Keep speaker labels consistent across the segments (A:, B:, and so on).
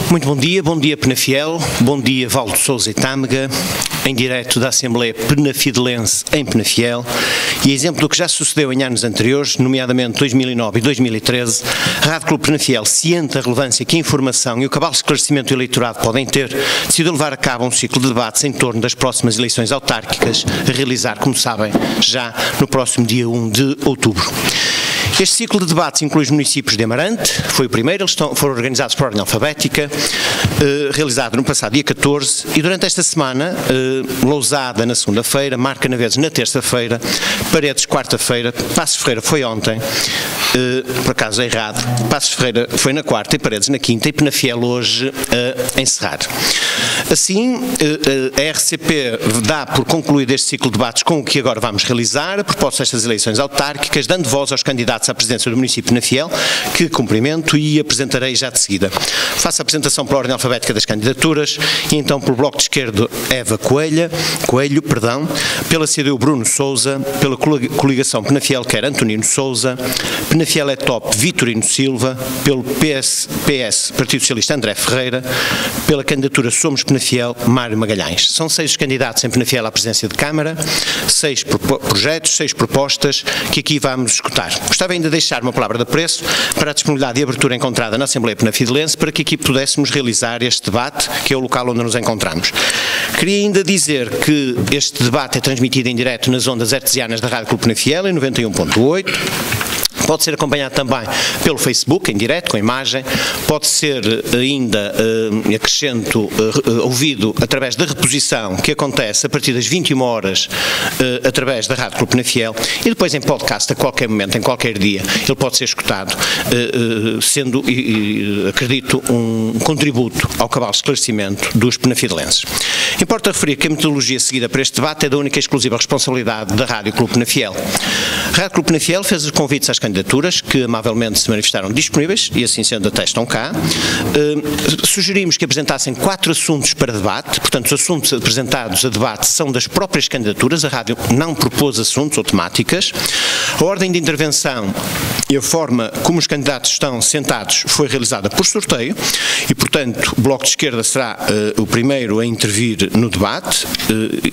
A: Muito bom dia Penafiel, bom dia Val de Sousa e Tâmega, em direto da Assembleia Penafidelense em Penafiel, e exemplo do que já sucedeu em anos anteriores, nomeadamente 2009 e 2013, a Rádio Clube Penafiel, ciente da relevância que a informação e o cabal esclarecimento do eleitorado podem ter, decidiu levar a cabo um ciclo de debates em torno das próximas eleições autárquicas, a realizar, como sabem, já no próximo dia 1 de outubro. Este ciclo de debates inclui os municípios de Amarante, foi o primeiro, eles foram organizados por ordem alfabética, realizado no passado dia 14, e durante esta semana, Lousada na segunda-feira, Marcanaveses na terça-feira, Paredes quarta-feira, Passos Ferreira foi ontem, por acaso é errado, Passos Ferreira foi na quarta e Paredes na quinta, e Penafiel hoje a encerrar. Assim, a RCP dá por concluído este ciclo de debates com o que agora vamos realizar, a propósito destas eleições autárquicas, dando voz aos candidatos à presidência do município de Penafiel, que cumprimento e apresentarei já de seguida. Faço a apresentação pela ordem alfabética das candidaturas, e então pelo Bloco de Esquerda Eva Coelho, pela CDU Bruno Sousa, pela coligação Penafiel quer Antonino Sousa, Penafiel é Top Vitorino Silva, pelo PS Partido Socialista André Ferreira, pela candidatura Somos Penafiel Mário Magalhães. São 6 os candidatos em Penafiel à presidência de Câmara, 6 projetos, 6 propostas que aqui vamos escutar. Gostava ainda de deixar uma palavra de apreço para a disponibilidade e abertura encontrada na Assembleia Penafidelense para que aqui pudéssemos realizar este debate, que é o local onde nos encontramos. Queria ainda dizer que este debate é transmitido em direto nas ondas artesianas da Rádio Clube Penafiel em 91.8. Pode ser acompanhado também pelo Facebook, em direto, com imagem, pode ser ainda, acrescento, ouvido através da reposição que acontece a partir das 21 horas através da Rádio Clube Penafiel, e depois em podcast a qualquer momento, em qualquer dia, ele pode ser escutado, sendo, acredito, um contributo ao cabal esclarecimento dos penafidelenses. Importa referir que a metodologia seguida para este debate é da única e exclusiva responsabilidade da Rádio Clube Penafiel. A Rádio Clube Penafiel fez os convites às candidaturas que amavelmente se manifestaram disponíveis e assim sendo até estão cá. Sugerimos que apresentassem 4 assuntos para debate, portanto os assuntos apresentados a debate são das próprias candidaturas, a Rádio não propôs assuntos ou temáticas. A ordem de intervenção e a forma como os candidatos estão sentados foi realizada por sorteio e, portanto, o Bloco de Esquerda será o primeiro a intervir no debate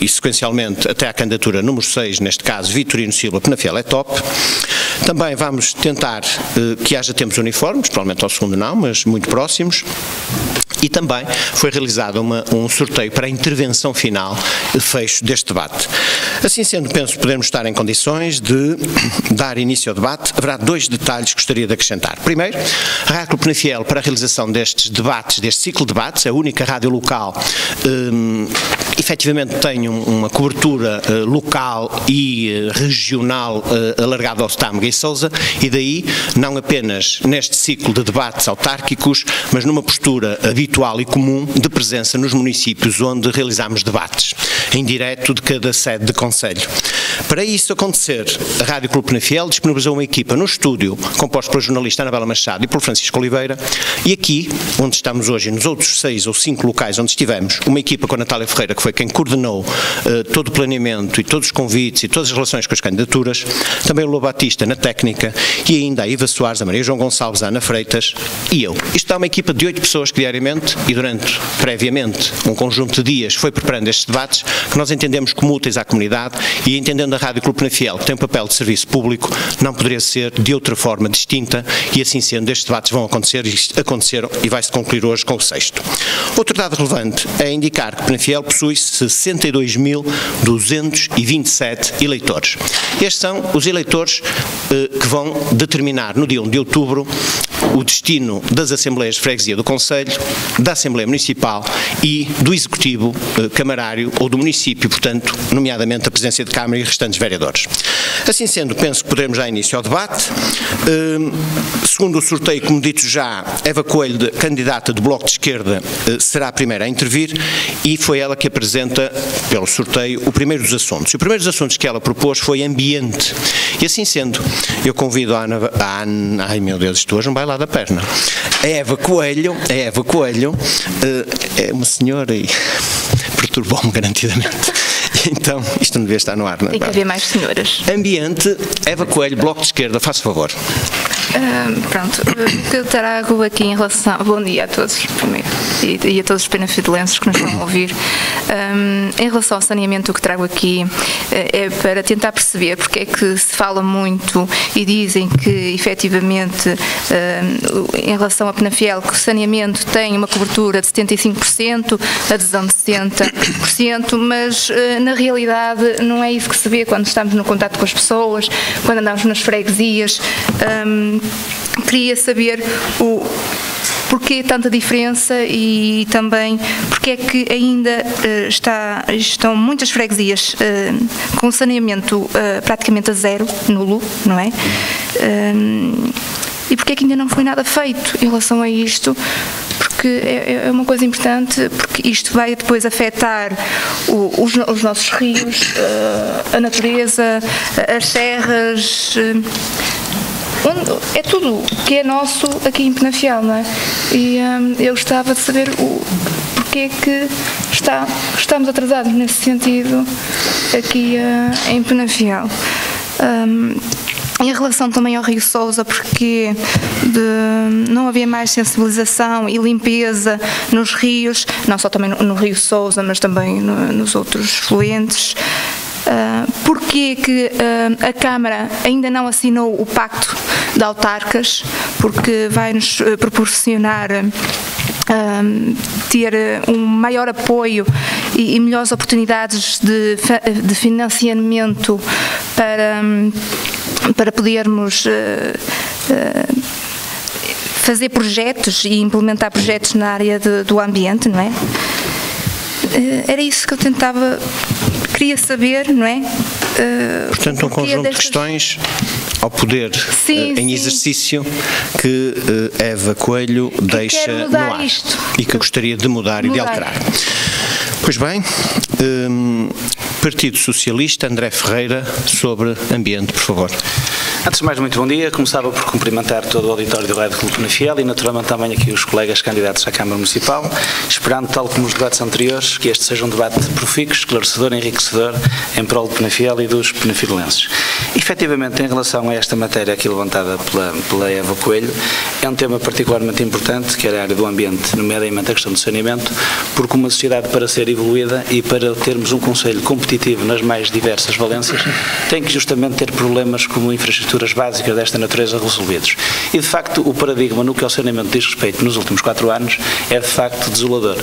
A: e, sequencialmente, até à candidatura número 6, neste caso, Vitorino Silva, Penafiel é Top. Também vamos tentar que haja tempos uniformes, provavelmente ao segundo não, mas muito próximos. E também foi realizado um sorteio para a intervenção final, fecho deste debate. Assim sendo, penso que podemos estar em condições de dar início ao debate. Haverá 2 detalhes que gostaria de acrescentar. Primeiro, a Rádio Clube Penafiel, para a realização destes debates, deste ciclo de debates, a única rádio local, efetivamente tem uma cobertura local e regional alargada ao Tâmega e Sousa, e daí, não apenas neste ciclo de debates autárquicos, mas numa postura habitual e comum de presença nos municípios onde realizamos debates, em direto de cada sede de concelho. Para isso acontecer, a Rádio Clube Penafiel disponibilizou uma equipa no estúdio, composta pela jornalista Anabela Machado e pelo Francisco Oliveira, e aqui, onde estamos hoje, e nos outros 6 ou 5 locais onde estivemos, uma equipa com a Natália Ferreira, que foi quem coordenou todo o planeamento e todos os convites e todas as relações com as candidaturas, também o Lobo Batista na técnica, e ainda a Iva Soares, a Maria João Gonçalves, a Ana Freitas e eu. Isto é uma equipa de 8 pessoas que diariamente e durante, previamente, um conjunto de dias foi preparando estes debates que nós entendemos como úteis à comunidade, e entendendo a Rádio Clube Penafiel, que tem um papel de serviço público, não poderia ser de outra forma distinta, e assim sendo, estes debates vão acontecer, e aconteceram, e vai-se concluir hoje com o 6º. Outro dado relevante é indicar que Penafiel possui 62.227 eleitores. Estes são os eleitores que vão determinar no dia 1 de outubro o destino das Assembleias de Freguesia do Concelho, da Assembleia Municipal e do Executivo Camarário ou do município, portanto, nomeadamente a presidência de Câmara e restantes vereadores. Assim sendo, penso que poderemos dar início ao debate. Segundo o sorteio, como dito já, Eva Coelho, candidata do Bloco de Esquerda, será a primeira a intervir, e foi ela que apresenta, pelo sorteio, o primeiro dos assuntos. E o primeiro dos assuntos que ela propôs foi ambiente. E assim sendo, eu convido a Ana, ai meu Deus, isto hoje não vai lá da perna. A Eva Coelho é uma senhora e perturbou-me garantidamente. Então, isto não devia estar no ar, não é?
B: Tem que haver mais senhoras.
A: Ambiente, Eva Coelho, Bloco de Esquerda, faça favor.
B: Pronto, o que eu trago aqui em relação... Bom dia a todos, primeiro, e a todos os penafidelenses que nos estão a ouvir. Em relação ao saneamento, o que trago aqui é para tentar perceber porque é que se fala muito e dizem que, efetivamente, em relação à Penafiel, que o saneamento tem uma cobertura de 75%, adesão de 70%, mas na realidade não é isso que se vê quando estamos no contato com as pessoas, quando andamos nas freguesias. Queria saber porquê tanta diferença e também porque é que ainda estão muitas freguesias com saneamento praticamente a zero, nulo, não é? E porque é que ainda não foi nada feito em relação a isto? Porque é uma coisa importante, porque isto vai depois afetar os nossos rios, a natureza, as serras, é tudo que é nosso aqui em Penafiel, não é? E eu gostava de saber porque é que estamos atrasados nesse sentido aqui em Penafiel. Em relação também ao Rio Sousa, porque não havia mais sensibilização e limpeza nos rios, não só também no Rio Sousa, mas também nos outros fluentes. Porquê que a Câmara ainda não assinou o Pacto de Autarcas, porque vai-nos proporcionar ter um maior apoio e melhores oportunidades de financiamento para podermos fazer projetos e implementar projetos na área do ambiente, não é? Era isso que eu queria saber, não é?
A: Portanto, um conjunto de questões ao poder em exercício que Eva Coelho deixa no ar e que gostaria de mudar e de alterar. Pois bem, Partido Socialista, André Ferreira, sobre ambiente, por favor.
C: Antes de mais, muito bom dia. Começava por cumprimentar todo o auditório do Rádio Clube Penafiel e naturalmente também aqui os colegas candidatos à Câmara Municipal, esperando, tal como os debates anteriores, que este seja um debate profícuo, esclarecedor, enriquecedor, em prol de Penafiel e dos penafidelenses. Efetivamente, em relação a esta matéria aqui levantada pela Eva Coelho, é um tema particularmente importante, que é a área do ambiente, nomeadamente a questão do saneamento, porque uma sociedade, para ser evoluída e para termos um concelho competitivo nas mais diversas valências, tem que justamente ter problemas como infraestruturas básicas desta natureza resolvidos. E, de facto, o paradigma no que ao saneamento diz respeito nos últimos 4 anos é, de facto, desolador.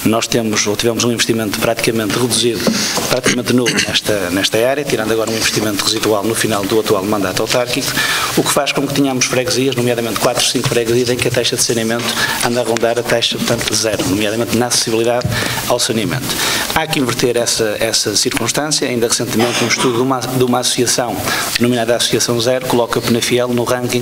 C: Nós tivemos um investimento praticamente reduzido, praticamente nulo nesta área, tirando agora um investimento residual no final do atual mandato autárquico, o que faz com que tenhamos freguesias, nomeadamente 4 ou 5 freguesias, em que a taxa de saneamento anda a rondar a taxa, portanto, de zero, nomeadamente na acessibilidade ao saneamento. Há que inverter essa circunstância. Ainda recentemente um estudo de uma associação, denominada Associação Zero, coloca Penafiel no ranking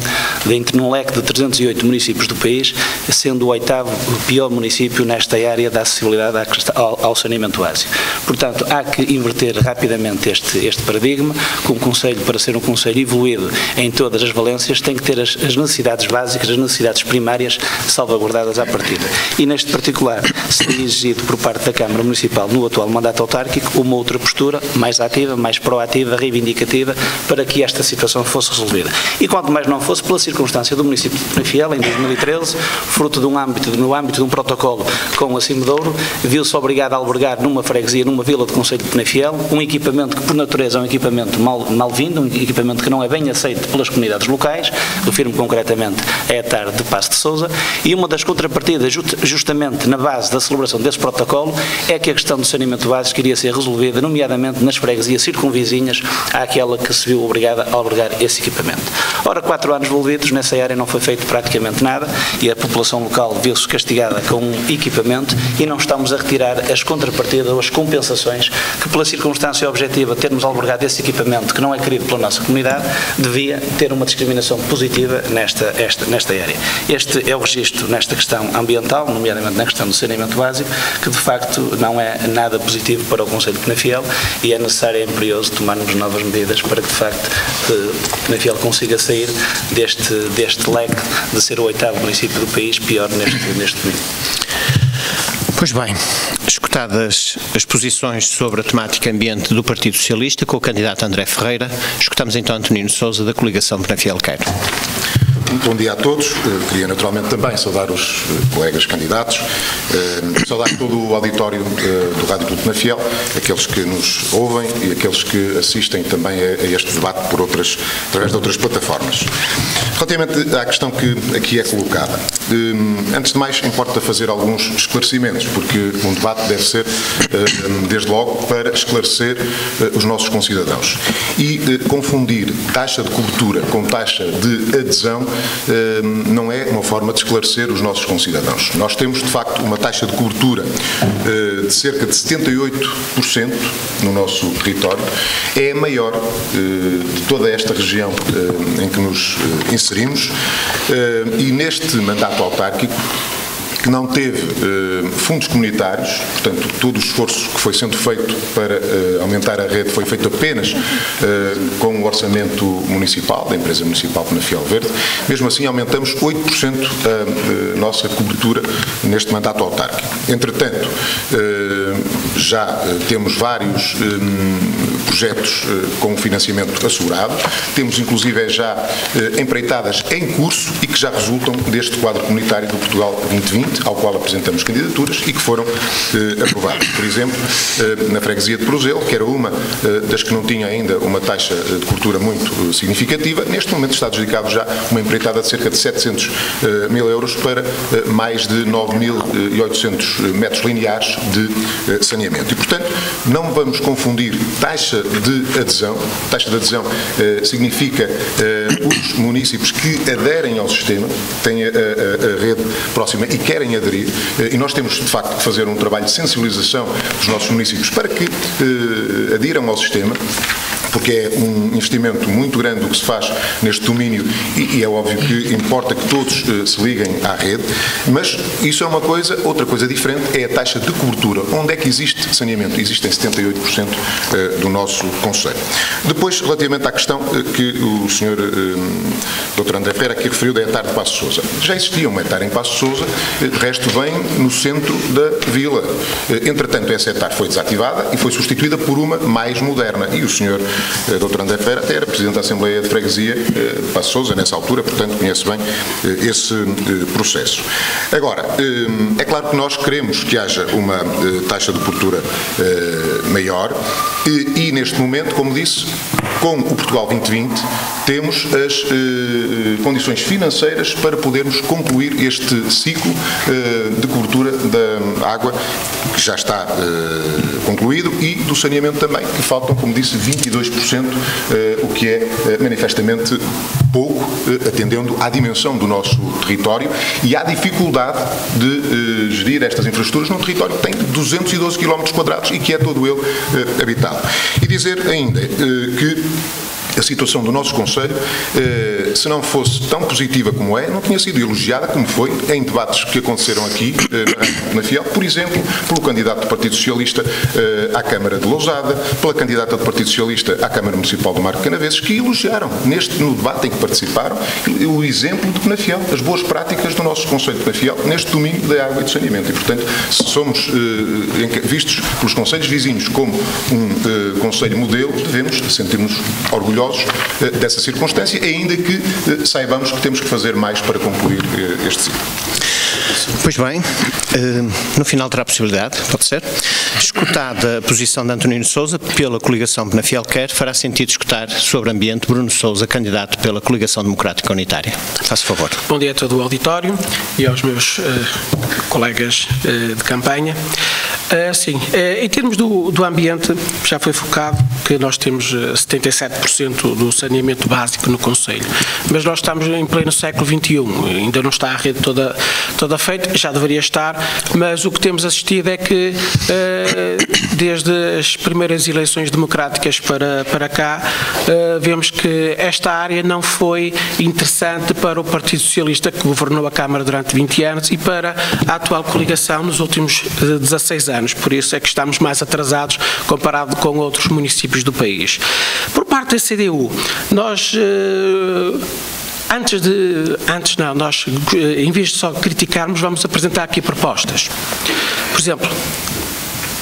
C: num leque de 308 municípios do país, sendo o 8º pior município nesta área da acessibilidade ao saneamento básico. Portanto, há que inverter rapidamente este paradigma, que um concelho, para ser um concelho evoluído em todas as valências, tem que ter as necessidades básicas, as necessidades primárias salvaguardadas à partida. E neste particular, seria exigido por parte da Câmara Municipal, no atual mandato autárquico, uma outra postura mais ativa, mais proativa, reivindicativa, para que esta situação fosse resolvida. E quanto mais não fosse, pela circunstância do município de Penafiel, em 2013, fruto no âmbito de um protocolo com a Cimedouro, viu-se obrigado a albergar numa freguesia, numa vila do concelho de Penafiel, um equipamento que, por natureza, é um equipamento mal-vindo, um equipamento que não é bem aceito pelas comunidades locais, refiro-me concretamente a ETAR de Paço de Sousa, e uma das contrapartidas, justamente na base da celebração desse protocolo, é que a questão do saneamento básico iria ser resolvida, nomeadamente nas freguesias circunvizinhas àquela que se viu obrigada a albergar esse equipamento. Ora, 4 anos envolvidos, nessa área não foi feito praticamente nada e a população local viu-se castigada com um equipamento e não estamos a retirar as contrapartidas ou as compensações que, pela circunstância objetiva de termos albergado esse equipamento que não é querido pela nossa comunidade, devia ter uma discriminação positiva nesta área. Este é o registro nesta questão ambiental, nomeadamente na questão do saneamento básico, que de facto não é nada positivo para o concelho de Penafiel e é necessário e imperioso tomarmos novas medidas para que de facto Penafiel consiga sair deste leque de ser o 8º município do país, pior neste domingo.
A: Pois bem, escutadas as posições sobre a temática ambiente do Partido Socialista, com o candidato André Ferreira, escutamos então Antonino Sousa, da coligação Penafiel Queiro.
D: Bom dia a todos. Queria naturalmente também saudar os colegas candidatos, saudar todo o auditório do Rádio Clube Penafiel, aqueles que nos ouvem e aqueles que assistem também a este debate através de outras plataformas. Relativamente à questão que aqui é colocada, antes de mais importa fazer alguns esclarecimentos, porque um debate deve ser, desde logo, para esclarecer os nossos concidadãos. E confundir taxa de cobertura com taxa de adesão não é uma forma de esclarecer os nossos concidadãos. Nós temos, de facto, uma taxa de cobertura de cerca de 78% no nosso território. É a maior de toda esta região em que nos inserimos, e neste mandato autárquico, que não teve fundos comunitários, portanto, todo o esforço que foi sendo feito para aumentar a rede foi feito apenas com o orçamento municipal, da empresa municipal Penafiel Verde. Mesmo assim, aumentamos 8% a nossa cobertura neste mandato autárquico. Entretanto, já temos vários projetos com financiamento assegurado, temos inclusive já empreitadas em curso e que já resultam deste quadro comunitário do Portugal 2020, ao qual apresentamos candidaturas e que foram aprovadas. Por exemplo, na freguesia de Prozelo, que era uma das que não tinha ainda uma taxa de cobertura muito significativa, neste momento está dedicado já uma empreitada de cerca de 700 mil euros para mais de 9.800 metros lineares de saneamento. E, portanto, não vamos confundir taxa de adesão. Taxa de adesão significa os municípios que aderem ao sistema, têm a rede próxima e querem aderir, e nós temos, de facto, que fazer um trabalho de sensibilização dos nossos municípios para que adiram ao sistema, porque é um investimento muito grande o que se faz neste domínio e é óbvio que importa que todos se liguem à rede, mas isso é uma coisa. Outra coisa diferente é a taxa de cobertura. Onde é que existe saneamento? Existem 78% do nosso concelho. Depois, relativamente à questão que o Sr. Dr. André Ferreira aqui referiu da etar de Paços de Sousa. Já existia uma etar em Paços de Sousa, de resto vem no centro da vila. Entretanto, essa etar foi desativada e foi substituída por uma mais moderna. E o Sr. Dr. André Ferreira até era Presidente da Assembleia de Freguesia de Paços de Sousa nessa altura, portanto conhece bem esse processo. Agora, é claro que nós queremos que haja uma taxa de cobertura maior e neste momento, como disse, com o Portugal 2020 temos as condições financeiras para podermos concluir este ciclo de cobertura da água, que já está concluído, e do saneamento também, que faltam, como disse, 22%, o que é manifestamente pouco, atendendo à dimensão do nosso território e à dificuldade de gerir estas infraestruturas num território que tem 212 km² e que é todo ele habitado. E dizer ainda que a situação do nosso concelho, se não fosse tão positiva como é, não tinha sido elogiada como foi em debates que aconteceram aqui na Fiel, por exemplo, pelo candidato do Partido Socialista à Câmara de Lousada, pela candidata do Partido Socialista à Câmara Municipal do Marco de Canaveses, que elogiaram no debate em que participaram o exemplo de Penafiel, as boas práticas do nosso concelho de Penafiel neste domínio da água e do saneamento. E, portanto, se somos vistos pelos concelhos vizinhos como um concelho modelo, devemos sentir-nos orgulhosos dessa circunstância, ainda que saibamos que temos que fazer mais para concluir este ciclo.
A: Pois bem, no final terá a possibilidade, pode ser, escutada a posição de António Sousa pela coligação Penafiel Quer, fará sentido escutar sobre ambiente Bruno Sousa, candidato pela coligação democrática unitária. Faça favor.
E: Bom dia a todo o auditório e aos meus colegas de campanha. Sim, em termos do ambiente, já foi focado que nós temos 77% do saneamento básico no concelho, mas nós estamos em pleno século XXI, ainda não está a rede toda feita, já deveria estar, mas o que temos assistido é que desde as primeiras eleições democráticas para cá, vemos que esta área não foi interessante para o Partido Socialista, que governou a Câmara durante 20 anos, e para a atual coligação nos últimos 16 anos. Por isso é que estamos mais atrasados comparado com outros municípios do país. Por parte da CDU, nós nós, em vez de só criticarmos, vamos apresentar aqui propostas. Por exemplo,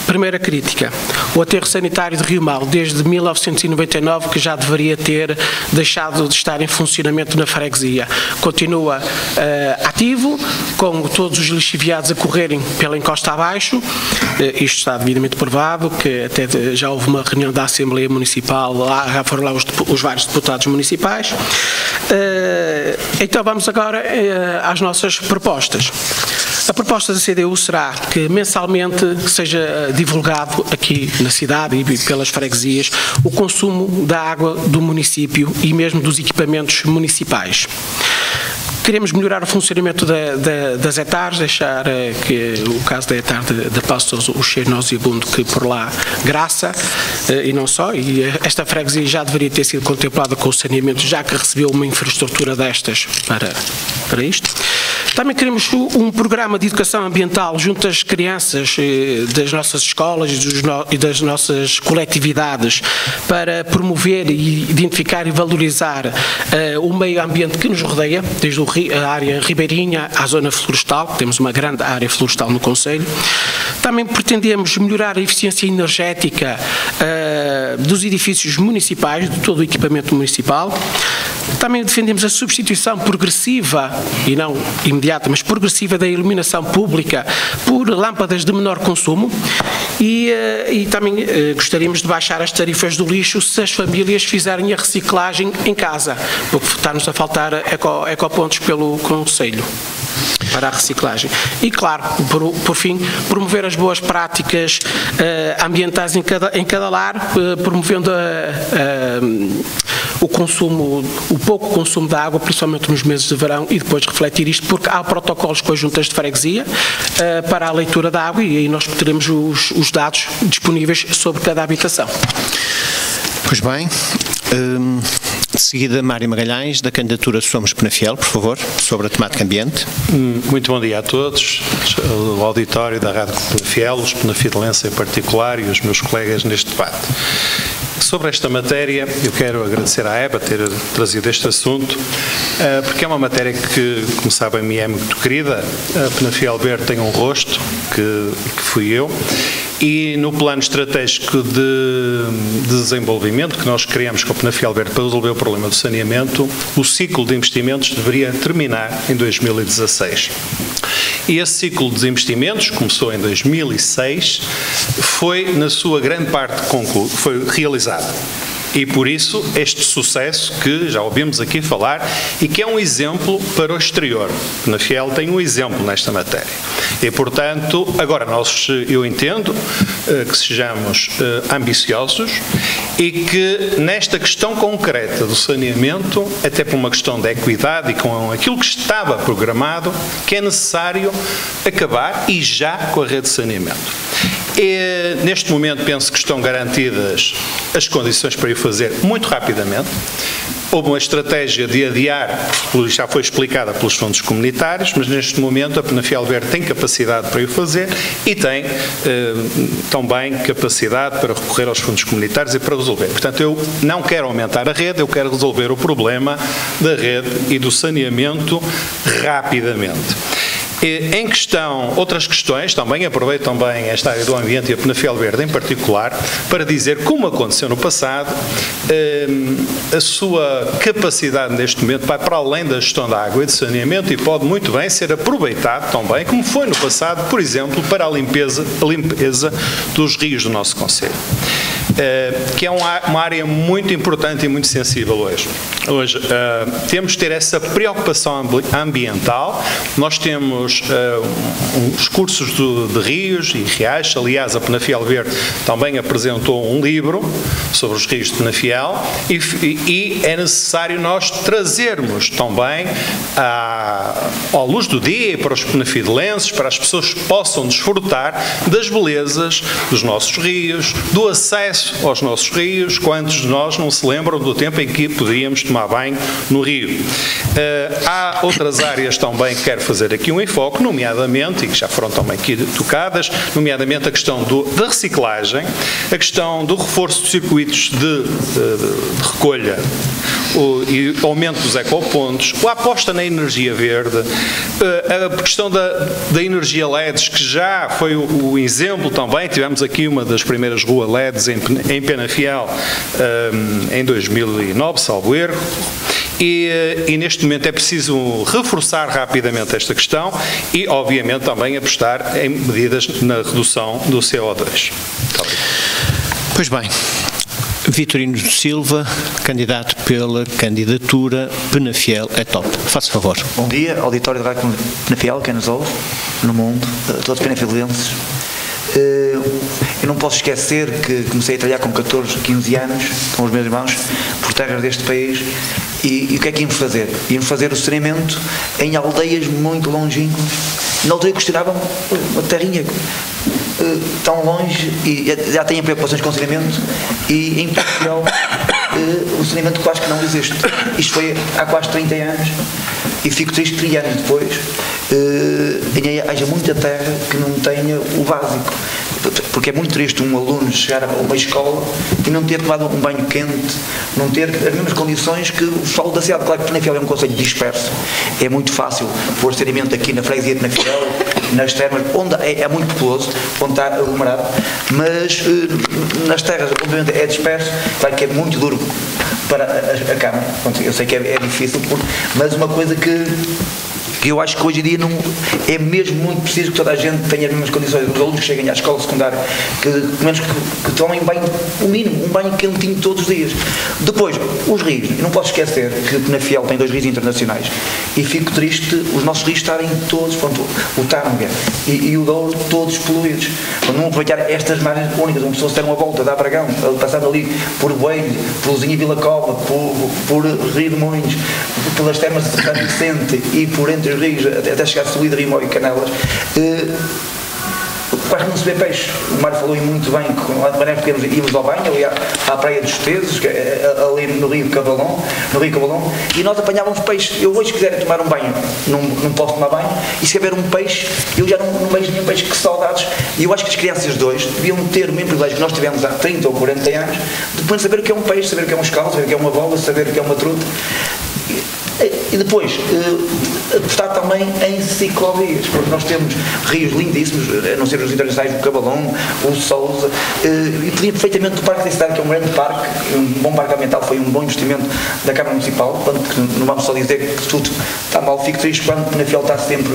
E: primeira crítica, O aterro sanitário de Rio Mau, desde 1999, que já deveria ter deixado de estar em funcionamento na freguesia. Continua ativo, com todos os lixiviados a correrem pela encosta abaixo. Isto está devidamente provado, que até já houve uma reunião da Assembleia Municipal, já foram lá os vários deputados municipais. Então vamos agora às nossas propostas. A proposta da CDU será que mensalmente seja divulgado aqui na cidade e pelas freguesias o consumo da água do município e mesmo dos equipamentos municipais. Queremos melhorar o funcionamento das hectares, deixar que o caso da hectare da Passos, o cheiro nauseabundo que por lá graça, e não só, e esta freguesia já deveria ter sido contemplada com o saneamento, já que recebeu uma infraestrutura destas para isto. Também queremos um programa de educação ambiental junto às crianças das nossas escolas e das nossas coletividades para promover e identificar e valorizar o meio ambiente que nos rodeia, desde a área ribeirinha à zona florestal, temos uma grande área florestal no concelho. Também pretendemos melhorar a eficiência energética dos edifícios municipais, de todo o equipamento municipal. Também defendemos a substituição progressiva, e não imediata, mas progressiva da iluminação pública por lâmpadas de menor consumo e também gostaríamos de baixar as tarifas do lixo se as famílias fizerem a reciclagem em casa, porque está-nos a faltar ecopontos pelo concelho para a reciclagem. E claro, por fim, promover as boas práticas ambientais em cada lar, promovendo o pouco consumo de água, principalmente nos meses de verão, e depois refletir isto, porque há protocolos com as juntas de freguesia para a leitura da água e aí nós teremos os dados disponíveis sobre cada habitação.
A: Pois bem, de seguida Mário Magalhães, da candidatura Somos Penafiel, por favor, sobre a temática ambiente.
F: Muito bom dia a todos, o auditório da Rádio Penafiel, os penafidelenses em particular e os meus colegas neste debate. Sobre esta matéria, eu quero agradecer à EBA ter trazido este assunto, porque é uma matéria que, como sabem, me é muito querida. A Penafiel Verde tem um rosto, que fui eu, e no plano estratégico de desenvolvimento que nós criamos com a Penafiel Verde para resolver o problema do saneamento, o ciclo de investimentos deveria terminar em 2016. E esse ciclo de investimentos começou em 2006, foi na sua grande parte foi realizado. E por isso este sucesso que já ouvimos aqui falar e que é um exemplo para o exterior. A Penafiel tem um exemplo nesta matéria. E portanto, agora eu entendo que sejamos ambiciosos e que nesta questão concreta do saneamento, até por uma questão de equidade e com aquilo que estava programado, que é necessário acabar e já com a rede de saneamento. E, neste momento penso que estão garantidas as condições para o fazer muito rapidamente. Houve uma estratégia de adiar, já foi explicada pelos fundos comunitários, mas neste momento a Penafiel Verde tem capacidade para o fazer e tem também capacidade para recorrer aos fundos comunitários e para resolver. Portanto, eu não quero aumentar a rede, eu quero resolver o problema da rede e do saneamento rapidamente. Em questão, outras questões, também aproveito também esta área do ambiente e a Penafiel Verde em particular, para dizer, como aconteceu no passado, a sua capacidade neste momento vai para além da gestão da água e de saneamento e pode muito bem ser aproveitado também, como foi no passado, por exemplo, para a limpeza dos rios do nosso concelho. Que é uma área muito importante e muito sensível hoje. Temos de ter essa preocupação ambiental. Nós temos os cursos de rios e riachos. Aliás, a Penafiel Verde também apresentou um livro sobre os rios de Penafiel e é necessário nós trazermos também à luz do dia para os penafidelenses, para as pessoas que possam desfrutar das belezas dos nossos rios, do acesso acesso aos nossos rios. Quantos de nós não se lembram do tempo em que podíamos tomar banho no rio? Há outras áreas também que quero fazer aqui um enfoque, nomeadamente, e que já foram também aqui tocadas, nomeadamente a questão da reciclagem, a questão do reforço de circuitos de recolha e aumento dos ecopontos, a aposta na energia verde, a questão da energia LEDs, que já foi o exemplo também. Tivemos aqui uma das primeiras ruas LEDs em Penafiel em 2009, salvo erro. E neste momento é preciso reforçar rapidamente esta questão e, obviamente, também apostar em medidas na redução do CO2. Muito obrigado.
A: Pois bem, Vitorino Silva, candidato pela candidatura Penafiel é top. Faça favor.
G: Bom dia, auditório da Rádio Penafiel, quem nos ouve, no mundo, todos penafielenses. Eu não posso esquecer que comecei a trabalhar com 14, 15 anos, com os meus irmãos, por terras deste país, e o que é que íamos fazer? Íamos fazer o saneamento em aldeias muito longínquas. Na altura questionavam uma terrinha tão longe e já têm preocupações com o saneamento, e em Portugal o saneamento quase que não existe. Isto foi há quase 30 anos e fico triste que 30 anos depois haja muita terra que não tenha o básico, porque é muito triste um aluno chegar a uma escola e não ter tomado um banho quente, não ter as mesmas condições que o pessoal da cidade. Claro que Penafiel é um concelho disperso, é muito fácil pôr saneamento aqui na freguesia de Penafiel, nas terras, onde é muito populoso, onde está aglomerado, mas nas terras obviamente é disperso, claro que é muito duro para a Câmara. Eu sei que é difícil, mas uma coisa que eu acho que hoje em dia não, é mesmo muito preciso que toda a gente tenha as mesmas condições. Os alunos que cheguem à escola secundária, que menos que tomem banho, o mínimo, um banho quentinho todos os dias. Depois, os rios. Eu não posso esquecer que Penafiel tem 2 rios internacionais e fico triste os nossos rios estarem todos, pronto, o Tâmega e o Douro, todos poluídos. Não aproveitar estas margens únicas, uma pessoa se der uma volta da Bragão, passando ali por Boelho, por Luzinha Vila Cova, por Rio de Moinhos, pelas termas de São Vicente e por entre os rios, até chegar a Solida, Rimó e Canelas, quase não se vê peixe. O Mário falou muito bem, quando nós pequenos íamos ao banho, ali à praia dos Tesos, ali no Rio Cavalão, e nós apanhávamos peixe. Eu hoje, se quiser tomar um banho, não posso tomar banho, e se haver um peixe, eu já não vejo nenhum peixe. Que saudades. E eu acho que as crianças dois deviam ter o mesmo privilégio que nós tivemos há 30 ou 40 anos, de saber o que é um peixe, saber o que é um escalo, saber o que é uma bola, saber o que é uma truta. E depois, apostar também em ciclovias, porque nós temos rios lindíssimos, a não ser os internacionais do Cabalão, o Sousa, e podia perfeitamente do Parque da Cidade, que é um grande parque, um bom parque ambiental, foi um bom investimento da Câmara Municipal, não vamos só dizer que tudo está mal. Fico triste quando Penafiel está sempre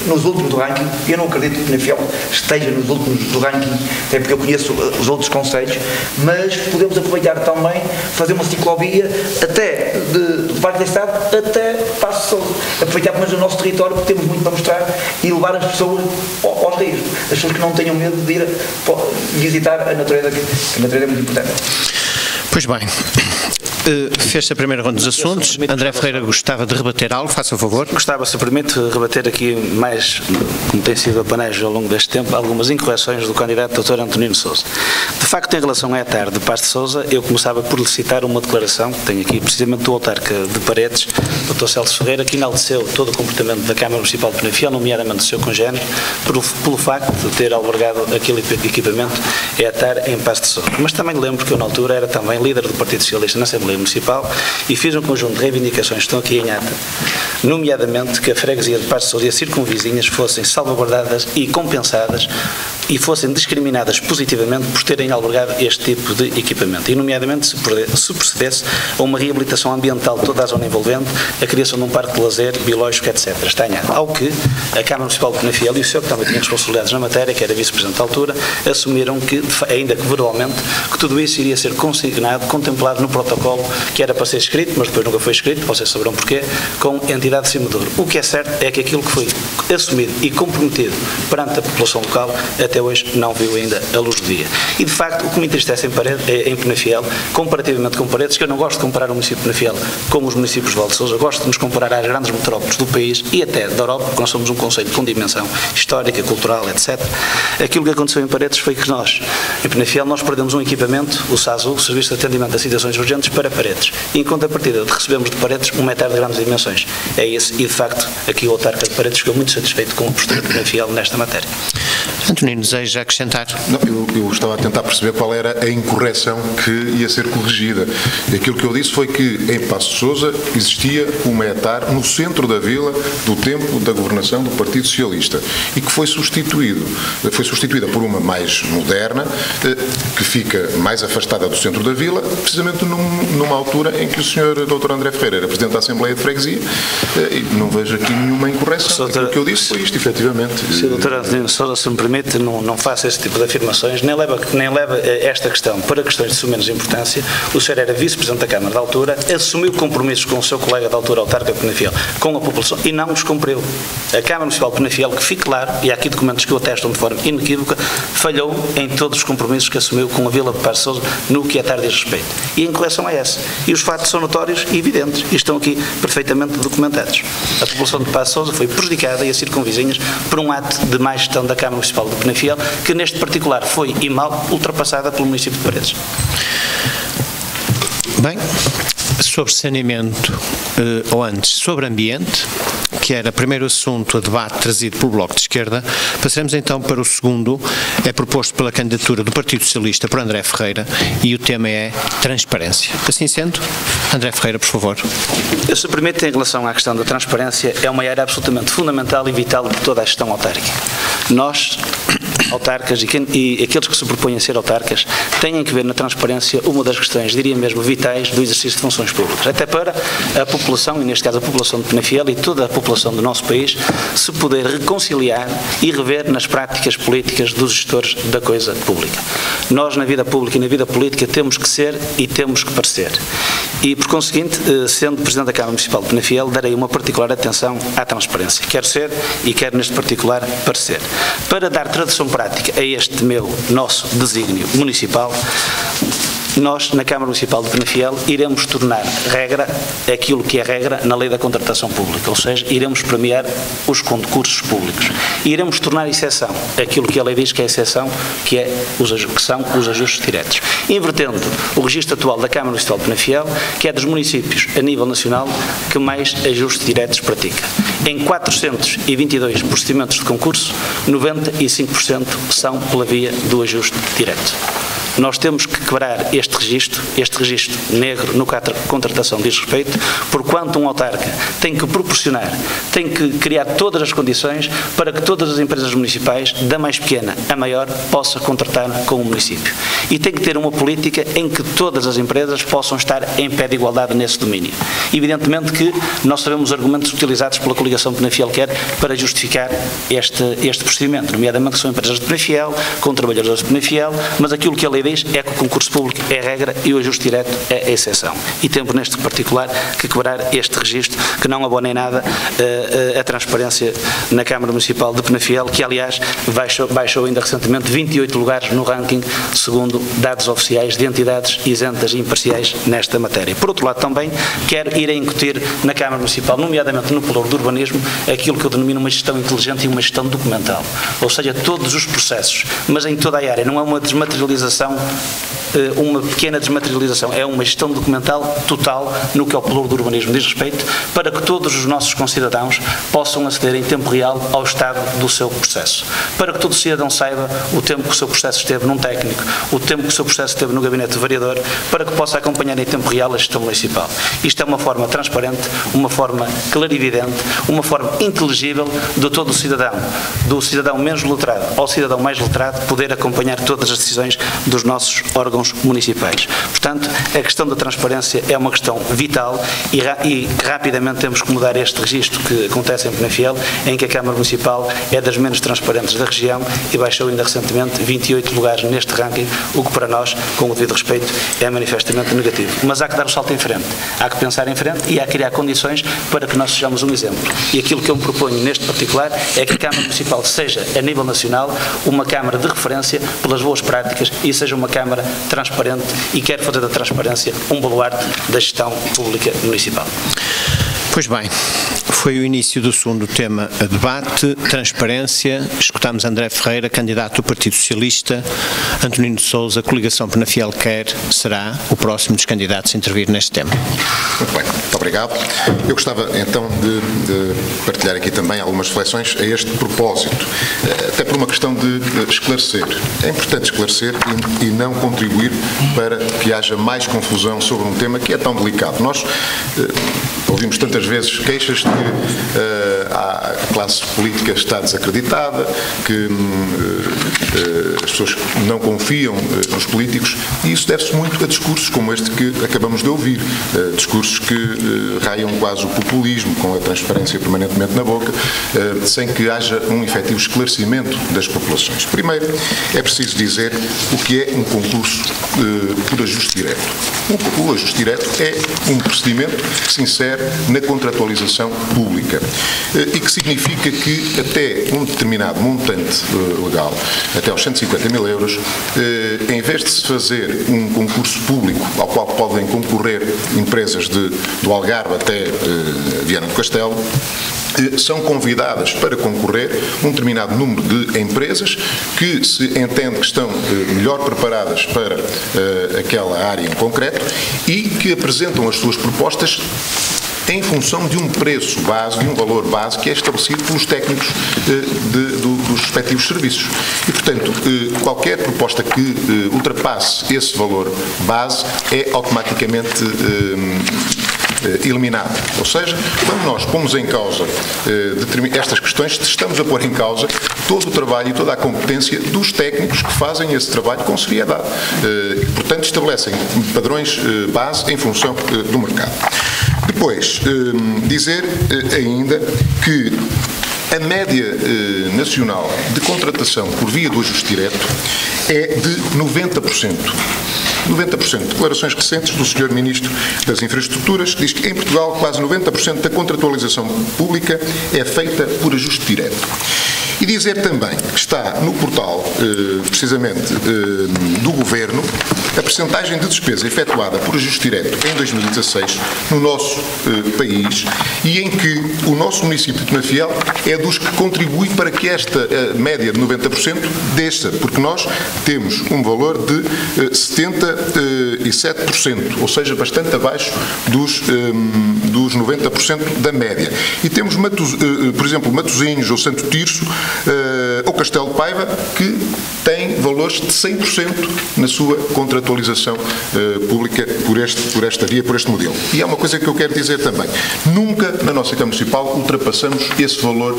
G: nos últimos do ranking. Eu não acredito que Penafiel esteja nos últimos do ranking, até porque eu conheço os outros concelhos, mas podemos aproveitar também, fazer uma ciclovia até do Parque da Cidade até Passo Sousa, aproveitar mais o nosso território, porque temos muito para mostrar, e levar as pessoas aos rios, as pessoas que não tenham medo de ir visitar a natureza, que a natureza é muito importante.
A: Pois bem, fez-se a primeira ronda dos assuntos. André Ferreira gostava de rebater algo, faça o favor.
C: Gostava, se permite, rebater aqui mais, como tem sido a panejo ao longo deste tempo, algumas incorreções do candidato Dr. Antonino Sousa. De facto, em relação à ETAR de Passo de Sousa, eu começava por lhe citar uma declaração que tenho aqui, precisamente do autarca de Paredes, Dr. Celso Ferreira, que enalteceu todo o comportamento da Câmara Municipal de Penafiel, nomeadamente do seu congénero, pelo facto de ter albergado aquele equipamento ETAR em Passo de Sousa. Mas também lembro que eu, na altura, era também líder do Partido Socialista na Assembleia Municipal e fiz um conjunto de reivindicações que estão aqui em ata, nomeadamente que a freguesia de Passo de Sousa e as circunvizinhas fossem salvaguardadas e compensadas e fossem discriminadas positivamente por terem albergado este tipo de equipamento, e nomeadamente se procedesse a uma reabilitação ambiental de toda a zona envolvente, a criação de um parque de lazer, biológico, etc. Está em ata. Ao que a Câmara Municipal de Penafiel e o senhor, que também tinha responsabilidades na matéria, que era vice-presidente da altura, assumiram que, ainda que verbalmente, que tudo isso iria ser consignado, contemplado no protocolo protocolo que era para ser escrito, mas depois nunca foi escrito, vocês saberão porquê, com entidade de cima do Douro. O que é certo é que aquilo que foi assumido e comprometido perante a população local até hoje não viu ainda a luz do dia. E de facto o que me entristece em Penafiel, comparativamente com Paredes, que eu não gosto de comparar o município de Penafiel com os municípios de Val de Sousa, gosto de nos comparar às grandes metrópoles do país e até da Europa, porque nós somos um concelho com dimensão histórica, cultural, etc. Aquilo que aconteceu em Paredes foi que nós, em Penafiel, nós perdemos um equipamento, o SASU, o Serviço de Atendimento a Situações Urgentes, para Paredes. E em contrapartida recebemos de Paredes um hectare de grandes dimensões. É esse, e de facto, aqui o autarca de Paredes ficou muito satisfeito com o postura de Penafiel nesta matéria.
A: Antonino, deseja acrescentar?
D: Não, eu estava a tentar perceber qual era a incorreção que ia ser corrigida. Aquilo que eu disse foi que em Paços de Sousa existia uma hectare no centro da vila do tempo da governação do Partido Socialista e que foi substituída por uma mais moderna, que fica mais afastada do centro da vila, precisamente numa altura em que o Sr. Dr. André Ferreira era Presidente da Assembleia de Freguesia, e não vejo aqui nenhuma incorreção. Aquilo que eu disse foi isto, efetivamente.
C: Sr. Dr. Antonino Sousa, se me permite, não faça esse tipo de afirmações, nem leva esta questão para questões de sua menos importância. O senhor era Vice-Presidente da Câmara da altura, assumiu compromissos com o seu colega da altura, autarca de Penafiel, com a população, e não os cumpriu. A Câmara Municipal de Penafiel, que fique claro, e há aqui documentos que o atestam de forma inequívoca, falhou em todos os compromissos que assumiu com a Vila de Paços de Sousa no que a tarde diz respeito. E a incorreção é essa. E os fatos são notórios e evidentes e estão aqui perfeitamente documentados. A população de Paços de Sousa foi prejudicada e as circunvizinhas por um ato de má gestão da Câmara Municipal de Penafiel, que neste particular foi e mal ultrapassada pelo município de Paredes.
A: Bem, sobre saneamento, ou antes, sobre ambiente, que era primeiro assunto a debate trazido pelo Bloco de Esquerda, passaremos então para o segundo, é proposto pela candidatura do Partido Socialista por André Ferreira, e o tema é transparência. Assim sendo, André Ferreira, por favor.
C: Se permite, em relação à questão da transparência, é uma área absolutamente fundamental e vital de toda a gestão autárquica. Nós, autarcas e aqueles que se propõem a ser autarcas, têm que ver na transparência uma das questões, diria mesmo, vitais do exercício de funções públicas. Até para a população, e neste caso a população de Penafiel e toda a população do nosso país, se poder reconciliar e rever nas práticas políticas dos gestores da coisa pública. Nós, na vida pública e na vida política, temos que ser e temos que parecer. E, por conseguinte, sendo Presidente da Câmara Municipal de Penafiel, darei uma particular atenção à transparência. Quero ser e quero, neste particular, parecer. Para dar tradução prática a este nosso desígnio municipal, nós, na Câmara Municipal de Penafiel, iremos tornar regra aquilo que é regra na lei da contratação pública, ou seja, iremos premiar os concursos públicos. E iremos tornar exceção aquilo que a lei diz que é exceção, que são os ajustes diretos. Invertendo o registro atual da Câmara Municipal de Penafiel, que é dos municípios a nível nacional que mais ajustes diretos pratica. Em 422 procedimentos de concurso, 95% são pela via do ajuste direto. Nós temos que quebrar este registro negro no que a contratação diz respeito, porquanto um autarca tem que proporcionar, tem que criar todas as condições para que todas as empresas municipais, da mais pequena à maior, possam contratar com o município. E tem que ter uma política em que todas as empresas possam estar em pé de igualdade nesse domínio. Evidentemente que nós sabemos os argumentos utilizados pela coligação Penafiel quer para justificar este procedimento, nomeadamente que são empresas de Penafiel, com trabalhadores de Penafiel, mas aquilo que a lei diz é que o concurso público é regra e o ajuste direto é a exceção. E temos neste particular que quebrar este registro que não abona em nada a transparência na Câmara Municipal de Penafiel, que aliás baixou ainda recentemente 28 lugares no ranking, segundo dados oficiais de entidades isentas e imparciais nesta matéria. Por outro lado também quero ir a incutir na Câmara Municipal, nomeadamente no pelouro do urbanismo, aquilo que eu denomino uma gestão inteligente e uma gestão documental. Ou seja, todos os processos, mas em toda a área, não é uma desmaterialização, uma pequena desmaterialização, é uma gestão documental total no que ao pelouro do urbanismo diz respeito, para que todos os nossos concidadãos possam aceder em tempo real ao estado do seu processo. Para que todo cidadão saiba o tempo que o seu processo esteve num técnico, o tempo que o seu processo esteve no gabinete do vereador, para que possa acompanhar em tempo real a gestão municipal. Isto é uma forma transparente, uma forma clarividente, uma forma inteligível de todo o cidadão, do cidadão menos letrado ao cidadão mais letrado, poder acompanhar todas as decisões dos dos nossos órgãos municipais. Portanto, a questão da transparência é uma questão vital e rapidamente temos que mudar este registro que acontece em Penafiel, em que a Câmara Municipal é das menos transparentes da região e baixou ainda recentemente 28 lugares neste ranking, o que para nós, com o devido respeito, é manifestamente negativo. Mas há que dar o salto em frente, há que pensar em frente e há que criar condições para que nós sejamos um exemplo. E aquilo que eu me proponho neste particular é que a Câmara Municipal seja, a nível nacional, uma Câmara de referência pelas boas práticas e seja uma Câmara transparente e quer fazer da transparência um baluarte da gestão pública municipal.
A: Pois bem, foi o início do segundo tema a debate, transparência. Escutámos André Ferreira, candidato do Partido Socialista. Antonino de Sousa, coligação Penafiel quer, será o próximo dos candidatos a intervir neste tema.
D: Muito bem, muito obrigado. Eu gostava então de partilhar aqui também algumas reflexões a este propósito, até por uma questão de esclarecer. É importante esclarecer e não contribuir para que haja mais confusão sobre um tema que é tão delicado. Nós ouvimos tantas vezes queixas de que a classe política está desacreditada, que as pessoas não confiam nos políticos, e isso deve-se muito a discursos como este que acabamos de ouvir, discursos que raiam quase o populismo, com a transparência permanentemente na boca, sem que haja um efetivo esclarecimento das populações. Primeiro, é preciso dizer o que é um concurso por ajuste direto. O ajuste direto é um procedimento que se insere na contratualização pública e que significa que até um determinado montante legal, até aos 150 mil euros, em vez de se fazer um concurso público ao qual podem concorrer empresas do Algarve até Viana do Castelo, são convidadas para concorrer um determinado número de empresas que se entende que estão melhor preparadas para aquela área em concreto e que apresentam as suas propostas em função de um preço base, de um valor base que é estabelecido pelos técnicos dos respectivos serviços. E, portanto, qualquer proposta que ultrapasse esse valor base é automaticamente eliminada. Ou seja, quando nós pomos em causa estas questões, estamos a pôr em causa todo o trabalho e toda a competência dos técnicos que fazem esse trabalho com seriedade. Portanto, estabelecem padrões base em função do mercado. Depois, dizer ainda que a média nacional de contratação por via do ajuste direto é de 90%. 90%. Declarações recentes do Sr. Ministro das Infraestruturas diz que em Portugal quase 90% da contratualização pública é feita por ajuste direto. E dizer também que está no portal, precisamente, do Governo, a percentagem de despesa efetuada por ajuste direto em 2016 no nosso país e em que o nosso município de Penafiel é dos que contribui para que esta média de 90% desça, porque nós temos um valor de 77%, ou seja, bastante abaixo dos 90% da média. E temos, por exemplo, Matosinhos ou Santo Tirso, ou Castelo de Paiva, que tem valores de 100% na sua contratualização pública por esta via, por este modelo. E há uma coisa que eu quero dizer também. Nunca na nossa Câmara Municipal ultrapassamos esse valor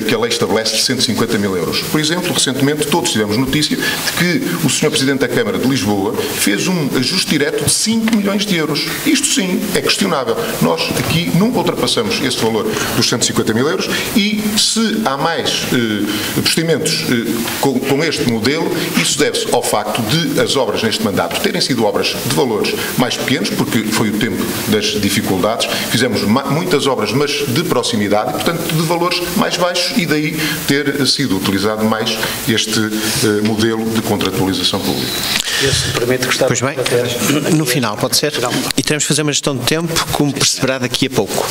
D: que a lei estabelece de 150 mil euros. Por exemplo, recentemente todos tivemos notícia de que o Sr. Presidente da Câmara de Lisboa fez um ajuste direto de 5 milhões de euros. Isto sim é questionável. Nós aqui nunca ultrapassamos esse valor dos 150 mil euros e se há mais procedimentos com este modelo, isso deve-se ao facto de as obras neste mandato terem sido obras de valores mais pequenos, porque foi o tempo das dificuldades, fizemos muitas obras, mas de proximidade, e, portanto, de valores mais baixos, e daí ter sido utilizado mais este modelo de contratualização pública.
A: Pois bem, no final, pode ser? E teremos de fazer uma gestão de tempo, como perceberá daqui a pouco.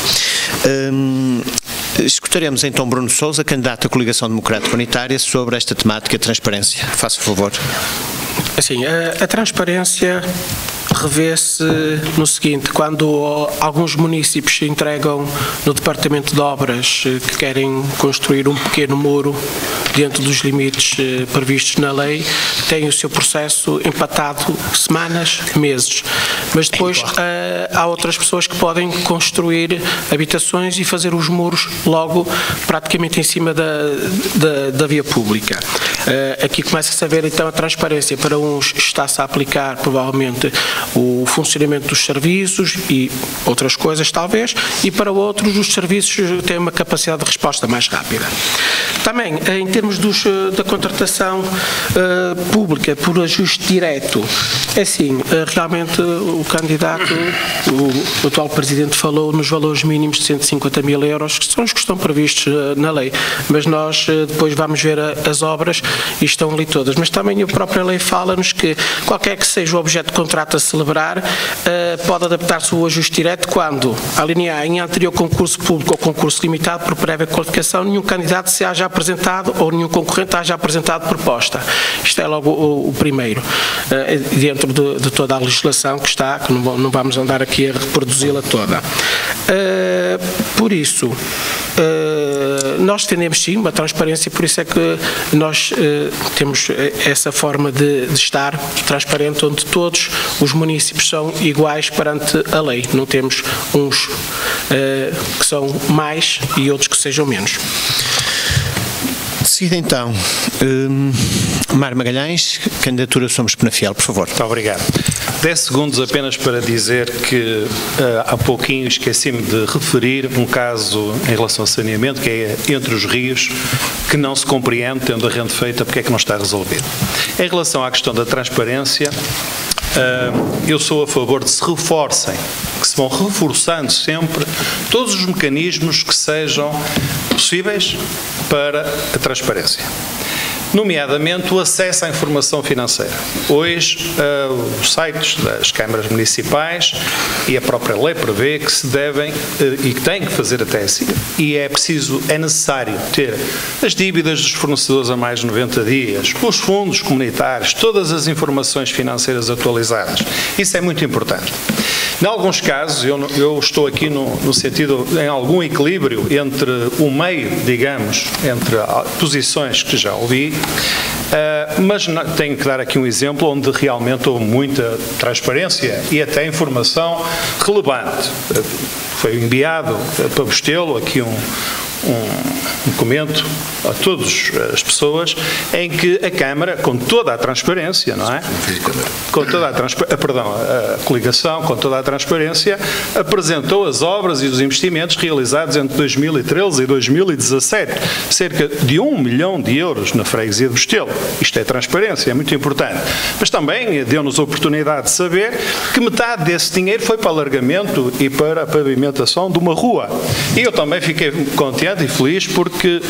A: Escutaremos então Bruno Sousa, candidato à Coligação Democrática Unitária, sobre esta temática de transparência. Faça o favor.
E: Assim, a transparência revê-se no seguinte: quando alguns municípios se entregam no Departamento de Obras que querem construir um pequeno muro dentro dos limites previstos na lei, têm o seu processo empatado semanas, meses. Mas depois há outras pessoas que podem construir habitações e fazer os muros logo praticamente em cima da via pública. Aqui começa-se a ver então a transparência. Para uns está-se a aplicar provavelmente o funcionamento dos serviços e outras coisas talvez, e para outros os serviços têm uma capacidade de resposta mais rápida. Também, em termos da contratação pública por ajuste direto, é assim, realmente o candidato, o atual Presidente falou nos valores mínimos de 150 mil euros, que são os que estão previstos na lei, mas nós depois vamos ver as obras e estão ali todas. Mas também a própria lei fala-nos que qualquer que seja o objeto de contrato a celebrar, pode adaptar-se ao ajuste direto quando, a linha A, em anterior concurso público ou concurso limitado por prévia qualificação, nenhum candidato se haja apresentado ou nenhum concorrente haja apresentado proposta. Isto é logo o primeiro, dentro de toda a legislação que está, que não vamos andar aqui a reproduzi-la toda. Por isso, nós tendemos sim uma transparência, por isso é que nós temos essa forma de estar transparente, onde todos os municípios são iguais perante a lei. Não temos uns que são mais e outros que sejam menos.
A: Seguida então, Mário Magalhães, candidatura Somos Penafiel, por favor.
F: Muito obrigado. 10 segundos apenas para dizer que há pouquinho esqueci-me de referir um caso em relação ao saneamento, que é entre os rios, que não se compreende, tendo a renda feita, porque é que não está resolvido. Em relação à questão da transparência, eu sou a favor de se reforcem, que se vão reforçando sempre todos os mecanismos que sejam possíveis para a transparência, nomeadamente o acesso à informação financeira. Hoje, os sites das câmaras municipais e a própria lei prevê que se devem e que têm que fazer até assim. E é necessário ter as dívidas dos fornecedores a mais de 90 dias, os fundos comunitários, todas as informações financeiras atualizadas. Isso é muito importante. Em alguns casos, eu estou aqui no sentido, em algum equilíbrio entre o meio, digamos, entre posições que já ouvi, mas tenho que dar aqui um exemplo onde realmente houve muita transparência e até informação relevante. Foi enviado para Bostelo aqui um documento a todas as pessoas em que a Câmara, com toda a transparência, não é? Com toda a coligação, com toda a transparência, apresentou as obras e os investimentos realizados entre 2013 e 2017, cerca de 1 milhão de euros na freguesia de Bostelo. Isto é transparência, é muito importante. Mas também deu-nos a oportunidade de saber que metade desse dinheiro foi para alargamento e para a pavimentação de uma rua. E eu também fiquei contente e feliz porque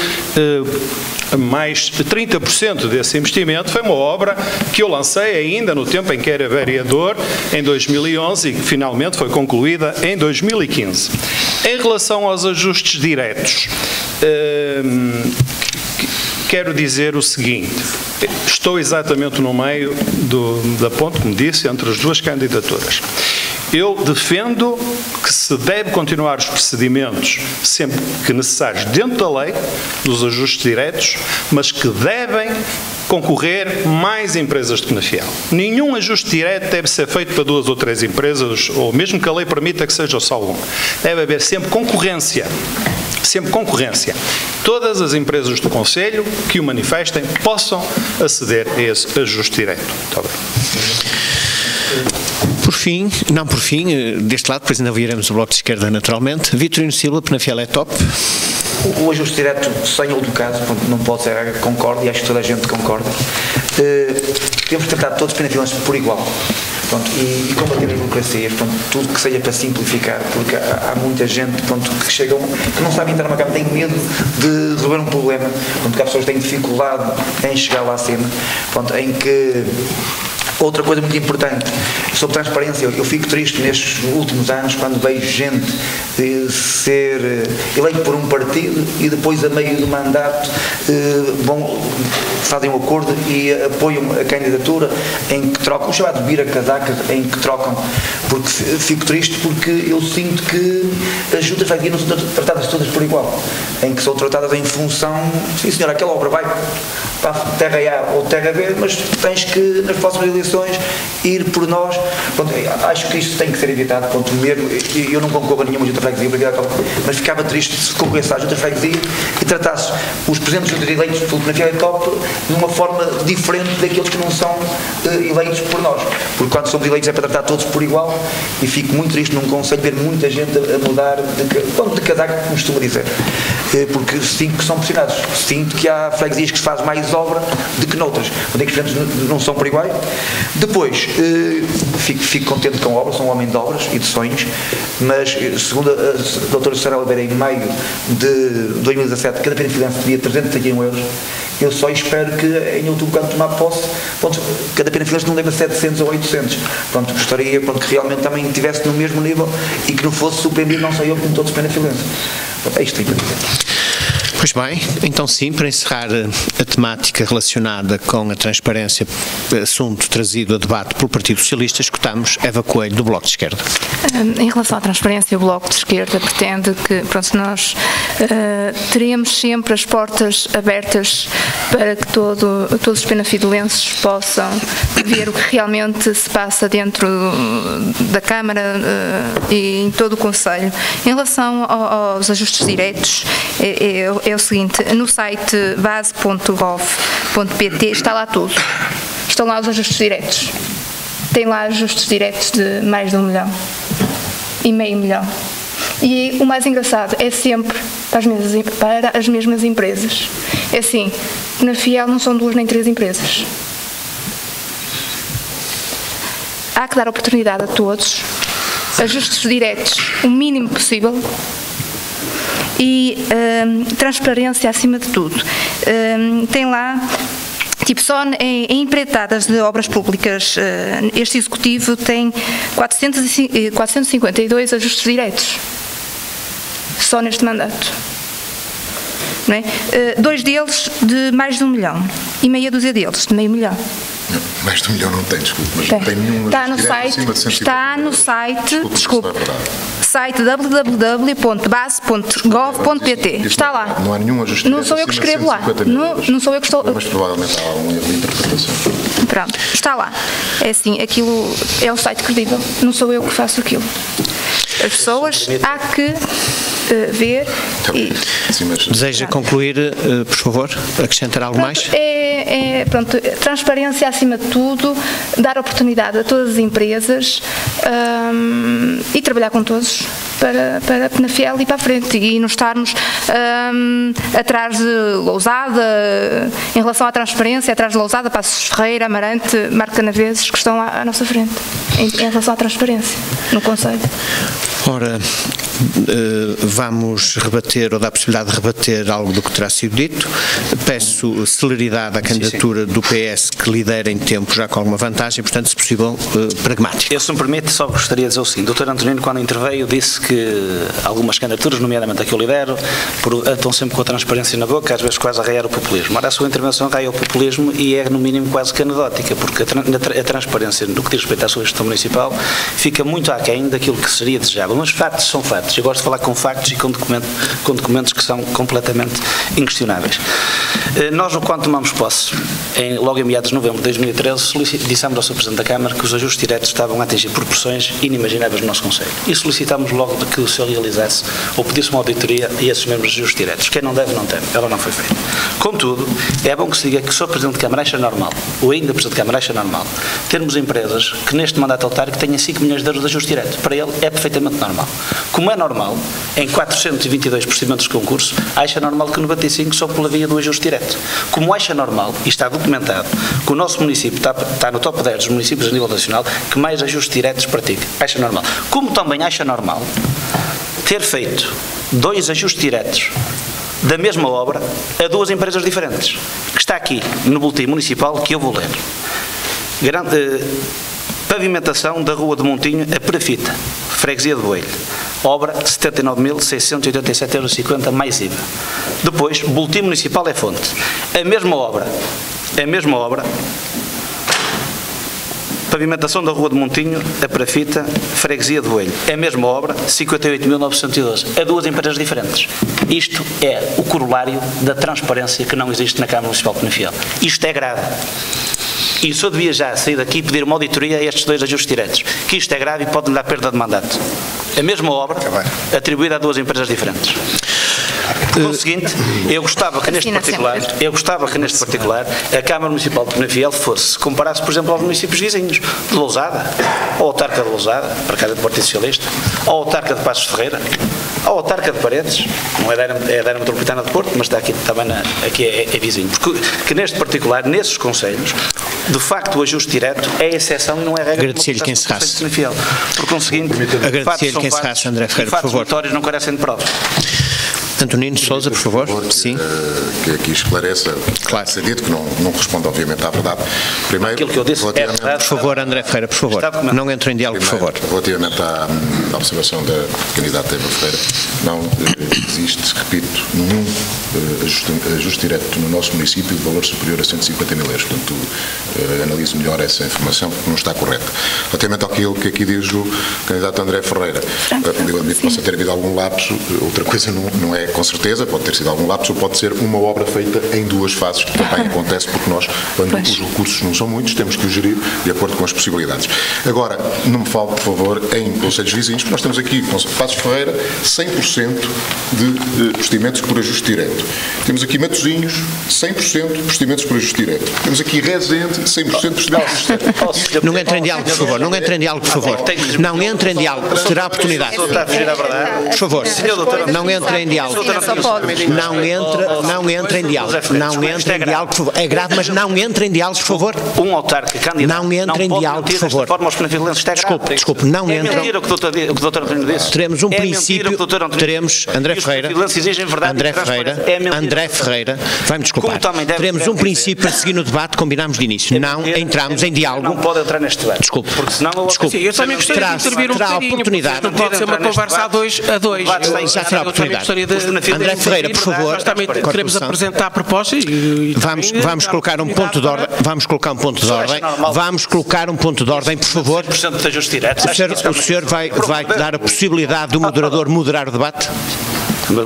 F: mais de 30% desse investimento foi uma obra que eu lancei ainda no tempo em que era vereador, em 2011, e que finalmente foi concluída em 2015. Em relação aos ajustes diretos, quero dizer o seguinte: estou exatamente no meio da ponte, como disse, entre as duas candidaturas. Eu defendo que se deve continuar os procedimentos sempre que necessários dentro da lei, dos ajustes diretos, mas que devem concorrer mais empresas de Penafiel. Nenhum ajuste direto deve ser feito para 2 ou 3 empresas, ou mesmo que a lei permita que seja só uma. Deve haver sempre concorrência. Sempre concorrência. Todas as empresas do Conselho que o manifestem possam aceder a esse ajuste direto. Muito obrigado.
A: Por fim, deste lado, depois ainda viremos o Bloco de Esquerda naturalmente. Vitorino Silva, Penafiel é top.
G: O ajuste direto, sem outro caso, não pode ser, concordo, e acho que toda a gente concorda. Temos que tratar todos os penafielenses por igual. Pronto, e combater a burocracia, portanto, tudo que seja para simplificar, porque há muita gente, pronto, que não sabe entrar numa Câmara, tem medo de resolver um problema, pronto, que há pessoas que têm dificuldade em chegar lá acima, pronto, em que... Outra coisa muito importante, sobre transparência, eu fico triste nestes últimos anos quando vejo gente ser eleito por um partido e depois a meio do mandato fazem um acordo e apoiam a candidatura em que trocam, o chamado vira-casaca, em que trocam, porque fico triste porque eu sinto que as juntas de freguesia não são tratadas todas por igual, em que são tratadas em função, sim senhor, aquela obra vai para a terra A ou terra B, mas tens que, nas próximas eleições, ir por nós. Pronto, acho que isto tem que ser evitado, pronto, mesmo, eu não concorro a nenhuma junta de freguesia, mas ficava triste se concorresse à junta de freguesia e tratasse os presidentes de eleitos pelo Penafiel e Top de uma forma diferente daqueles que não são eleitos por nós, porque quando somos eleitos é para tratar todos por igual, e fico muito triste num conselho ver muita gente a mudar de casaco, como costuma dizer, porque sinto que são pressionados, sinto que há freguesias que se faz mais obra do que noutras, onde é que os presidentes não são por iguais. Depois, fico contente com a obra, sou um homem de obras e de sonhos, mas segundo a doutora Sara Oliveira, em maio de 2017, cada Penafilense devia 331 euros. Eu só espero que em outubro, quando tomar posse, pronto, cada Penafilense não deva 700 ou 800. Pronto, gostaria, pronto, que realmente também estivesse no mesmo nível e que não fosse surpreendido, não só eu, como todos os penafilenses. É isto que tenho para dizer.
A: Pois bem, então sim, para encerrar a temática relacionada com a transparência, assunto trazido a debate pelo Partido Socialista, escutamos Eva Coelho, do Bloco de Esquerda.
B: Em relação à transparência, o Bloco de Esquerda pretende que, pronto, nós teremos sempre as portas abertas para que todos os penafidelenses possam ver o que realmente se passa dentro da Câmara e em todo o Conselho. Em relação aos ajustes diretos, é o seguinte: no site base.gov.pt está lá tudo. Estão lá os ajustes diretos. Tem lá ajustes diretos de mais de 1,5 milhão. E o mais engraçado é sempre para as mesmas empresas. É assim, na Fiel não são 2 nem 3 empresas. Há que dar oportunidade a todos, ajustes diretos o mínimo possível e transparência acima de tudo. Tem lá, tipo, só em empreitadas de obras públicas, este Executivo tem 452 ajustes diretos, só neste mandato. Não é? 2 deles de mais de 1 milhão e meia dúzia deles de meio milhão.
D: Mais de 1 milhão não tem, desculpe, mas não tem nenhum
B: está no site, site www.base.gov.pt. Está lá.
D: Não há nenhum ajuste.
B: Não sou eu que escrevo lá. Não sou eu que estou.
D: Mas provavelmente há um erro de interpretação.
B: Pronto, está lá. É assim, aquilo é um site credível. Não sou eu que faço aquilo. As pessoas há que ver.
A: Deseja concluir, por favor? Acrescentar algo mais?
B: Pronto, transparência acima de tudo, dar oportunidade a todas as empresas e trabalhar com todos para a Penafiel e para a frente, e não estarmos atrás de Lousada, em relação à transparência, atrás de Lousada, Passos Ferreira, Amarante, Marco Canaveses, que estão à nossa frente, em relação à transparência no Conselho.
A: Ora, vamos rebater, ou dar a possibilidade de rebater algo do que terá sido dito. Peço celeridade à candidatura do PS, que lidera em tempo já com alguma vantagem, portanto, se possível, pragmático.
C: Eu, se me permite, só gostaria de dizer o seguinte: o Dr. Antonino, quando interveio, disse que algumas candidaturas, nomeadamente a que eu lidero, estão sempre com a transparência na boca, às vezes quase a raiar o populismo. Ora, a sua intervenção raia o populismo e é, no mínimo, quase que anedótica, porque a transparência, no que diz respeito à sua gestão municipal, fica muito aquém daquilo que seria desejável. Mas factos são factos. Eu gosto de falar com factos e com documentos que são completamente inquestionáveis. Nós, quando tomamos posse, logo em meados de novembro de 2013, dissemos ao Sr. Presidente da Câmara que os ajustes diretos estavam a atingir proporções inimagináveis no nosso Conselho. E solicitámos logo de que o Sr. realizasse ou pedisse uma auditoria e esses mesmos ajustes diretos. Quem não deve, não teme. Ela não foi feita. Contudo, é bom que se diga que o Sr. Presidente de Câmara acha normal, ou ainda Presidente de Câmara acha normal, termos empresas que neste mandato autárquico tenham 5 milhões de euros de ajuste direto. Para ele é perfeitamente normal. Como é normal, em 422 procedimentos de concurso, acha normal que 95 só pela via do ajuste direto. Como acha normal, e está documentado, que o nosso município está no top 10 dos municípios a nível nacional que mais ajustes diretos pratica. Acha normal. Como também acha normal ter feito 2 ajustes diretos da mesma obra a 2 empresas diferentes, que está aqui no boletim municipal, que eu vou ler. Pavimentação da Rua de Montinho a Perafita, Freguesia de Boelho. Obra 79.687,50 € mais IVA. Depois, boletim municipal é fonte. A mesma obra Pavimentação da Rua de Montinho, a Parafita, Freguesia de Boelho. É a mesma obra, 58.912. É duas empresas diferentes. Isto é o corolário da transparência que não existe na Câmara Municipal de Penafiel. Isto é grave. E o senhor devia já sair daqui e pedir uma auditoria a estes dois ajustes diretos. Que isto é grave e pode lhe dar perda de mandato. A mesma obra, atribuída a duas empresas diferentes. Por conseguinte, eu gostava que neste particular a Câmara Municipal de Penafiel se comparasse, por exemplo, aos municípios vizinhos, de Lousada, ou Autarca de Lousada, para casa do Partido Socialista, ou Autarca de Passos Ferreira, ou Autarca de Paredes, não é da área metropolitana de Porto, mas está aqui também aqui é vizinho. Porque que neste particular, nesses concelhos, de facto o ajuste direto é exceção e não é regra.
A: Agradecer-lhe que encerrasse.
C: Por conseguinte,
A: agradecer-lhe que encerrasse, André Ferreira, por favor.
C: Fatos não carecem de provas.
A: Antonino Sousa, por favor. Sim.
D: Que aqui esclareça, claro, ser dito que não responde obviamente à verdade. Primeiro,
C: aquilo que eu disse é verdade.
A: Por favor, André Ferreira, por favor, não entre em diálogo, por favor.
D: Relativamente à observação da candidata Eva Ferreira, não existe, repito, nenhum ajuste direto no nosso município de valor superior a 150 mil euros. Portanto, analiso melhor essa informação porque não está correta. Relativamente àquilo que aqui diz o candidato André Ferreira, eu admito que possa ter havido algum lapso, outra coisa não é com certeza, pode ter sido algum lapso ou pode ser uma obra feita em duas fases, que também acontece porque nós, quando os recursos não são muitos, temos que os gerir de acordo com as possibilidades. Agora, não me fale, por favor, em concelhos vizinhos, porque nós temos aqui, Passos Ferreira, 100% de procedimentos por ajuste direto. Temos aqui Matosinhos, 100% de procedimentos por ajuste direto. Temos aqui Rezende, 100% de procedimentos por ajuste direto.
A: Não entre em diálogo, por favor. Não entre em diálogo, por favor. Não entre em diálogo. Terá oportunidade. Por favor. Não entre em diálogo. Não entre em diálogo. Não entre em diálogo, por favor. É grave, mas não entre em diálogo, por favor.
C: Um autarca candidato
A: não entre em diálogo, por favor. Desculpe, não entre.
C: É mentira o que o doutor António disse.
A: Teremos um princípio. Teremos, André Ferreira, vai-me desculpar. Teremos um princípio a seguir no debate, combinámos de início. Não entramos em diálogo.
C: Não pode entrar neste debate.
A: Desculpe.
C: Porque senão
E: eu também gostaria de intervir um bocadinho.
A: Oportunidade.
E: Não pode ser uma conversa a dois.
A: Já terá oportunidade. André Ferreira, por favor.
E: Nós também queremos apresentar a proposta e
A: vamos colocar um ponto de ordem. Vamos colocar um ponto de ordem, por favor. O senhor vai dar a possibilidade do moderador moderar o debate?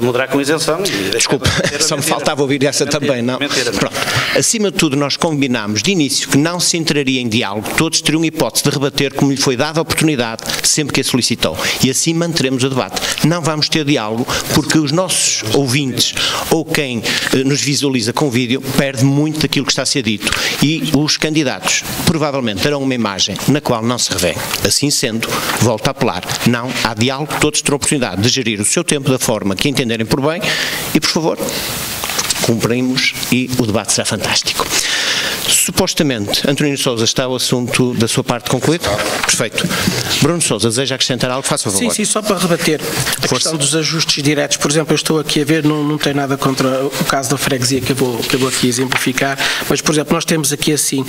C: Moderar com isenção.
A: Desculpe, só me faltava ouvir essa também, não? Pronto. Acima de tudo, nós combinámos de início que não se entraria em diálogo, todos teriam hipótese de rebater como lhe foi dada a oportunidade sempre que a solicitou. E assim manteremos o debate. Não vamos ter diálogo porque os nossos ouvintes ou quem nos visualiza com vídeo perde muito daquilo que está a ser dito. E os candidatos provavelmente terão uma imagem na qual não se revê. Assim sendo, volto a apelar. Não há diálogo, todos terão a oportunidade de gerir o seu tempo da forma que entenderem por bem e, por favor, cumprimos e o debate será fantástico. Supostamente, António Sousa, está o assunto da sua parte concluído? Perfeito. Bruno Sousa, deseja acrescentar algo? Faça favor.
E: Sim, só para rebater a questão dos ajustes diretos. Por exemplo, eu estou aqui a ver, não tem nada contra o caso da freguesia que eu vou aqui exemplificar, mas, por exemplo, nós temos aqui assim,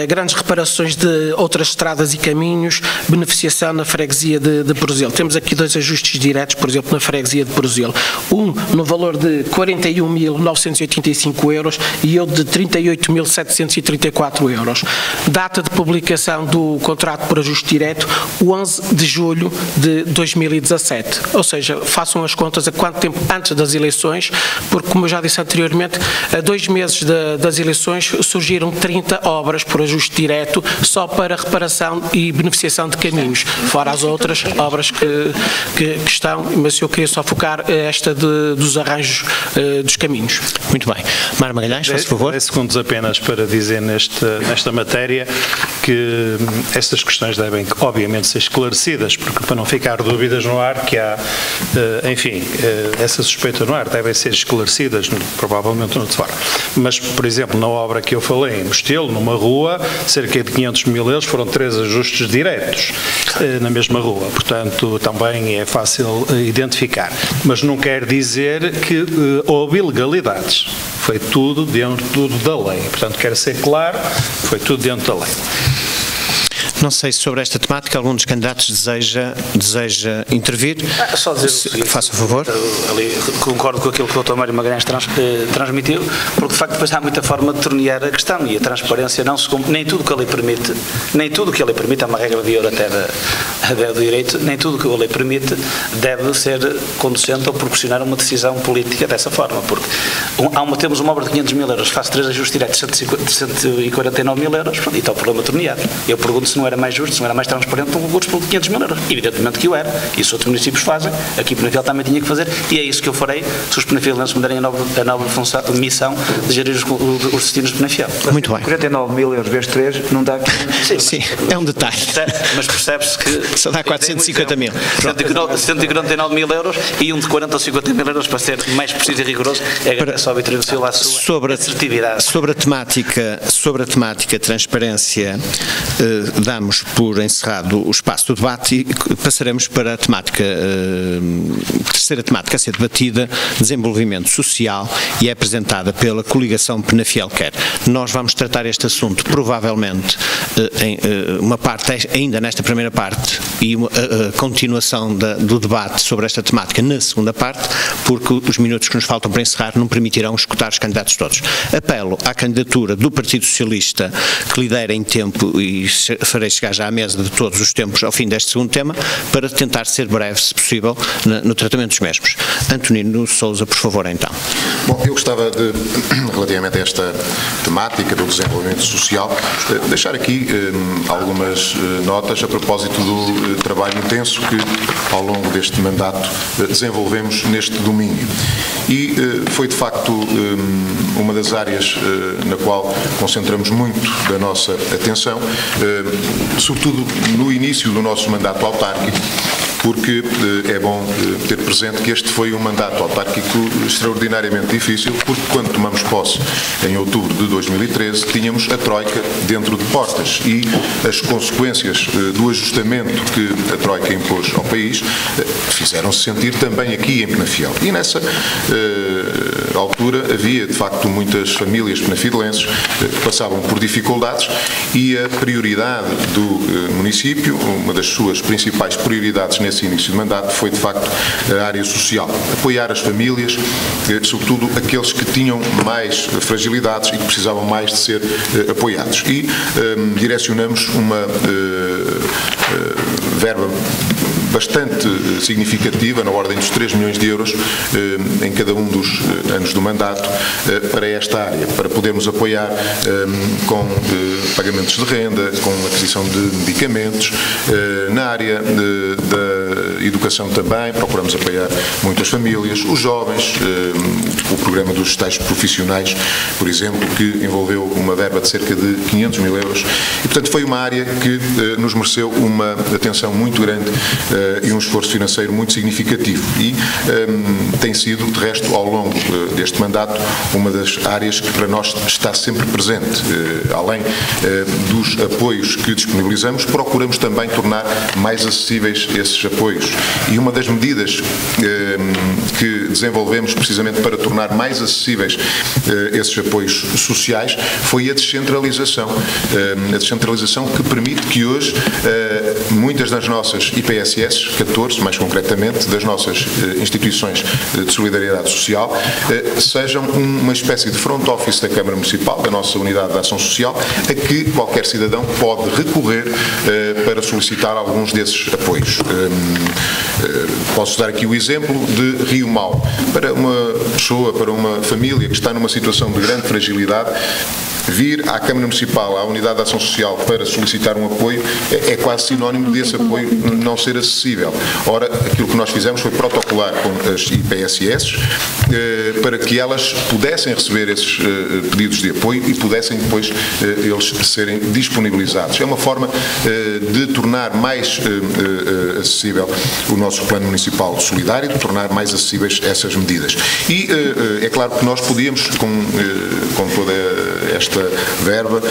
E: grandes reparações de outras estradas e caminhos, beneficiação na freguesia de Porozelo. Temos aqui dois ajustes diretos, por exemplo, na freguesia de Porozelo. Um no valor de 41.985 euros e outro de 38.734 euros. Data de publicação do contrato por ajuste direto, 11 de julho de 2017. Ou seja, façam as contas a quanto tempo antes das eleições, porque, como eu já disse anteriormente, a 2 meses das eleições surgiram 30 obras por ajuste direto só para reparação e beneficiação de caminhos, fora as outras obras que estão, mas eu queria só focar esta dos arranjos dos caminhos.
A: Muito bem. Mário Magalhães, faz favor.
F: 10 segundos apenas para dizer nesta matéria que estas questões devem, obviamente, ser esclarecidas, porque para não ficar dúvidas no ar, que há, essa suspeita no ar, devem ser esclarecidas, provavelmente de outra forma. Mas, por exemplo, na obra que eu falei, em Mostelo, numa rua, cerca de 500 mil euros, foram 3 ajustes diretos na mesma rua. Portanto, também é fácil identificar. Mas não quer dizer que houve ilegalidades. Foi tudo dentro da lei. Portanto, quero ser claro, foi tudo dentro da lei.
A: Não sei se sobre esta temática algum dos candidatos deseja intervir.
C: Só dizer o seguinte,
A: faça favor.
C: Ali, concordo com aquilo que o Dr. Mário Magalhães transmitiu, porque de facto depois há muita forma de tornear a questão e a transparência não se cumpre, nem tudo que a lei permite, é uma regra de ouro até do direito, nem tudo que a lei permite deve ser conducente ou proporcionar uma decisão política dessa forma, porque temos uma obra de 500 mil euros, faz 3 ajustes diretos de 149 mil euros, e está o problema torneado. Eu pergunto se não era mais justo, se não era mais transparente um concurso por 500 mil euros. Evidentemente que o era, e se outros municípios fazem, aqui Penafiel também tinha que fazer, e é isso que eu farei se os penafialenses me derem a nobre missão de gerir os destinos de Penafiel.
A: Muito bem.
G: 49 mil euros vezes 3 não dá...
A: Sim, é um detalhe.
C: Mas percebe-se que...
A: Só dá 450 mil.
C: 149 mil euros e um de 40 ou 50 mil euros, para ser mais preciso e rigoroso, é só Vitorino Silva a sua assertividade.
A: Sobre a temática transparência, damos por encerrado o espaço do debate e passaremos para a temática, terceira temática a ser debatida, desenvolvimento social, e é apresentada pela coligação Penafiel Quer. Nós vamos tratar este assunto provavelmente em uma parte, ainda nesta primeira parte, e a continuação do debate sobre esta temática na segunda parte, porque os minutos que nos faltam para encerrar não permitirão escutar os candidatos todos. Apelo à candidatura do Partido Socialista, que lidera em tempo, e farei chegar já à mesa de todos os tempos ao fim deste segundo tema, para tentar ser breve, se possível, no tratamento dos mesmos. Antonino Sousa, por favor, então.
D: Bom, eu gostava de, relativamente a esta temática do desenvolvimento social, deixar aqui algumas notas a propósito do trabalho intenso que, ao longo deste mandato, desenvolvemos neste domínio. E foi, de facto, uma das áreas na qual concentramos muito da nossa atenção, sobretudo no início do nosso mandato autárquico, porque é bom ter presente que este foi um mandato autárquico extraordinariamente difícil, porque quando tomamos posse em outubro de 2013, tínhamos a Troika dentro de portas e as consequências do ajustamento que a Troika impôs ao país fizeram-se sentir também aqui em Penafiel. E nessa altura havia, de facto, muitas famílias penafidelenses que passavam por dificuldades e a prioridade do município, uma das suas principais prioridades nesse início de mandato, foi, de facto, a área social. Apoiar as famílias, sobretudo aqueles que tinham mais fragilidades e que precisavam mais de ser apoiados. E direcionamos uma verba bastante significativa, na ordem dos 3 milhões de euros em cada um dos anos do mandato, para esta área, para podermos apoiar com pagamentos de renda, com aquisição de medicamentos. Na área da educação também, procuramos apoiar muitas famílias, os jovens, o programa dos estágios profissionais, por exemplo, que envolveu uma verba de cerca de 500 mil euros. E, portanto, foi uma área que nos mereceu uma atenção muito grande e um esforço financeiro muito significativo. E tem sido, de resto, ao longo deste mandato, uma das áreas que para nós está sempre presente. Além dos apoios que disponibilizamos, procuramos também tornar mais acessíveis esses apoios. E uma das medidas que desenvolvemos precisamente para tornar mais acessíveis esses apoios sociais foi a descentralização. A descentralização que permite que hoje muitas das nossas IPSS, 14 mais concretamente, das nossas instituições de solidariedade social, sejam uma espécie de front office da Câmara Municipal, da nossa unidade de ação social, a que qualquer cidadão pode recorrer para solicitar alguns desses apoios. Posso dar aqui o exemplo de Rio Mau. Para uma pessoa, para uma família que está numa situação de grande fragilidade, vir à Câmara Municipal, à Unidade de Ação Social, para solicitar um apoio, é quase sinónimo desse apoio não ser acessível. Ora, aquilo que nós fizemos foi protocolar com as IPSS para que elas pudessem receber esses pedidos de apoio e pudessem depois eles serem disponibilizados. É uma forma de tornar mais acessível o nosso plano municipal solidário, de tornar mais acessíveis essas medidas. E é claro que nós podíamos, com toda esta verba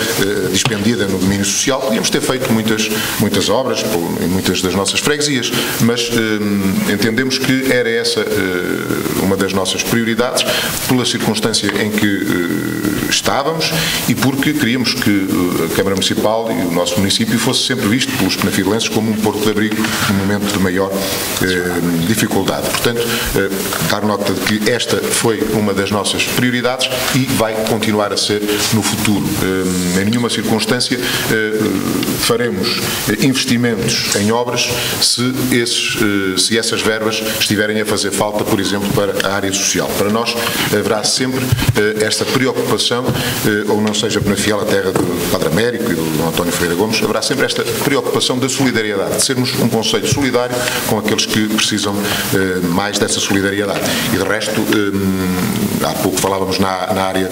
D: dispendida no domínio social, podíamos ter feito muitas obras em muitas das nossas freguesias, mas entendemos que era essa uma das nossas prioridades, pela circunstância em que estávamos e porque queríamos que a Câmara Municipal e o nosso município fosse sempre visto pelos penafidelenses como um porto de abrigo num momento de maior dificuldade. Portanto, dar nota de que esta foi uma das nossas prioridades e vai continuar a ser no futuro. Em nenhuma circunstância faremos investimentos em obras se essas verbas estiverem a fazer falta, por exemplo, para a área social. Para nós haverá sempre esta preocupação, ou não seja Penafiel a terra do Padre Américo e do António Ferreira Gomes, haverá sempre esta preocupação da solidariedade, de sermos um concelho solidário com aqueles que precisam mais dessa solidariedade. E de resto, há pouco falávamos na área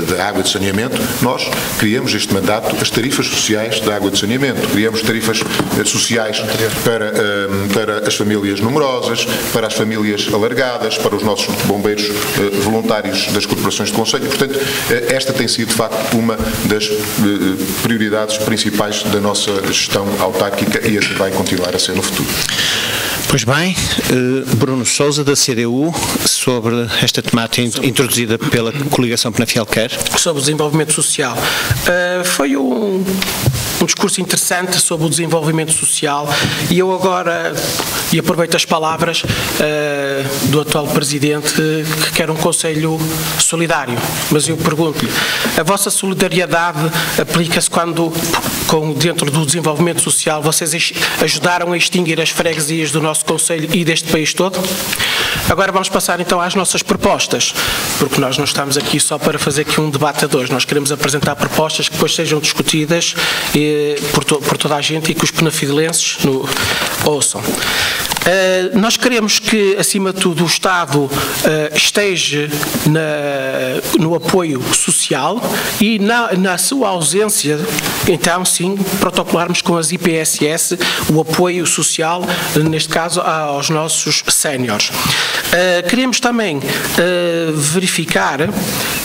D: da água de saneamento, nós criamos este mandato as tarifas sociais da água de saneamento, criamos tarifas sociais para as famílias numerosas, para as famílias alargadas, para os nossos bombeiros voluntários das corporações de concelho. Portanto, esta tem sido de facto uma das prioridades principais da nossa gestão autárquica e assim vai continuar a ser no futuro.
A: Pois bem, Bruno Sousa, da CDU, sobre esta temática introduzida pela coligação Penafiel Quer.
E: Sobre o desenvolvimento social. Foi um discurso interessante sobre o desenvolvimento social e eu agora, e aproveito as palavras do atual Presidente, que quer um Conselho solidário, mas eu pergunto-lhe, a vossa solidariedade aplica-se quando, dentro do desenvolvimento social, vocês ajudaram a extinguir as freguesias do nosso Conselho e deste país todo? Agora vamos passar então às nossas propostas, porque nós não estamos aqui só para fazer aqui um debate a dois, nós queremos apresentar propostas que depois sejam discutidas por toda a gente e que os penafidelenses ouçam. Nós queremos que, acima de tudo, o Estado esteja no apoio social e, na sua ausência, então, sim, protocolarmos com as IPSS o apoio social, neste caso, aos nossos séniores. Queremos também verificar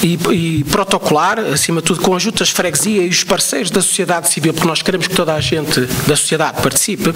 E: e protocolar, acima de tudo, com as juntas de freguesia e os parceiros da sociedade civil, porque nós queremos que toda a gente da sociedade participe,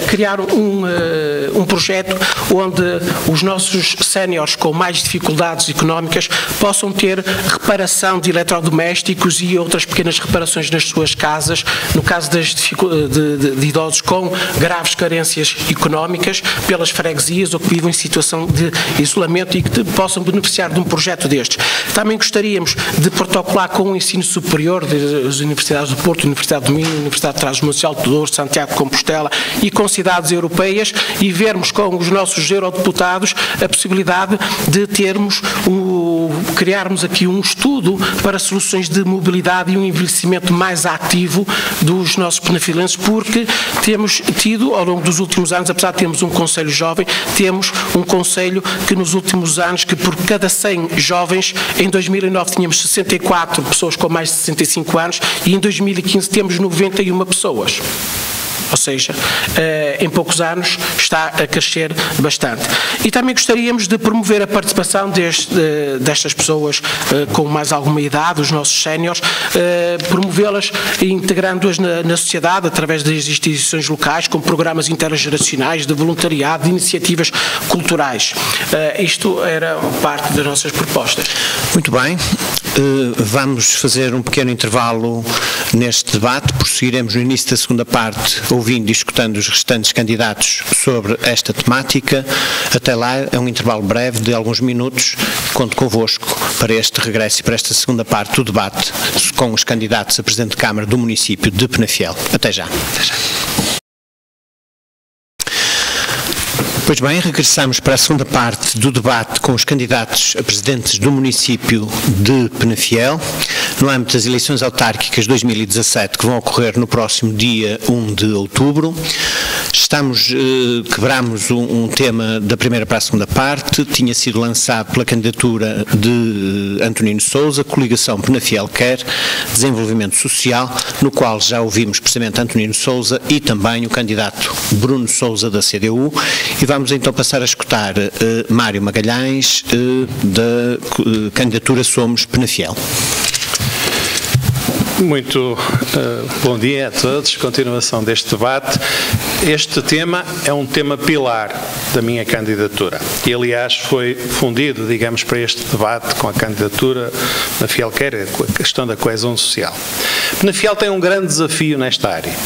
E: criar um projeto onde os nossos séniores com mais dificuldades económicas possam ter reparação de eletrodomésticos e outras pequenas reparações nas suas casas, no caso de idosos com graves carências económicas pelas freguesias ou que vivem em situação de isolamento e que possam beneficiar de um projeto destes. Também gostaríamos de protocolar com o ensino superior das Universidades do Porto, Universidade do Minho, Universidade Transmundial de Douro, Santiago de Compostela e com cidades europeias e vermos com os nossos eurodeputados a possibilidade de criarmos aqui um estudo para soluções de mobilidade e um envelhecimento mais ativo dos nossos penafidelenses, porque temos tido, ao longo dos últimos anos, apesar de termos um Conselho jovem, temos um Conselho que nos últimos anos, que por cada 100 jovens, em 2009 tínhamos 64 pessoas com mais de 65 anos e em 2015 temos 91 pessoas. Ou seja, em poucos anos está a crescer bastante. E também gostaríamos de promover a participação destas pessoas com mais alguma idade, os nossos séniores, promovê-las integrando-as na sociedade através das instituições locais, com programas intergeracionais de voluntariado, de iniciativas culturais. Isto era parte das nossas propostas.
A: Muito bem. Vamos fazer um pequeno intervalo neste debate, prosseguiremos no início da segunda parte, ouvindo e escutando os restantes candidatos sobre esta temática. Até lá é um intervalo breve de alguns minutos. Conto convosco para este regresso e para esta segunda parte do debate com os candidatos a Presidente de Câmara do município de Penafiel. Até já. Até já. Pois bem, regressamos para a segunda parte do debate com os candidatos a presidentes do município de Penafiel. no âmbito das eleições autárquicas 2017, que vão ocorrer no próximo dia 1 de outubro. Quebramos um tema da primeira para a segunda parte, tinha sido lançado pela candidatura de Antonino Sousa, Coligação Penafiel Quer, Desenvolvimento Social, no qual já ouvimos precisamente Antonino Sousa e também o candidato Bruno Sousa da CDU, e vamos então passar a escutar Mário Magalhães, da candidatura Somos Penafiel.
F: Muito bom dia a todos, continuação deste debate. Este tema é um tema pilar da minha candidatura e, aliás, foi fundido, digamos, para este debate com a candidatura Penafiel Quer, com a questão da coesão social. Penafiel tem um grande desafio nesta área.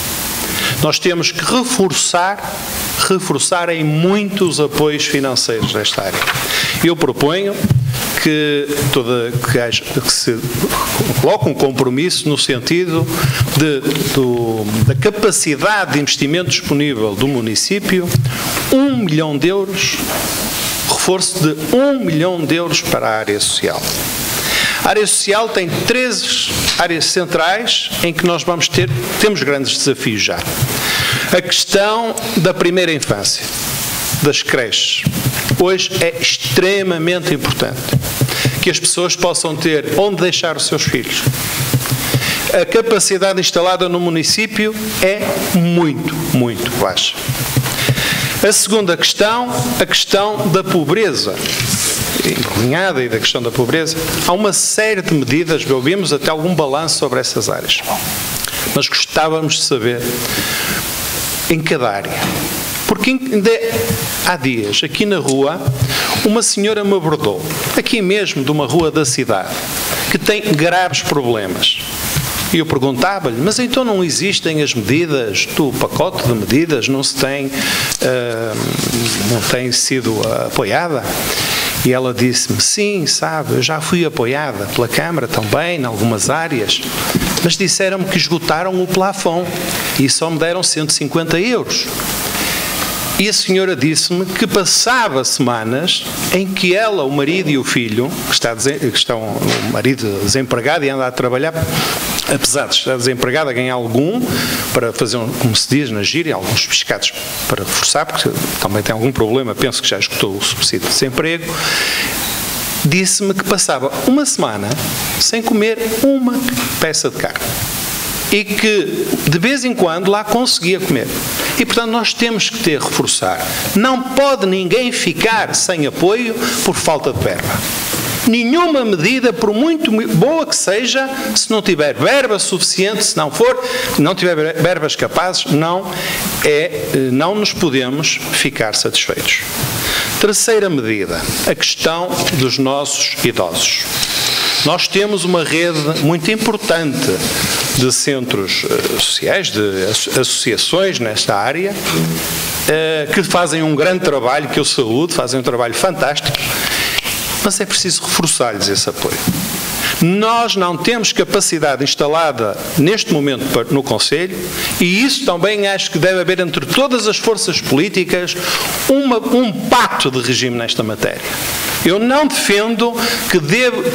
F: Nós temos que reforçar em muitos apoios financeiros desta área. Eu proponho que se coloque um compromisso no sentido da capacidade de investimento disponível do município, 1 milhão de euros, reforço de 1 milhão de euros para a área social. A área social tem 3 áreas centrais em que nós temos grandes desafios já. A questão da primeira infância, das creches, hoje é extremamente importante que as pessoas possam ter onde deixar os seus filhos. A capacidade instalada no município é muito, muito baixa. A segunda questão, a questão da pobreza, alinhada e da questão da pobreza, há uma série de medidas, ouvimos até algum balanço sobre essas áreas, mas gostávamos de saber em cada área. Porque ainda há dias, aqui na rua, uma senhora me abordou, aqui mesmo de uma rua da cidade, que tem graves problemas. E eu perguntava-lhe, mas então não existem as medidas do pacote de medidas, não tem sido apoiada? E ela disse-me, sim, sabe, eu já fui apoiada pela Câmara também, em algumas áreas, mas disseram-me que esgotaram o plafond e só me deram 150 euros. E a senhora disse-me que passava semanas em que ela, o marido e o filho, o marido desempregado e anda a trabalhar, apesar de estar desempregado, a ganhar algum, para fazer, como se diz na gíria, alguns pescados para reforçar, porque também tem algum problema, penso que já esgotou o subsídio de desemprego, disse-me que passava uma semana sem comer uma peça de carne. E que, de vez em quando, lá conseguia comer. E, portanto, nós temos que reforçar. Não pode ninguém ficar sem apoio por falta de verba. Nenhuma medida, por muito boa que seja, se não tiver verba suficiente, se não tiver verbas capazes, não nos podemos ficar satisfeitos. Terceira medida, a questão dos nossos idosos. Nós temos uma rede muito importante de centros sociais, de associações nesta área, que fazem um grande trabalho, que eu saúdo, fazem um trabalho fantástico, mas é preciso reforçar-lhes esse apoio. Nós não temos capacidade instalada neste momento no Conselho e isso também acho que deve haver entre todas as forças políticas um pacto de regime nesta matéria. Eu não defendo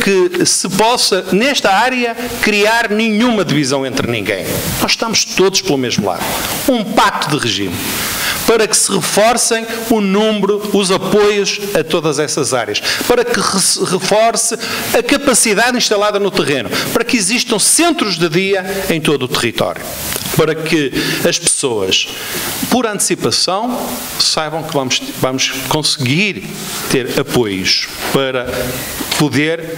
F: que se possa, nesta área, criar nenhuma divisão entre ninguém. Nós estamos todos pelo mesmo lado. Um pacto de regime para que se reforcem o número, os apoios a todas essas áreas, para que se reforce a capacidade instalada no terreno, para que existam centros de dia em todo o território, para que as pessoas, por antecipação, saibam que vamos conseguir ter apoios para poder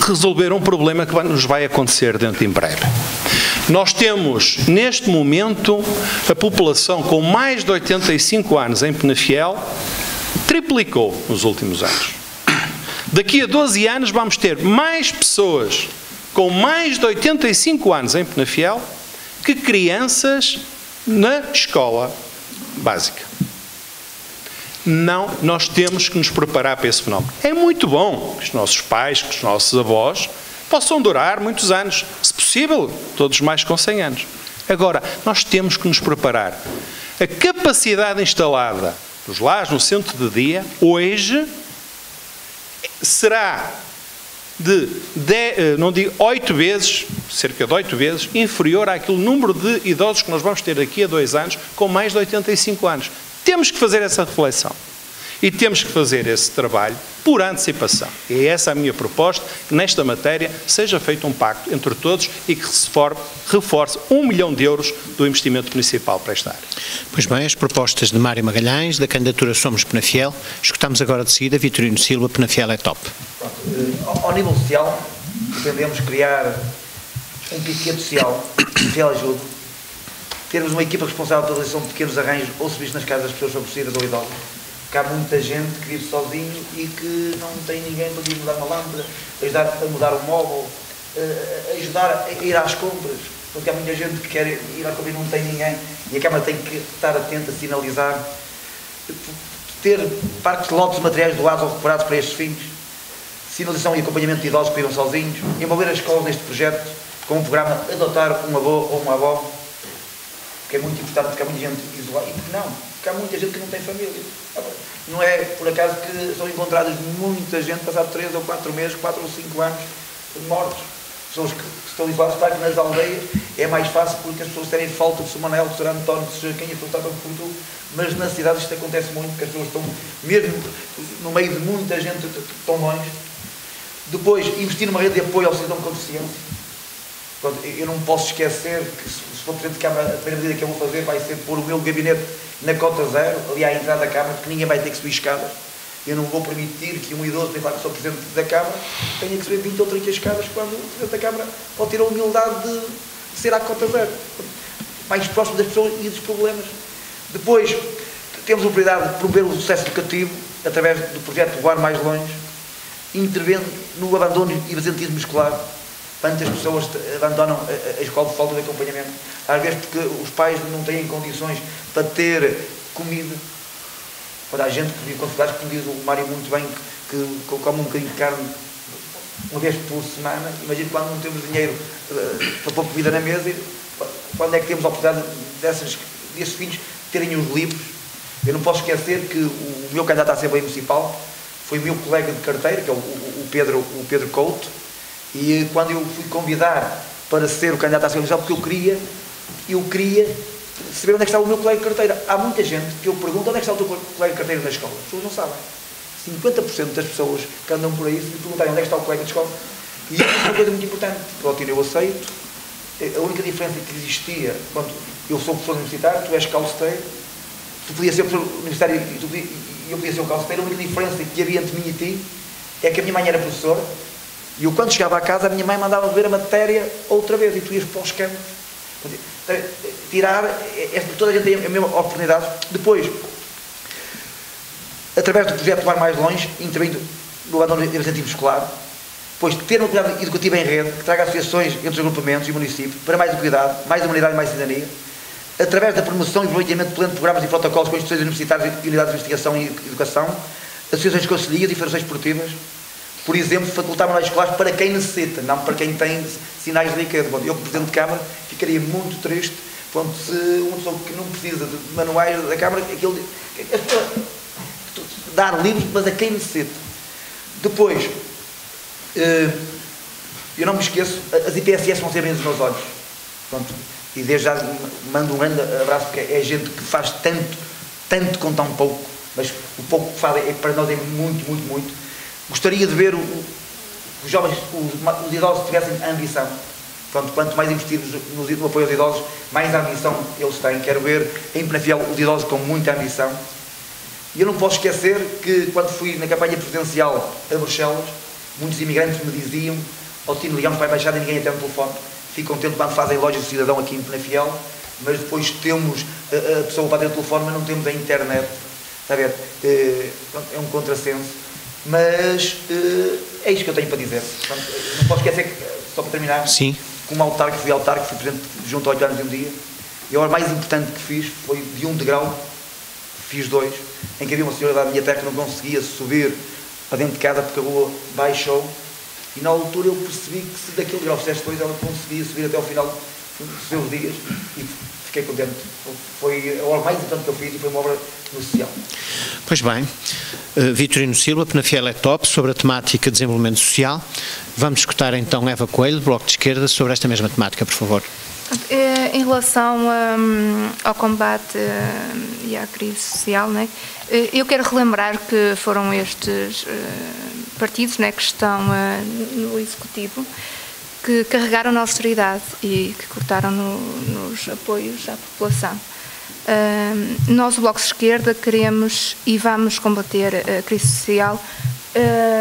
F: resolver um problema que nos vai acontecer dentro de breve. Nós temos, neste momento, a população com mais de 85 anos em Penafiel triplicou nos últimos anos. Daqui a 12 anos vamos ter mais pessoas com mais de 85 anos em Penafiel que crianças na escola básica. Não, nós temos que nos preparar para esse fenómeno. É muito bom que os nossos pais, que os nossos avós possam durar muitos anos, se possível, todos mais com 100 anos. Agora, nós temos que nos preparar. A capacidade instalada nos lares, no centro de dia, hoje, será não digo 8 vezes, cerca de 8 vezes, inferior àquele número de idosos que nós vamos ter daqui a 2 anos, com mais de 85 anos. Temos que fazer essa reflexão. E temos que fazer esse trabalho por antecipação. E é essa a minha proposta, que nesta matéria seja feito um pacto entre todos e que se reforce 1 milhão de euros do investimento municipal para esta área.
A: Pois bem, as propostas de Mário Magalhães, da candidatura Somos Penafiel. Escutamos agora de seguida Vitorino Silva, Penafiel é top.
G: Ao nível social, pretendemos criar um piquete social, Penafiel ajuda, termos uma equipa responsável pela realização de pequenos arranjos ou serviços nas casas das pessoas favorecidas ou idosas. Porque há muita gente que vive sozinho e que não tem ninguém para ir mudar uma lâmpada, ajudar a mudar um móvel, ajudar a ir às compras. Porque há muita gente que quer ir à compra e não tem ninguém. E a Câmara tem que estar atenta, a sinalizar, ter parques de lotes de materiais doados ou recuperados para estes fins, sinalização e acompanhamento de idosos que vivem sozinhos, envolver as escolas neste projeto com um programa, adotar um avô ou uma avó, que é muito importante, porque há muita gente isolada. E porque não? Porque há muita gente que não tem família. Não é por acaso que são encontradas muita gente, passado 3 ou 4 meses, 4 ou 5 anos, mortos. Pessoas que estão isoladas, claro que nas aldeias é mais fácil porque as pessoas terem falta de São Manuel, de Sr. António, de quem é faltado por tudo, mas nas cidades isto acontece muito, porque as pessoas estão mesmo no meio de muita gente tão longe. Depois, investir numa rede de apoio ao cidadão com deficiência. Eu não posso esquecer que, se for Presidente de Câmara, a primeira medida que eu vou fazer vai ser pôr o meu gabinete na cota zero, ali à entrada da Câmara, porque ninguém vai ter que subir escadas. Eu não vou permitir que um idoso, nem claro que sou Presidente da Câmara, tenha que subir 20 ou 30 escadas, quando o Presidente da Câmara pode ter a humildade de ser à cota zero. Mais próximo das pessoas e dos problemas. Depois, temos a prioridade de promover o sucesso educativo, através do projeto Voar Mais Longe, intervendo no abandono e absentismo escolar. Tantas pessoas abandonam a escola por falta de acompanhamento, às vezes porque os pais não têm condições para ter comida. Quando há gente que vive com dificuldades, como diz o Mário muito bem, que come um bocadinho de carne uma vez por semana. Imagina quando não temos dinheiro para pôr comida na mesa, quando é que temos a oportunidade desses filhos terem os livros. Eu não posso esquecer que o meu candidato à Assembleia Municipal foi o meu colega de carteira, que é o Pedro Couto. E quando eu fui convidar para ser o candidato à Assembleia Municipal, porque eu queria saber onde é que está o meu colega de carteira. Há muita gente que eu pergunto onde é que está o teu colega de carteira na escola. As pessoas não sabem. 50% das pessoas que andam por aí, se me perguntarem onde é que está o colega de escola, e isso é uma coisa muito importante. Claudine, eu aceito. A única diferença que existia, quando eu sou professor universitário, tu és calceteiro, tu podias ser professor universitário e eu podia ser o calceteiro, a única diferença que havia entre mim e ti é que a minha mãe era professora. E eu, quando chegava a casa, a minha mãe mandava ver a matéria outra vez, e tu ias para os campos. Tirar, toda a gente tem a mesma oportunidade. Depois, através do projeto Voar Mais Longe, intervindo no abandono de absentismo escolar, depois ter uma comunidade educativa em rede, que traga associações entre os agrupamentos e municípios, para mais equidade, mais humanidade e mais cidadania, através da promoção e aproveitamento pleno de programas e protocolos com instituições universitárias e unidades de investigação e educação, associações de conselheiros e federações esportivas. Por exemplo, facultar manuais escolares para quem necessita, não para quem tem sinais de riqueza. Eu, como Presidente de Câmara, ficaria muito triste se uma pessoa que não precisa de manuais da Câmara, dar livros, mas a quem necessita. Depois, eu não me esqueço, as IPSS vão ser bem dos meus olhos. Pronto, e desde já mando um grande abraço, porque é gente que faz tanto com tão pouco, mas o pouco que faz para nós é muito, muito, muito. Gostaria de ver os jovens, os idosos tivessem ambição. Pronto, quanto mais investirmos no apoio aos idosos, mais ambição eles têm. Quero ver em Penafiel os idosos com muita ambição. E eu não posso esquecer que, quando fui na campanha presidencial a Bruxelas, muitos imigrantes me diziam: ó Tino, ligamos para a Embaixada e ninguém atende o telefone. Fico contente quando fazem lojas de cidadão aqui em Penafiel, mas depois temos a pessoa para ter o telefone, mas não temos a internet. Está a ver? É um contrassenso. Mas é isto que eu tenho para dizer. Portanto, não posso esquecer que, só para terminar,
A: sim,
G: como autarca, fui Presidente junto a 8 anos e um dia, e a hora mais importante que fiz foi de 1 degrau, fiz 2, em que havia uma senhora da minha terra que não conseguia subir para dentro de casa porque a rua baixou, e na altura eu percebi que se daquele degrau fizesse 2, ela conseguia subir até ao final recebeu os dias e fiquei contente. Foi a obra mais importante que eu fiz e foi uma obra no social.
A: Pois bem, Vitorino Silva, Penafiel é top, sobre a temática de desenvolvimento social. Vamos escutar então Eva Coelho, do Bloco de Esquerda, sobre esta mesma temática, por favor.
B: Em relação ao combate e à crise social, né, eu quero relembrar que foram estes partidos, né, que estão no Executivo, que carregaram na austeridade e que cortaram nos apoios à população. Nós, o Bloco de Esquerda, queremos e vamos combater a crise social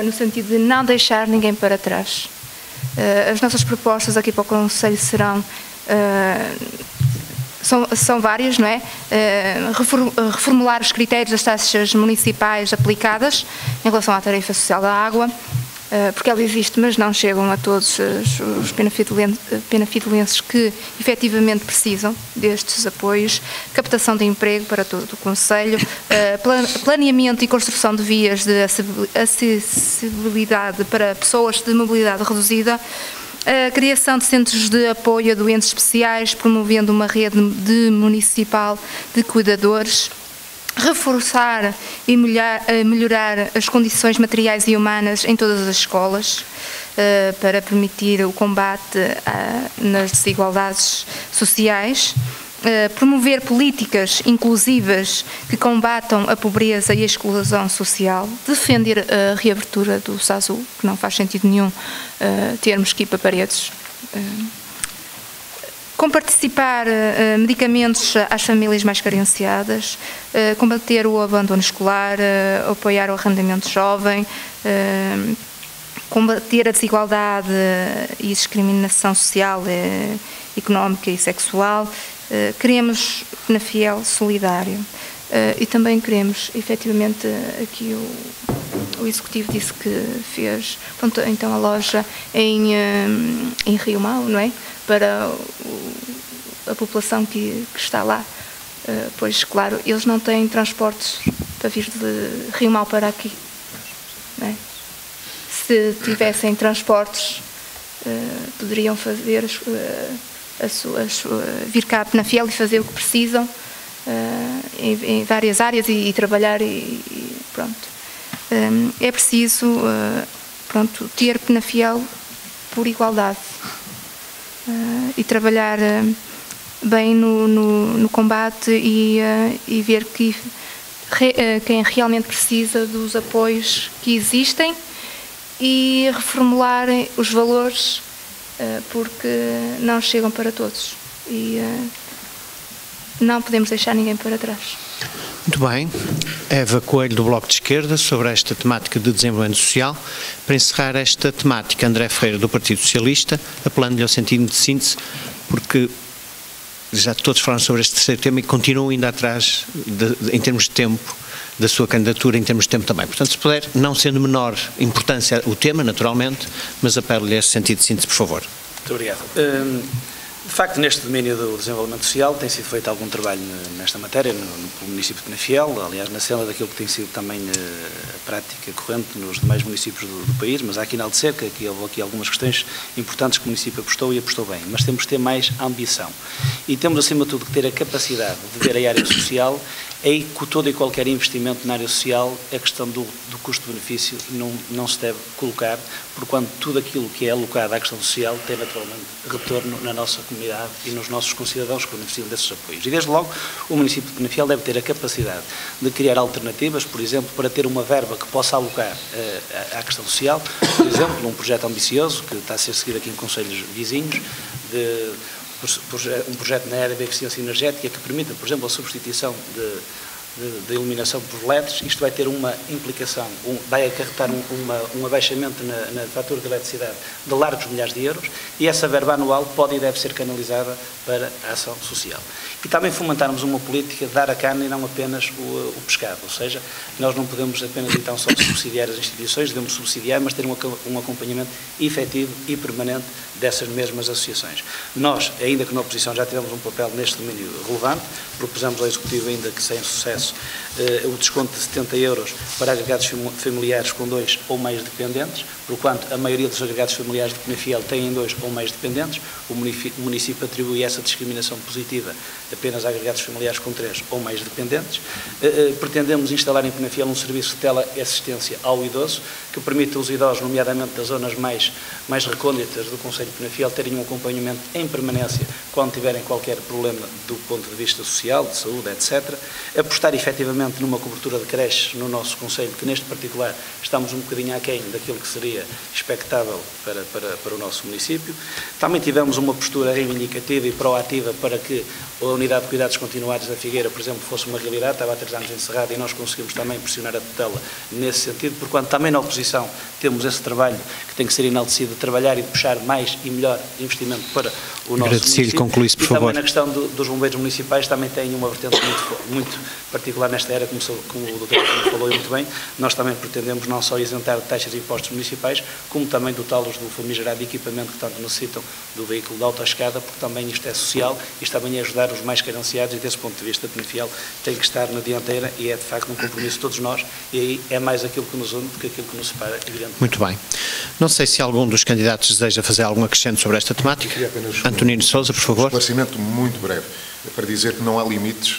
B: no sentido de não deixar ninguém para trás. As nossas propostas aqui para o Conselho são várias, não é? Reformular os critérios das taxas municipais aplicadas em relação à tarifa social da água, porque ela existe, mas não chegam a todos os penafidelenses que efetivamente precisam destes apoios, captação de emprego para todo o Conselho, planeamento e construção de vias de acessibilidade para pessoas de mobilidade reduzida, a criação de centros de apoio a doentes especiais, promovendo uma rede municipal de cuidadores, reforçar e melhorar as condições materiais e humanas em todas as escolas, para permitir o combate nas desigualdades sociais, promover políticas inclusivas que combatam a pobreza e a exclusão social, defender a reabertura do SASU, que não faz sentido nenhum termos que ir para paredes, comparticipar medicamentos às famílias mais carenciadas, combater o abandono escolar, apoiar o arrendamento jovem, combater a desigualdade e discriminação social, económica e sexual. Queremos Penafiel solidário e também queremos, efetivamente, aqui o Executivo disse que fez, pronto, então a loja em Rio Mau, não é? Para a população que está lá, pois claro, eles não têm transportes para vir de Rio Mau para aqui, não é? Se tivessem transportes, poderiam fazer vir cá a Penafiel e fazer o que precisam em várias áreas e trabalhar e pronto. É preciso pronto, ter Penafiel por igualdade e trabalhar bem no combate e ver que quem realmente precisa dos apoios que existem e reformular os valores, porque não chegam para todos e não podemos deixar ninguém para trás.
A: Muito bem. Eva Coelho, do Bloco de Esquerda, sobre esta temática de desenvolvimento social. Para encerrar esta temática, André Ferreira, do Partido Socialista, apelando-lhe ao sentido de síntese, porque já todos falaram sobre este terceiro tema e continuam ainda atrás, em termos de tempo, da sua candidatura, em termos de tempo também. Portanto, se puder, não sendo menor importância o tema, naturalmente, mas apelo-lhe a esse sentido de síntese, por favor.
C: Muito obrigado. De facto, neste domínio do desenvolvimento social tem sido feito algum trabalho nesta matéria no município de Penafiel, aliás, na cena daquilo que tem sido também a prática corrente nos demais municípios do país, mas há aqui na Alceca, que houve aqui algumas questões importantes que o município apostou e apostou bem, mas temos que ter mais ambição e temos, acima de tudo, que ter a capacidade de ver a área social e com todo e qualquer investimento na área social, a questão do custo-benefício não se deve colocar, porquanto tudo aquilo que é alocado à questão social tem naturalmente retorno na nossa comunidade e nos nossos concidadãos que beneficiam desses apoios. E desde logo o município de Penafiel deve ter a capacidade de criar alternativas, por exemplo, para ter uma verba que possa alocar à questão social, por exemplo, um projeto ambicioso que está a ser seguido aqui em concelhos vizinhos, um projeto na área da eficiência energética que permita, por exemplo, a substituição de iluminação por LEDs. Isto vai ter uma implicação, vai acarretar um abaixamento na fatura de eletricidade de largos milhares de euros e essa verba anual pode e deve ser canalizada para a ação social. E também fomentarmos uma política de dar a carne e não apenas o pescado, ou seja, nós não podemos apenas então só subsidiar as instituições, devemos subsidiar, mas ter um acompanhamento efetivo e permanente dessas mesmas associações. Nós, ainda que na oposição já tivemos um papel neste domínio relevante, propusemos ao Executivo, ainda que sem sucesso, Penafidelense o desconto de 70 euros para agregados familiares com 2 ou mais dependentes, porquanto a maioria dos agregados familiares de Penafiel têm 2 ou mais dependentes. O município atribui essa discriminação positiva apenas a agregados familiares com 3 ou mais dependentes. Pretendemos instalar em Penafiel um serviço de teleassistência ao idoso, que permite aos idosos, nomeadamente das zonas mais recônditas do concelho de Penafiel, terem um acompanhamento em permanência quando tiverem qualquer problema do ponto de vista social, de saúde, etc. Apostar efetivamente numa cobertura de creches no nosso concelho, que neste particular estamos um bocadinho aquém daquilo que seria expectável para o nosso município. Também tivemos uma postura reivindicativa e proativa para que a unidade de cuidados continuados da Figueira, por exemplo, fosse uma realidade. Estava há 3 anos encerrada e nós conseguimos também pressionar a tutela nesse sentido, porquanto também na oposição temos esse trabalho que tem que ser enaltecido, de trabalhar e de puxar mais e melhor investimento para o nosso município.
A: Concluísse, por favor.
C: Também na questão dos bombeiros municipais também tem uma vertente muito particular nesta era, como o Dr. falou muito bem. Nós também pretendemos não só isentar de taxas e impostos municipais, como também dotá-los do famigerado equipamento que tanto necessitam do veículo de autoescada, porque também isto é social, isto também é ajudar os mais carenciados, e desse ponto de vista Penafiel tem que estar na dianteira, e é de facto um compromisso de todos nós, e aí é mais aquilo que nos une do que aquilo que nos separa, evidentemente.
A: Muito bem. Não sei se algum dos candidatos deseja fazer algum acrescento sobre esta temática. Antonino Sousa, por favor.
D: Um esclarecimento muito breve, para dizer que não há limites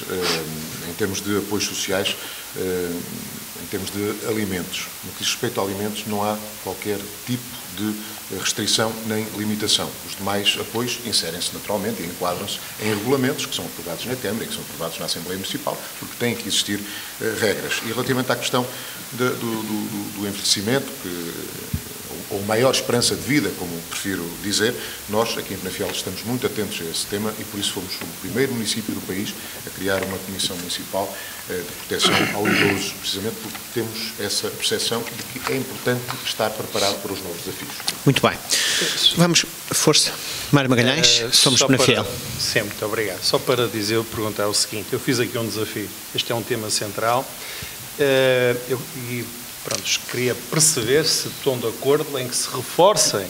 D: em termos de apoios sociais, em termos de alimentos. No que diz respeito a alimentos, não há qualquer tipo de restrição nem limitação. Os demais apoios inserem-se naturalmente e enquadram-se em regulamentos que são aprovados na Câmara e que são aprovados na Assembleia Municipal, porque têm que existir regras. E relativamente à questão do envelhecimento, ou maior esperança de vida, como prefiro dizer, nós aqui em Penafiel estamos muito atentos a esse tema, e por isso fomos o primeiro município do país a criar uma comissão municipal de proteção ao idoso, precisamente porque temos essa percepção de que é importante estar preparado para os novos desafios.
A: Muito bem. Vamos, força. Mário Magalhães, somos Penafiel.
F: Sim, muito obrigado. Só para perguntar o seguinte, eu fiz aqui um desafio, este é um tema central, pronto, queria perceber se estão de acordo em que se reforcem,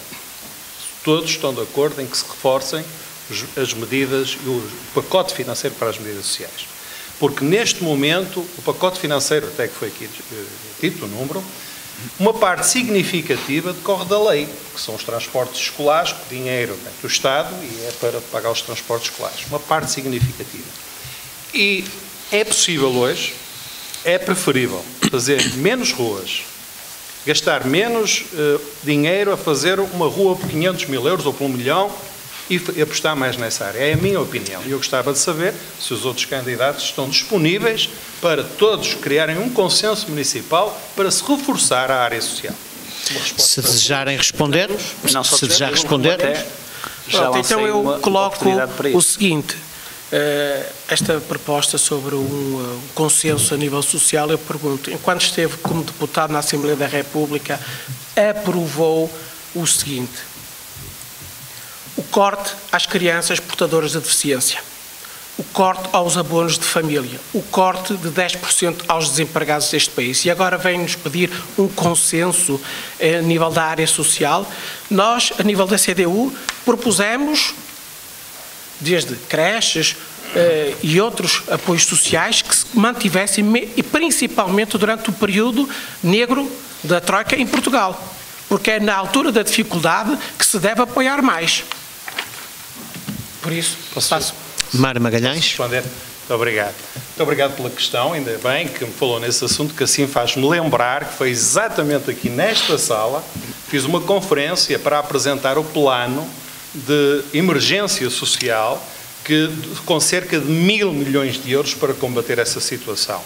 F: todos estão de acordo em que se reforcem as medidas e o pacote financeiro para as medidas sociais. Porque neste momento, o pacote financeiro, até que foi aqui dito o número, uma parte significativa decorre da lei, que são os transportes escolares, o dinheiro do Estado, e é para pagar os transportes escolares. Uma parte significativa. E é possível hoje, é preferível fazer menos ruas, gastar menos dinheiro a fazer uma rua por 500 mil euros ou por 1 milhão e apostar mais nessa área. É a minha opinião. E eu gostava de saber se os outros candidatos estão disponíveis para todos criarem um consenso municipal para se reforçar a área social.
A: Se desejarem responder, se desejar responder.
E: Então eu coloco o seguinte. Esta proposta sobre um consenso a nível social, eu pergunto, enquanto esteve como deputado na Assembleia da República, aprovou o seguinte: o corte às crianças portadoras de deficiência, o corte aos abonos de família, o corte de 10% aos desempregados deste país. E agora vem-nos pedir um consenso a nível da área social. Nós, a nível da CDU, propusemos desde creches e outros apoios sociais que se mantivessem, e principalmente durante o período negro da Troika em Portugal, porque é na altura da dificuldade que se deve apoiar mais. Por isso, passo.
A: Mário Magalhães.
F: Muito obrigado. Muito obrigado pela questão, ainda bem que me falou nesse assunto, que assim faz-me lembrar que foi exatamente aqui nesta sala, fiz uma conferência para apresentar o plano de emergência social com cerca de 1.000 milhões de euros para combater essa situação.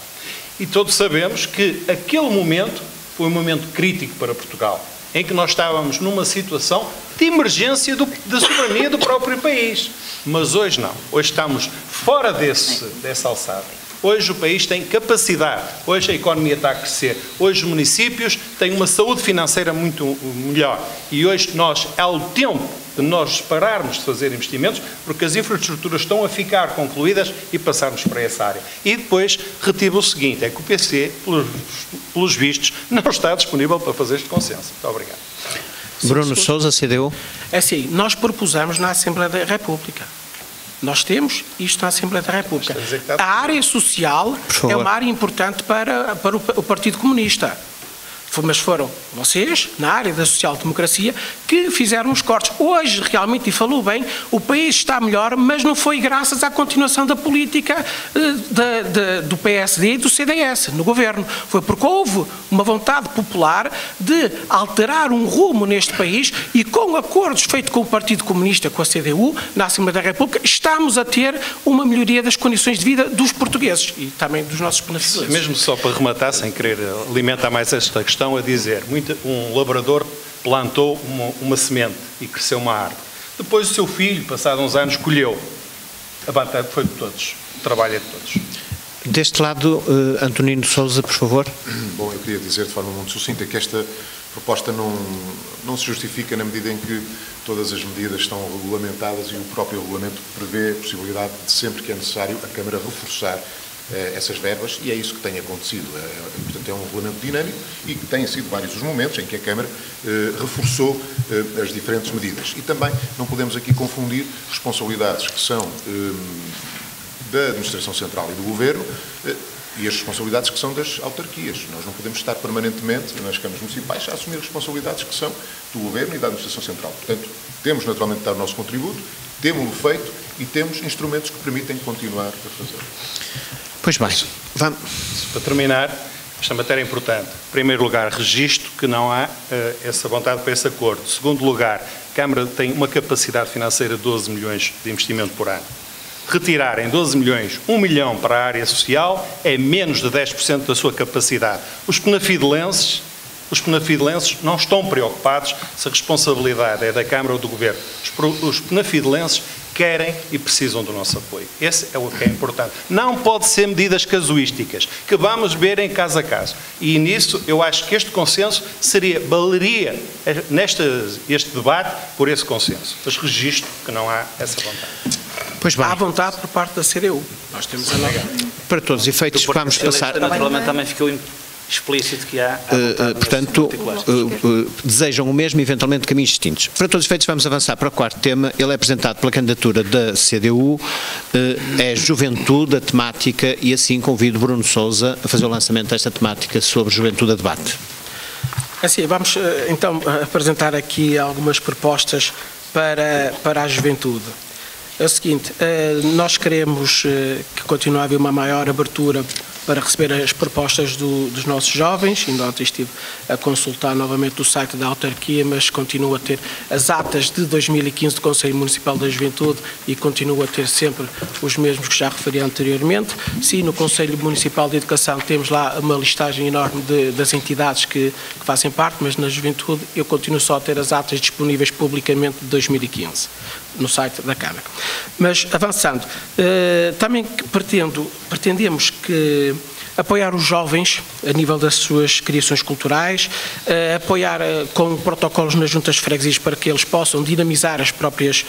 F: E todos sabemos que aquele momento foi um momento crítico para Portugal, em que nós estávamos numa situação de emergência da soberania do próprio país. Mas hoje não. Hoje estamos fora dessa alçada. Hoje o país tem capacidade, hoje a economia está a crescer, hoje os municípios têm uma saúde financeira muito melhor, e hoje é o tempo de nós pararmos de fazer investimentos, porque as infraestruturas estão a ficar concluídas, e passarmos para essa área. E depois retiro o seguinte, é que o PC, pelos vistos, não está disponível para fazer este consenso. Muito obrigado.
A: Bruno Sousa, CDU.
E: É assim, nós propusemos na Assembleia da República. Nós temos isto na Assembleia da República. A área social é uma área importante para o Partido Comunista. Mas foram vocês, na área da social-democracia, que fizeram os cortes. Hoje, realmente, e falou bem, o país está melhor, mas não foi graças à continuação da política do PSD e do CDS no governo. Foi porque houve uma vontade popular de alterar um rumo neste país e, com acordos feitos com o Partido Comunista, com a CDU, na Assembleia da República, estamos a ter uma melhoria das condições de vida dos portugueses e também dos nossos beneficiários.
F: Mesmo só para rematar, sem querer alimentar mais esta questão, a dizer, um labrador plantou uma semente e cresceu uma árvore. Depois o seu filho, passado uns anos, colheu. A batalha foi de todos, o trabalho é de todos.
A: Deste lado, Antonino Sousa, por favor.
D: Bom, eu queria dizer de forma muito sucinta que esta proposta não se justifica na medida em que todas as medidas estão regulamentadas e o próprio regulamento prevê a possibilidade de, sempre que é necessário, a Câmara reforçar essas verbas, e é isso que tem acontecido. Portanto, é um regulamento dinâmico e que têm sido vários os momentos em que a Câmara reforçou as diferentes medidas. E também não podemos aqui confundir responsabilidades que são da Administração Central e do Governo e as responsabilidades que são das autarquias. Nós não podemos estar permanentemente nas câmaras municipais a assumir responsabilidades que são do Governo e da Administração Central. Portanto, temos naturalmente de dar o nosso contributo, temos-lo feito e temos instrumentos que permitem continuar a fazer.
A: Pois bem, vamos.
F: Para terminar, esta matéria é importante. Em primeiro lugar, registro que não há essa vontade para esse acordo. Em segundo lugar, a Câmara tem uma capacidade financeira de 12 milhões de investimento por ano. Retirar em 12 milhões 1 milhão para a área social é menos de 10% da sua capacidade. Os penafidelenses não estão preocupados se a responsabilidade é da Câmara ou do Governo. Os penafidelenses querem e precisam do nosso apoio. Esse é o que é importante. Não pode ser medidas casuísticas, que vamos ver em caso a caso. E nisso eu acho que este consenso valeria este debate por esse consenso. Mas registro que não há essa vontade.
A: Pois bem.
E: Há vontade por parte da CDU. Nós temos a negar.
A: Para todos os efeitos, vamos passar.
C: Naturalmente também ficou explícito que há.
A: Portanto, desejam o mesmo, eventualmente caminhos distintos. Para todos os efeitos, vamos avançar para o quarto tema. Ele é apresentado pela candidatura da CDU, é Juventude, a temática, e assim convido Bruno Sousa a fazer o lançamento desta temática sobre Juventude a debate.
E: Assim, vamos então apresentar aqui algumas propostas para a juventude. É o seguinte, nós queremos que continue a haver uma maior abertura para receber as propostas dos nossos jovens. Ainda ontem estive a consultar novamente o site da autarquia, mas continuo a ter as atas de 2015 do Conselho Municipal da Juventude e continuo a ter sempre os mesmos que já referi anteriormente. Sim, no Conselho Municipal de Educação temos lá uma listagem enorme das entidades que fazem parte, mas na Juventude eu continuo só a ter as atas disponíveis publicamente de 2015 no site da Câmara. Mas, avançando, também pretendemos que apoiar os jovens a nível das suas criações culturais, apoiar com protocolos nas juntas de freguesias para que eles possam dinamizar os próprios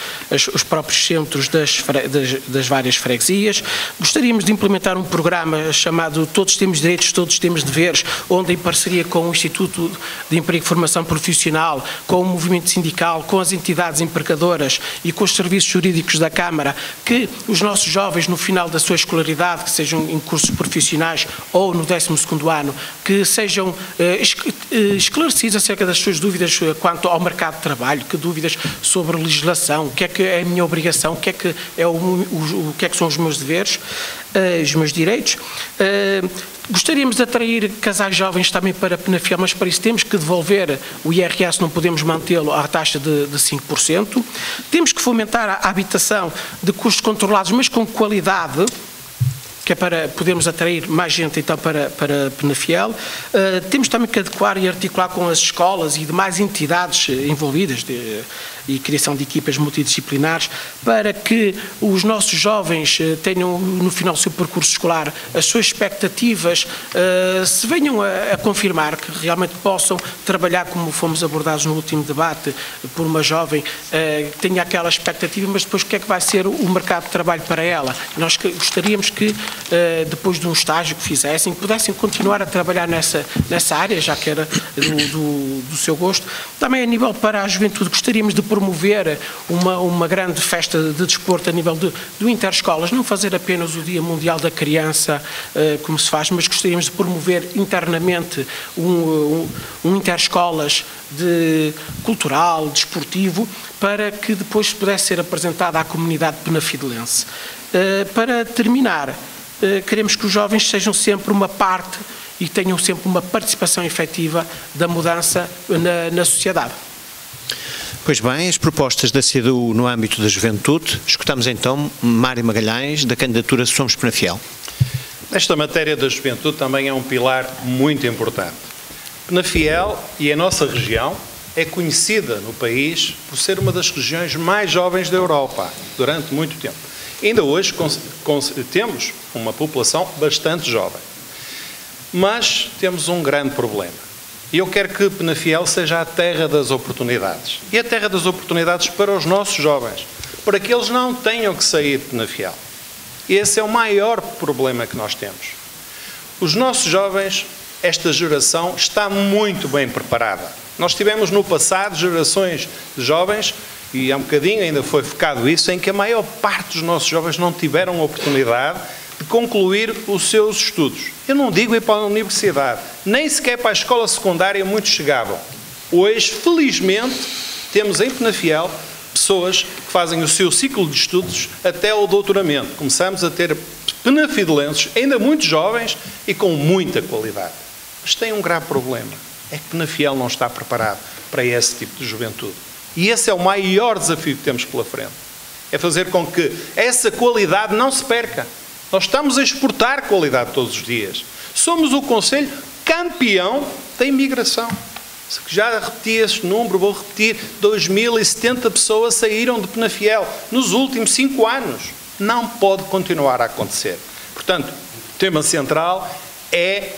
E: centros das várias freguesias. Gostaríamos de implementar um programa chamado Todos Temos Direitos, Todos Temos Deveres, onde em parceria com o Instituto de Emprego e Formação Profissional, com o movimento sindical, com as entidades empregadoras e com os serviços jurídicos da Câmara, que os nossos jovens no final da sua escolaridade, que sejam em cursos profissionais ou no 12º ano, que sejam esclarecidos acerca das suas dúvidas quanto ao mercado de trabalho, que dúvidas sobre legislação, o que é a minha obrigação, o que é que são os meus deveres, os meus direitos. Gostaríamos de atrair casais jovens também para a Penafiel, mas para isso temos que devolver o IRS, não podemos mantê-lo à taxa de 5%. Temos que fomentar a habitação de custos controlados, mas com qualidade, que é para podermos atrair mais gente então para Penafiel. Temos também que adequar e articular com as escolas e demais entidades envolvidas e criação de equipas multidisciplinares para que os nossos jovens tenham no final do seu percurso escolar as suas expectativas se venham a confirmar, que realmente possam trabalhar como fomos abordados no último debate por uma jovem que tenha aquela expectativa, mas depois o que é que vai ser o mercado de trabalho para ela. Nós gostaríamos que depois de um estágio que fizessem, pudessem continuar a trabalhar nessa área, já que era do seu gosto. Também a nível para a juventude, gostaríamos de promover uma grande festa de desporto a nível do interescolas, não fazer apenas o Dia Mundial da Criança, como se faz, mas gostaríamos de promover internamente um interescolas cultural, desportivo, para que depois pudesse ser apresentado à comunidade penafidelense. Para terminar, queremos que os jovens sejam sempre uma parte e tenham sempre uma participação efetiva da mudança na sociedade.
A: Pois bem, as propostas da CDU no âmbito da juventude. Escutamos então Mário Magalhães, da candidatura Somos Penafiel.
F: Esta matéria da juventude também é um pilar muito importante. Penafiel e a nossa região é conhecida no país por ser uma das regiões mais jovens da Europa, durante muito tempo. Ainda hoje temos uma população bastante jovem. Mas temos um grande problema. E eu quero que Penafiel seja a terra das oportunidades. E a terra das oportunidades para os nossos jovens, para que eles não tenham que sair de Penafiel. Esse é o maior problema que nós temos. Os nossos jovens, esta geração, está muito bem preparada. Nós tivemos no passado gerações de jovens, e há um bocadinho ainda foi focado isso, em que a maior parte dos nossos jovens não tiveram a oportunidade de concluir os seus estudos. Eu não digo ir para a universidade, nem sequer para a escola secundária muitos chegavam. Hoje, felizmente, temos em Penafiel pessoas que fazem o seu ciclo de estudos até ao doutoramento. Começamos a ter penafidelenses ainda muito jovens e com muita qualidade. Mas tem um grave problema, é que Penafiel não está preparado para esse tipo de juventude. E esse é o maior desafio que temos pela frente. É fazer com que essa qualidade não se perca. Nós estamos a exportar qualidade todos os dias. Somos o concelho campeão da imigração. Já repeti este número, vou repetir, 2.070 pessoas saíram de Penafiel nos últimos 5 anos. Não pode continuar a acontecer. Portanto, o tema central é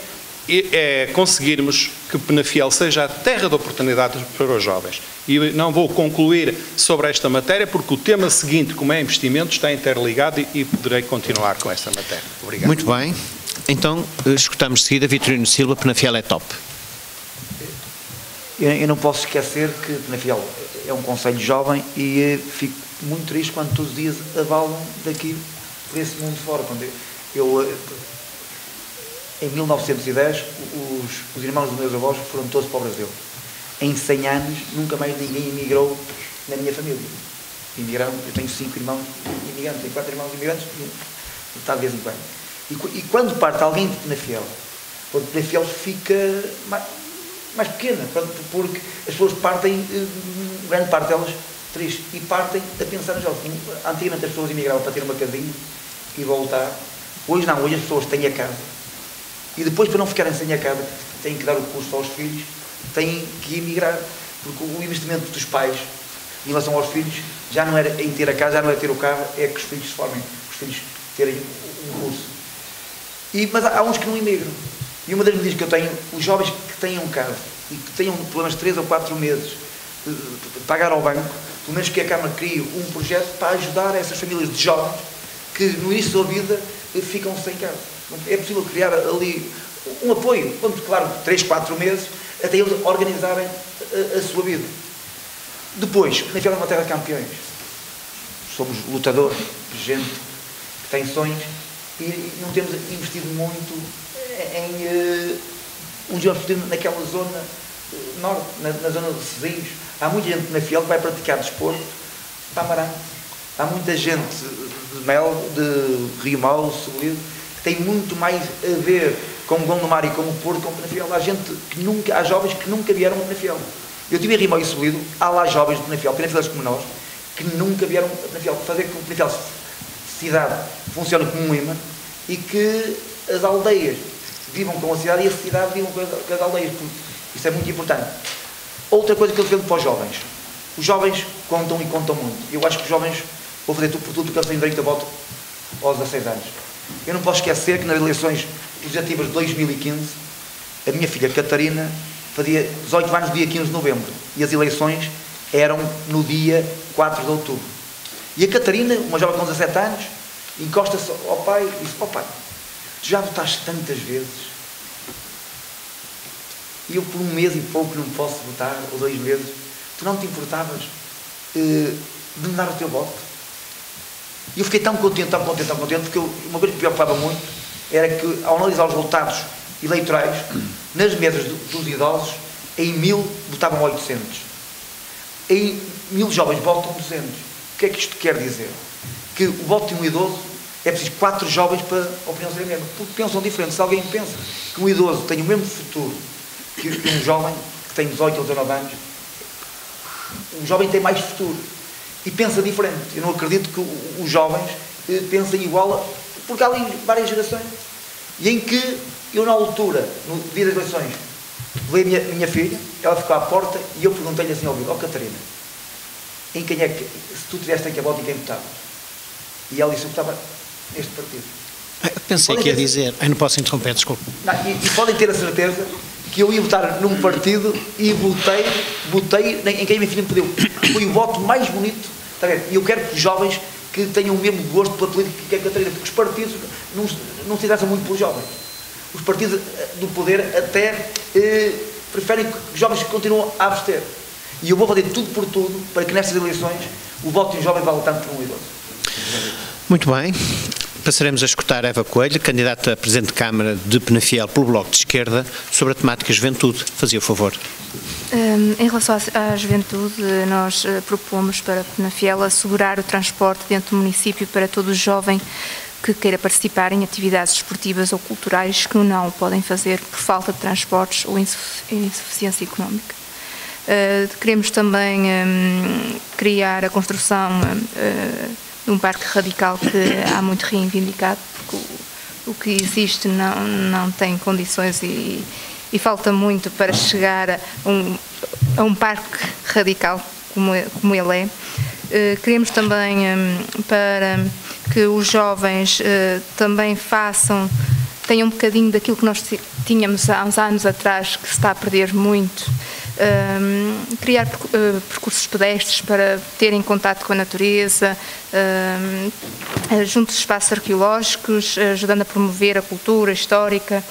F: conseguirmos que Penafiel seja a terra de oportunidades para os jovens. E não vou concluir sobre esta matéria, porque o tema seguinte, como é investimento, está interligado e poderei continuar com esta matéria. Obrigado.
A: Muito bem. Então, escutamos de seguida Vitorino Silva, Penafiel é top.
G: Eu não posso esquecer que Penafiel é um concelho jovem e fico muito triste quando todos os dias avalam daqui por esse mundo fora. Em 1910, os irmãos dos meus avós foram todos para o Brasil. Em 100 anos, nunca mais ninguém emigrou na minha família. Imigraram, eu tenho 5 irmãos imigrantes, tenho 4 irmãos imigrantes, e está de vez em quando. E quando parte alguém de Penafiel, Penafiel fica mais pequena, porque as pessoas partem, grande parte delas, tristes, e partem a pensar nos jovens. Antigamente as pessoas imigravam para ter uma casinha e voltar. Hoje não, hoje as pessoas têm a casa. E depois, para não ficarem sem a casa, têm que dar o custo aos filhos, têm que emigrar, porque o investimento dos pais em relação aos filhos já não era em ter a casa, já não é ter o carro, é que os filhos se formem, os filhos terem um curso. Mas há uns que não imigram. E uma das medidas que eu tenho, os jovens que tenham casa e que tenham pelo menos 3 ou 4 meses de pagar ao banco, pelo menos que a Câmara crie um projeto para ajudar essas famílias de jovens que no início da vida ficam sem casa. É possível criar ali um apoio, claro, 3, 4 meses, até eles organizarem a sua vida. Depois, Penafiel é uma terra de campeões. Somos lutadores, gente que tem sonhos e não temos investido muito em uns investidos naquela zona norte, na zona de Sesimbra. Há muita gente de Penafiel que vai praticar desporto para Amarante. Há muita gente de Mel, de Rio Mau, Solido, tem muito mais a ver com o Gondomar e com o Porto, com o Penafiel. Há jovens que nunca vieram a Penafiel. Eu tive em Rimão e Solido, há lá jovens de Penafiel, penafieleses como nós, que nunca vieram a Penafiel. Fazer com que o Penafiel, cidade, funcione como um imã e que as aldeias vivam com a cidade e a cidade vivam com as aldeias. Isso é muito importante. Outra coisa que eu defendo para os jovens. Os jovens contam e contam muito. Eu acho que os jovens vão fazer tudo por tudo porque eles têm direito a voto aos 16 anos. Eu não posso esquecer que nas eleições legislativas de 2015, a minha filha Catarina fazia 18 anos no dia 15 de novembro e as eleições eram no dia 4 de outubro. E a Catarina, uma jovem com 17 anos, encosta-se ao pai e diz: "Ó pai, tu já votaste tantas vezes e eu por 1 mês e pouco não posso votar, ou 2 meses, tu não te importavas de me dar o teu voto. E eu fiquei tão contente, porque uma coisa que me preocupava muito era que, ao analisar os resultados eleitorais, nas mesas dos idosos, em 1000 votavam 800. Em 1000 jovens votam 200. O que é que isto quer dizer? Que o voto de um idoso é preciso 4 jovens para a opinião ser a mesma, porque pensam diferente. Se alguém pensa que um idoso tem o mesmo futuro que um jovem que tem 18 ou 19 anos, o jovem tem mais futuro e pensa diferente. Eu não acredito que os jovens pensem igual, porque há ali várias gerações. E em que eu, na altura, no dia das eleições, levei a minha filha, ela ficou à porta e eu perguntei-lhe assim ao ouvido: Catarina, em quem é que, se tu tiveste em que a volta, em quem votava? E ela disse: eu votava neste partido.
A: Pensei que ia dizer, eu não posso interromper, desculpe.
G: E podem ter a certeza que eu ia votar num partido e votei em quem a minha filha me pediu. Foi o voto mais bonito, está a ver? E eu quero que os jovens que tenham o mesmo gosto pela política que a Catarina, porque os partidos não se interessam muito pelos jovens. Os partidos do poder até preferem que os jovens continuem a abster. E eu vou fazer tudo por tudo para que nestas eleições o voto de um jovem valha tanto por um idoso.
A: Muito bem. Passaremos a escutar Eva Coelho, candidata a Presidente de Câmara de Penafiel pelo Bloco de Esquerda, sobre a temática juventude. Fazia o favor.
B: Em relação à juventude, nós propomos para Penafiel assegurar o transporte dentro do município para todo jovem que queira participar em atividades esportivas ou culturais que não podem fazer por falta de transportes ou insuficiência económica. Queremos também criar a construção de um parque radical que há muito reivindicado, porque o que existe não tem condições e falta muito para chegar a um parque radical como ele é. Queremos também para que os jovens também tenham um bocadinho daquilo que nós tínhamos há uns anos atrás, que se está a perder muito. Criar percursos pedestres para terem contato com a natureza, junto aos espaços arqueológicos, ajudando a promover a cultura histórica,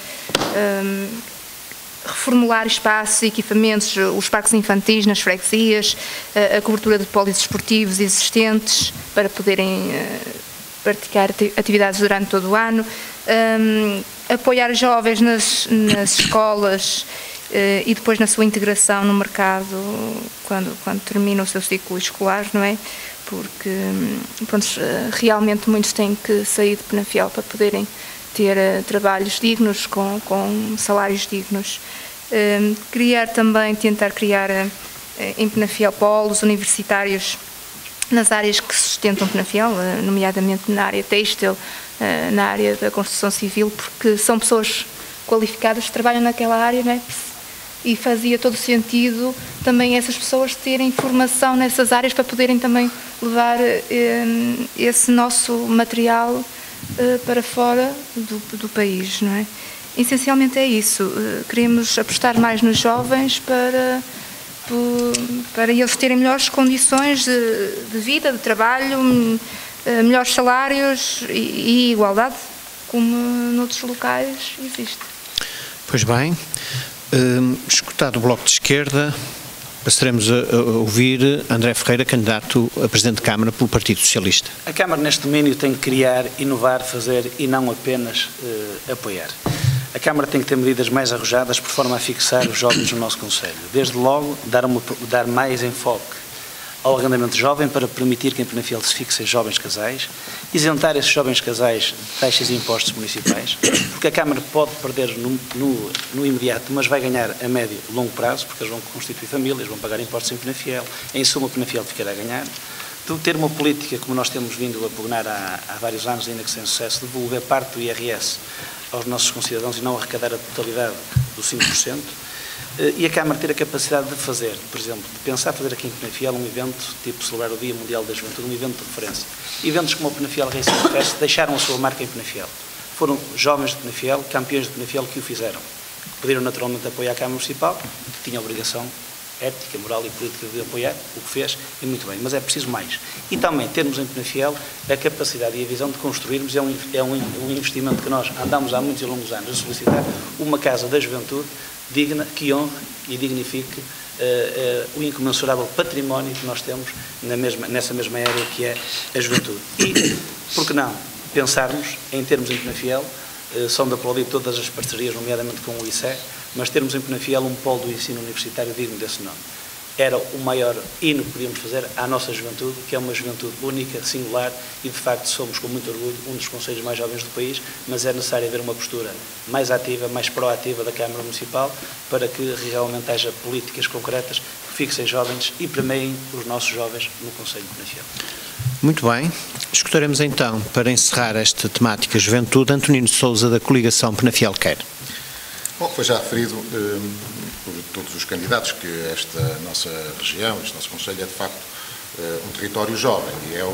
B: reformular espaços e equipamentos, os parques infantis nas freguesias, a cobertura de polidesportivos existentes para poderem praticar atividades durante todo o ano, apoiar jovens nas escolas e depois na sua integração no mercado quando termina o seu ciclo escolar, não é? Porque pronto, realmente muitos têm que sair de Penafiel para poderem ter trabalhos dignos, com salários dignos. Tentar criar em Penafiel polos universitários nas áreas que sustentam Penafiel, nomeadamente na área têxtil, na área da construção civil, porque são pessoas qualificadas que trabalham naquela área, não é? E fazia todo sentido também essas pessoas terem formação nessas áreas para poderem também levar esse nosso material para fora do país, não é? Essencialmente é isso. Queremos apostar mais nos jovens para eles terem melhores condições de vida, de trabalho, melhores salários e igualdade, como noutros locais existe.
A: Pois bem. Escutado o Bloco de Esquerda, passaremos a ouvir André Ferreira, candidato a Presidente de Câmara pelo Partido Socialista.
C: A Câmara neste domínio tem que criar, inovar, fazer e não apenas apoiar. A Câmara tem que ter medidas mais arrojadas por forma a fixar os jovens no nosso concelho. Desde logo, dar mais enfoque ao arrendamento jovem para permitir que em Penafiel se fixem jovens casais, isentar esses jovens casais de taxas e impostos municipais, porque a Câmara pode perder no imediato, mas vai ganhar a médio e longo prazo, porque eles vão constituir famílias, vão pagar impostos em Penafiel, em suma Penafiel ficará a ganhar. De ter uma política, como nós temos vindo a pugnar há vários anos, ainda que sem sucesso, de devolver parte do IRS aos nossos concidadãos e não arrecadar a totalidade dos 5%, e a Câmara ter a capacidade de fazer, por exemplo, de pensar fazer aqui em Penafiel um evento, tipo celebrar o Dia Mundial da Juventude, um evento de referência. Eventos como o Penafiel Racing Fest deixaram a sua marca em Penafiel. Foram jovens de Penafiel, campeões de Penafiel que o fizeram. Podiam naturalmente apoiar a Câmara Municipal, que tinha a obrigação ética, moral e política de apoiar, o que fez, e muito bem, mas é preciso mais. E também termos em Penafiel a capacidade e a visão de construirmos, é um investimento que nós andamos há muitos e longos anos a solicitar, uma casa da juventude digna, que honre e dignifique o incomensurável património que nós temos nessa mesma área que é a juventude. E, por que não, pensarmos em termos em Penafiel, são de aplaudir todas as parcerias, nomeadamente com o ICE, mas termos em Penafiel um polo do ensino universitário digno desse nome. Era o maior hino que podíamos fazer à nossa juventude, que é uma juventude única, singular, e de facto somos com muito orgulho um dos concelhos mais jovens do país, mas é necessário haver uma postura mais ativa, mais proativa da Câmara Municipal, para que realmente haja políticas concretas que fixem jovens e premiem os nossos jovens no Concelho de Penafiel.
A: Muito bem. Escutaremos então, para encerrar esta temática juventude, Antonino Sousa, da coligação Penafiel Quer.
D: Bom, foi já referido por todos os candidatos que esta nossa região, este nosso concelho é de facto um território jovem e é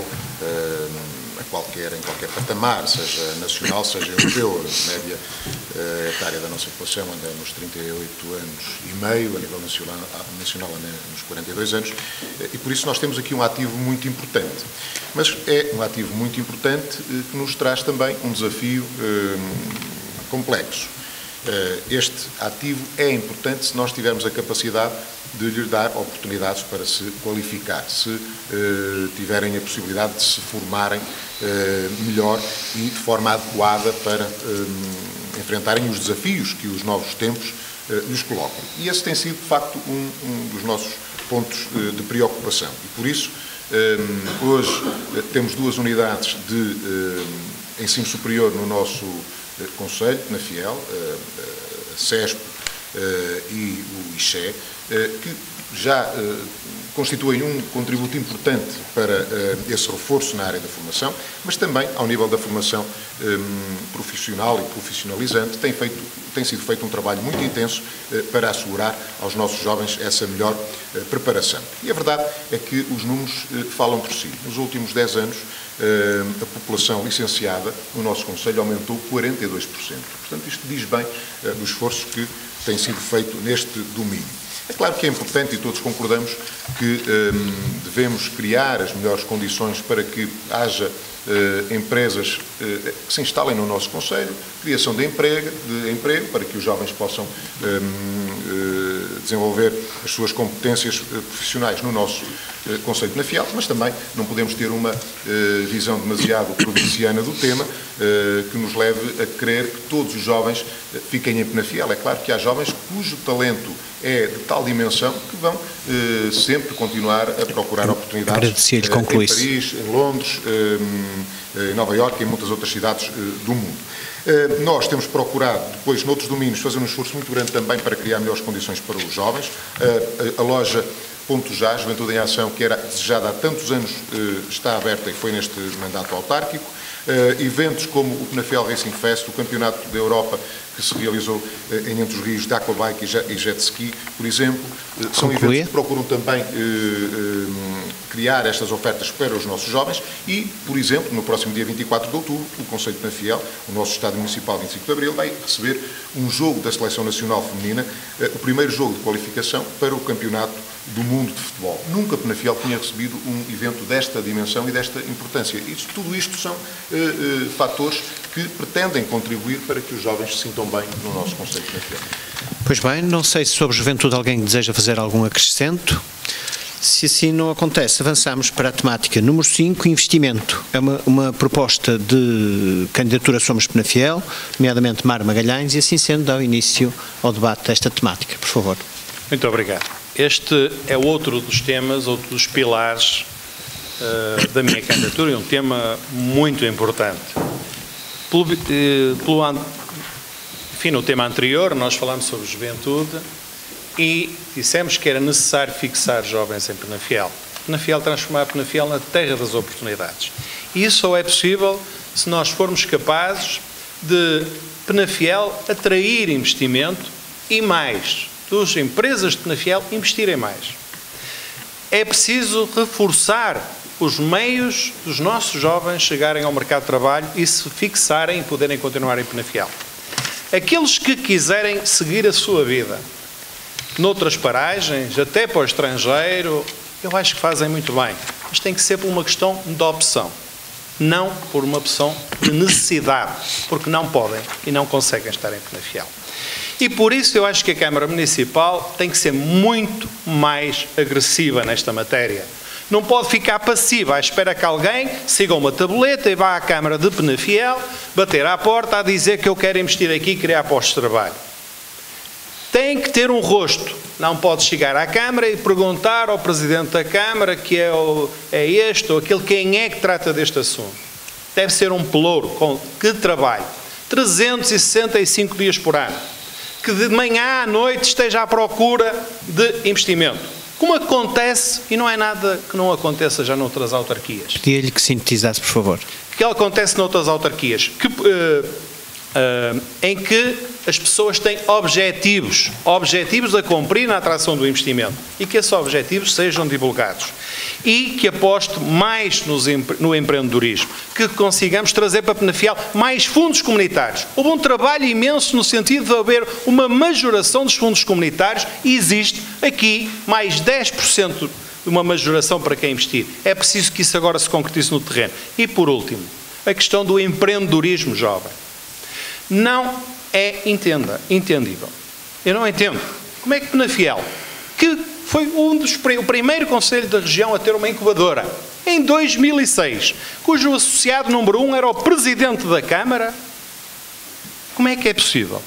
D: em qualquer patamar, seja nacional, seja europeu. A média etária da nossa população anda nos 38 anos e meio, a nível nacional anda nos 42 anos, e por isso nós temos aqui um ativo muito importante. Mas é um ativo muito importante que nos traz também um desafio complexo. Este ativo é importante se nós tivermos a capacidade de lhe dar oportunidades para se qualificar, se tiverem a possibilidade de se formarem melhor e de forma adequada para enfrentarem os desafios que os novos tempos lhes colocam. E esse tem sido, de facto, um dos nossos pontos de preocupação. E por isso, hoje temos 2 unidades de ensino superior no nosso Concelho, Penafiel, a CESP e o ICE, que já constituem um contributo importante para esse reforço na área da formação, mas também, ao nível da formação profissional e profissionalizante, tem sido feito um trabalho muito intenso para assegurar aos nossos jovens essa melhor preparação. E a verdade é que os números falam por si. Nos últimos 10 anos, a população licenciada no nosso concelho aumentou 42%. Portanto, isto diz bem do esforço que tem sido feito neste domínio. É claro que é importante, e todos concordamos, que devemos criar as melhores condições para que haja empresas que se instalem no nosso concelho, criação de emprego, para que os jovens possam desenvolver as suas competências profissionais no nosso concelho de Penafiel, mas também não podemos ter uma visão demasiado provinciana do tema, que nos leve a crer que todos os jovens fiquem em Penafiel. É claro que há jovens cujo talento é de tal dimensão que vão sempre continuar a procurar oportunidades em Paris, em Londres, em Nova Iorque e em muitas outras cidades do mundo. Nós temos procurado, depois, noutros domínios, fazer um esforço muito grande também para criar melhores condições para os jovens. A loja Ponto Já, Juventude em Ação, que era desejada há tantos anos, está aberta e foi neste mandato autárquico. Eventos como o Penafiel Racing Fest, o Campeonato da Europa que se realizou em Entre os Rios de Aquabike e Jet Ski, por exemplo, são eventos que procuram também criar estas ofertas para os nossos jovens e, por exemplo, no próximo dia 24 de outubro, o Concelho de Penafiel, o nosso Estádio Municipal 25 de Abril, vai receber um jogo da Seleção Nacional Feminina, o primeiro jogo de qualificação para o Campeonato do Mundo de Futebol. Nunca Penafiel tinha recebido um evento desta dimensão e desta importância. E tudo isto são fatores que pretendem contribuir para que os jovens se sintam bem no nosso Concelho de Penafiel.
A: Pois bem, não sei se sobre juventude alguém deseja fazer algum acrescento. Se assim não acontece, avançamos para a temática número 5, investimento. É uma proposta de candidatura Somos Penafiel, nomeadamente Mar Magalhães, e assim sendo, dá início ao debate desta temática. Por favor.
F: Muito obrigado. Este é outro dos temas, outro dos pilares da minha candidatura, e um tema muito importante. Enfim, no tema anterior, nós falámos sobre juventude e dissemos que era necessário fixar jovens em Penafiel. Transformar Penafiel na terra das oportunidades. E isso só é possível se nós formos capazes de Penafiel atrair investimento e mais, das empresas de Penafiel investirem mais. É preciso reforçar os meios dos nossos jovens chegarem ao mercado de trabalho e se fixarem e poderem continuar em Penafiel. Aqueles que quiserem seguir a sua vida noutras paragens, até para o estrangeiro, eu acho que fazem muito bem, mas tem que ser por uma questão de opção, não por uma opção de necessidade, porque não podem e não conseguem estar em Penafiel. E por isso eu acho que a Câmara Municipal tem que ser muito mais agressiva nesta matéria. Não pode ficar passiva à espera que alguém siga uma tabuleta e vá à Câmara de Penafiel bater à porta a dizer que eu quero investir aqui e criar postos de trabalho. Tem que ter um rosto. Não pode chegar à Câmara e perguntar ao Presidente da Câmara que é este ou aquele, quem é que trata deste assunto. Deve ser um pelouro que trabalhe 365 dias por ano, que de manhã à noite esteja à procura de investimento. Como acontece, e não é nada que não aconteça já noutras autarquias.
A: Pedia-lhe que sintetizasse, por favor.
F: Que acontece noutras autarquias, em que as pessoas têm objetivos a cumprir na atração do investimento e que esses objetivos sejam divulgados e que aposte mais no empreendedorismo, que consigamos trazer para Penafiel mais fundos comunitários. Houve um trabalho imenso no sentido de haver uma majoração dos fundos comunitários e existe aqui mais 10% de uma majoração para quem investir. É preciso que isso agora se concretize no terreno. E por último, a questão do empreendedorismo jovem. Não é entendível. Eu não entendo. Como é que Penafiel, que foi o primeiro concelho da região a ter uma incubadora, em 2006, cujo associado número 1 era o Presidente da Câmara, como é que é possível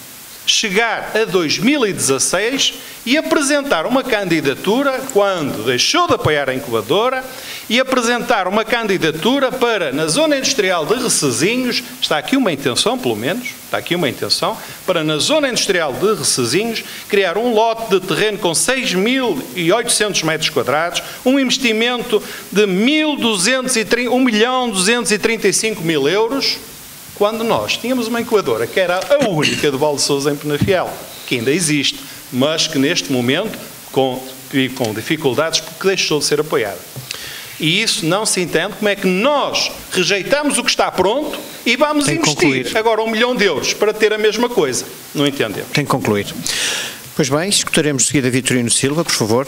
F: chegar a 2016 e apresentar uma candidatura, quando deixou de apoiar a incubadora, e apresentar uma candidatura para, na zona industrial de Recesinhos, está aqui uma intenção, pelo menos, está aqui uma intenção, para na zona industrial de Recesinhos, criar um lote de terreno com 6.800 metros quadrados, um investimento de 1.235.000 euros, quando nós tínhamos uma incubadora que era a única de Val de Sousa em Penafiel, que ainda existe, mas que neste momento com dificuldades porque deixou de ser apoiada. E isso não se entende como é que nós rejeitamos o que está pronto e vamos investir agora 1 milhão de euros para ter a mesma coisa. Não entendemos.
A: Tem que concluir. Pois bem, escutaremos de seguida Vitorino Silva, por favor.